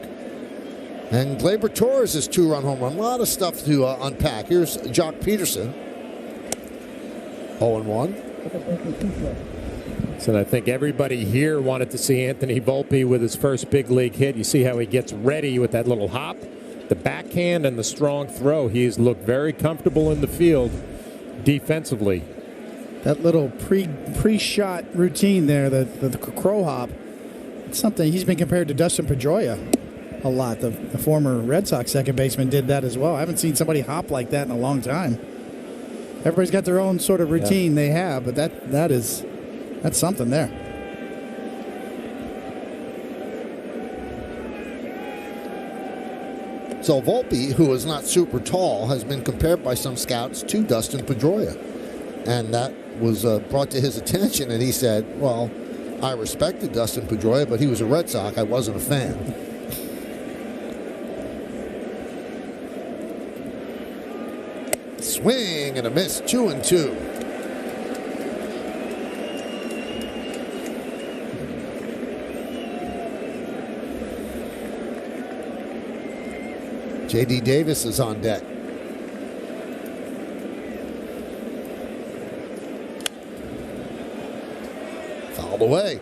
And Gleyber Torres' 2-run home run. A lot of stuff to unpack. Here's Jock Peterson. 0-1. So I think everybody here wanted to see Anthony Volpe with his first big league hit. You see how he gets ready with that little hop, the backhand, and the strong throw. He's looked very comfortable in the field defensively. That little pre-shot routine there, the crow hop, it's something he's been compared to Dustin Pedroia a lot. The former Red Sox second baseman did that as well. I haven't seen somebody hop like that in a long time. Everybody's got their own sort of routine they have, but that's something there. So Volpe, who is not super tall, has been compared by some scouts to Dustin Pedroia. And that was brought to his attention, and he said, well, I respected Dustin Pedroia, but he was a Red Sox. I wasn't a fan. Swing and a miss, 2-2. J.D. Davis is on deck. Fouled away.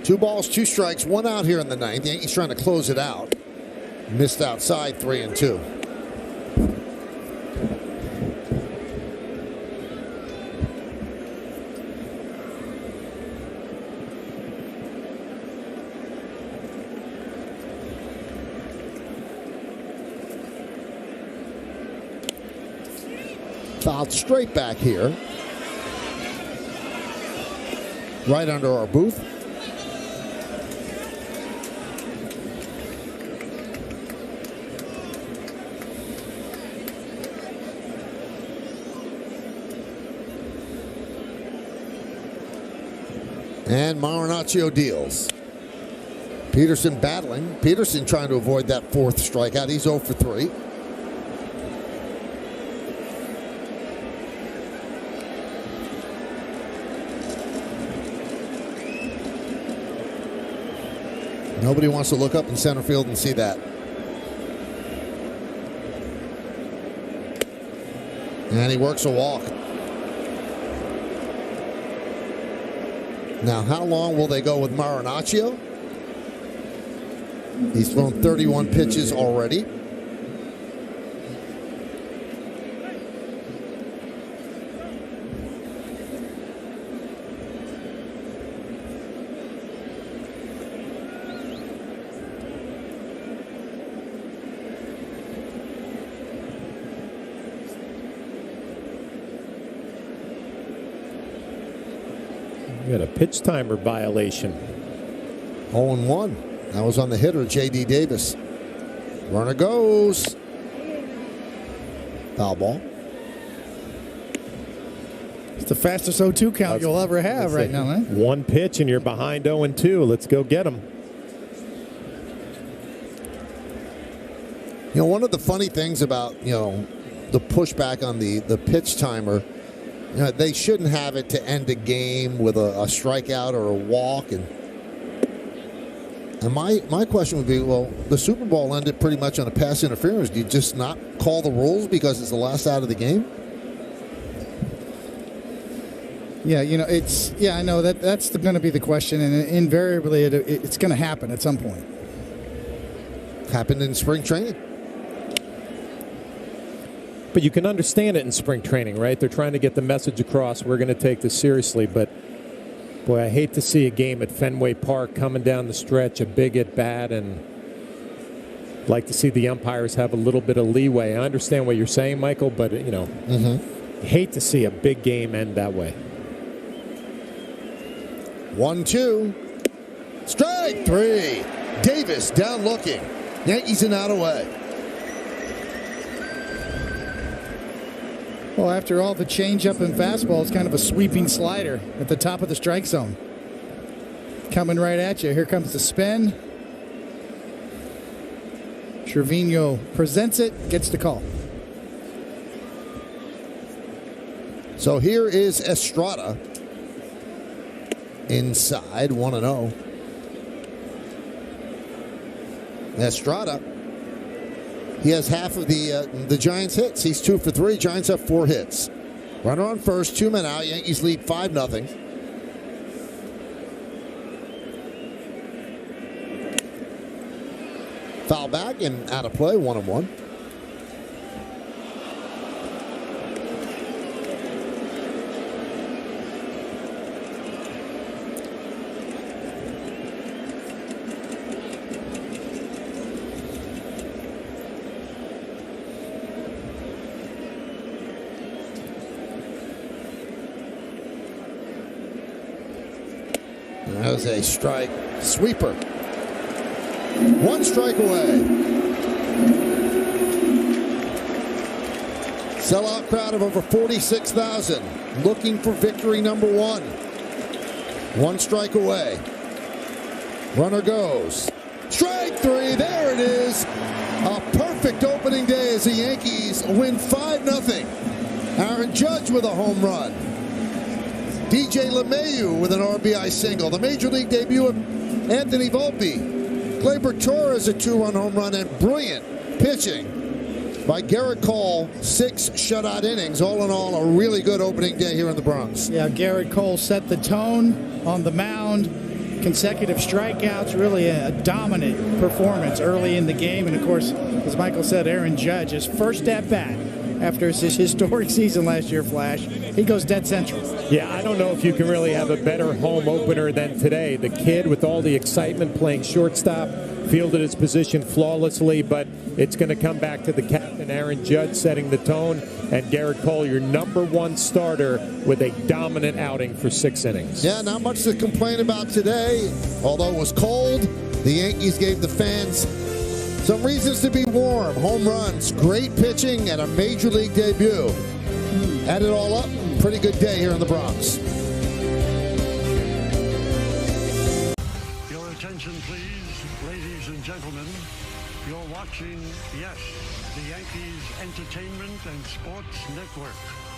Two balls, 2 strikes, 1 out here in the ninth. The Yankees trying to close it out. Missed outside, 3-2. Fouled straight back here. Right under our booth. And Marinaccio deals. Peterson battling. Peterson trying to avoid that fourth strikeout. He's 0 for 3. Nobody wants to look up in center field and see that. And he works a walk. Now, how long will they go with Marinaccio? He's thrown 31 pitches already. We got a pitch timer violation. 0-1. That was on the hitter, J.D. Davis. Runner goes. Foul ball. It's the fastest 0-2 count you'll ever have right now, man. One pitch and you're behind 0-2. Let's go get him. You know, one of the funny things about, the pushback on the pitch timer, they shouldn't have it to end a game with a strikeout or a walk. And my question would be, well, the Super Bowl ended pretty much on a pass interference. Do you just not call the rules because it's the last out of the game? Yeah, I know that's going to be the question, and invariably it's going to happen at some point. Happened in spring training. But you can understand it in spring training, right? They're trying to get the message across. We're going to take this seriously. But, boy, I hate to see a game at Fenway Park coming down the stretch, a big at-bat, and like to see the umpires have a little bit of leeway. I understand what you're saying, Michael, but, hate to see a big game end that way. 1-2. Strike 3. Davis down looking. Yankees in out away. Well, after all the changeup and fastball, it's kind of a sweeping slider at the top of the strike zone. Coming right at you. Here comes the spin. Trevino presents it, gets the call. So here is Estrada. Inside, 1-0. Estrada. He has half of the Giants' hits. He's 2 for 3. Giants have 4 hits. Runner on first, 2 men out. Yankees lead 5-0. Foul back and out of play, 1-1. That was a strike. Sweeper. 1 strike away. Sellout crowd of over 46,000 looking for victory number 1. 1 strike away. Runner goes. Strike 3. There it is. A perfect opening day as the Yankees win 5-0. Aaron Judge with a home run. DJ LeMahieu with an RBI single. The Major League debut of Anthony Volpe. Gleyber Torres a 2-run home run, and brilliant pitching by Garrett Cole. 6 shutout innings. All in all, a really good opening day here in the Bronx. Yeah, Garrett Cole set the tone on the mound. Consecutive strikeouts, really a dominant performance early in the game. And, of course, as Michael said, Aaron Judge, his first at-bat after his historic season last year, Flash. He goes dead central. Yeah, I don't know if you can really have a better home opener than today. The kid with all the excitement playing shortstop, fielded his position flawlessly, but it's going to come back to the captain, Aaron Judge, setting the tone, and Garrett Cole, your number 1 starter, with a dominant outing for 6 innings. Yeah, not much to complain about today. Although it was cold, the Yankees gave the fans some reasons to be warm. Home runs, great pitching, and a Major League debut. Add it all up, pretty good day here in the Bronx. You're watching, yes, the Yankees Entertainment and Sports Network.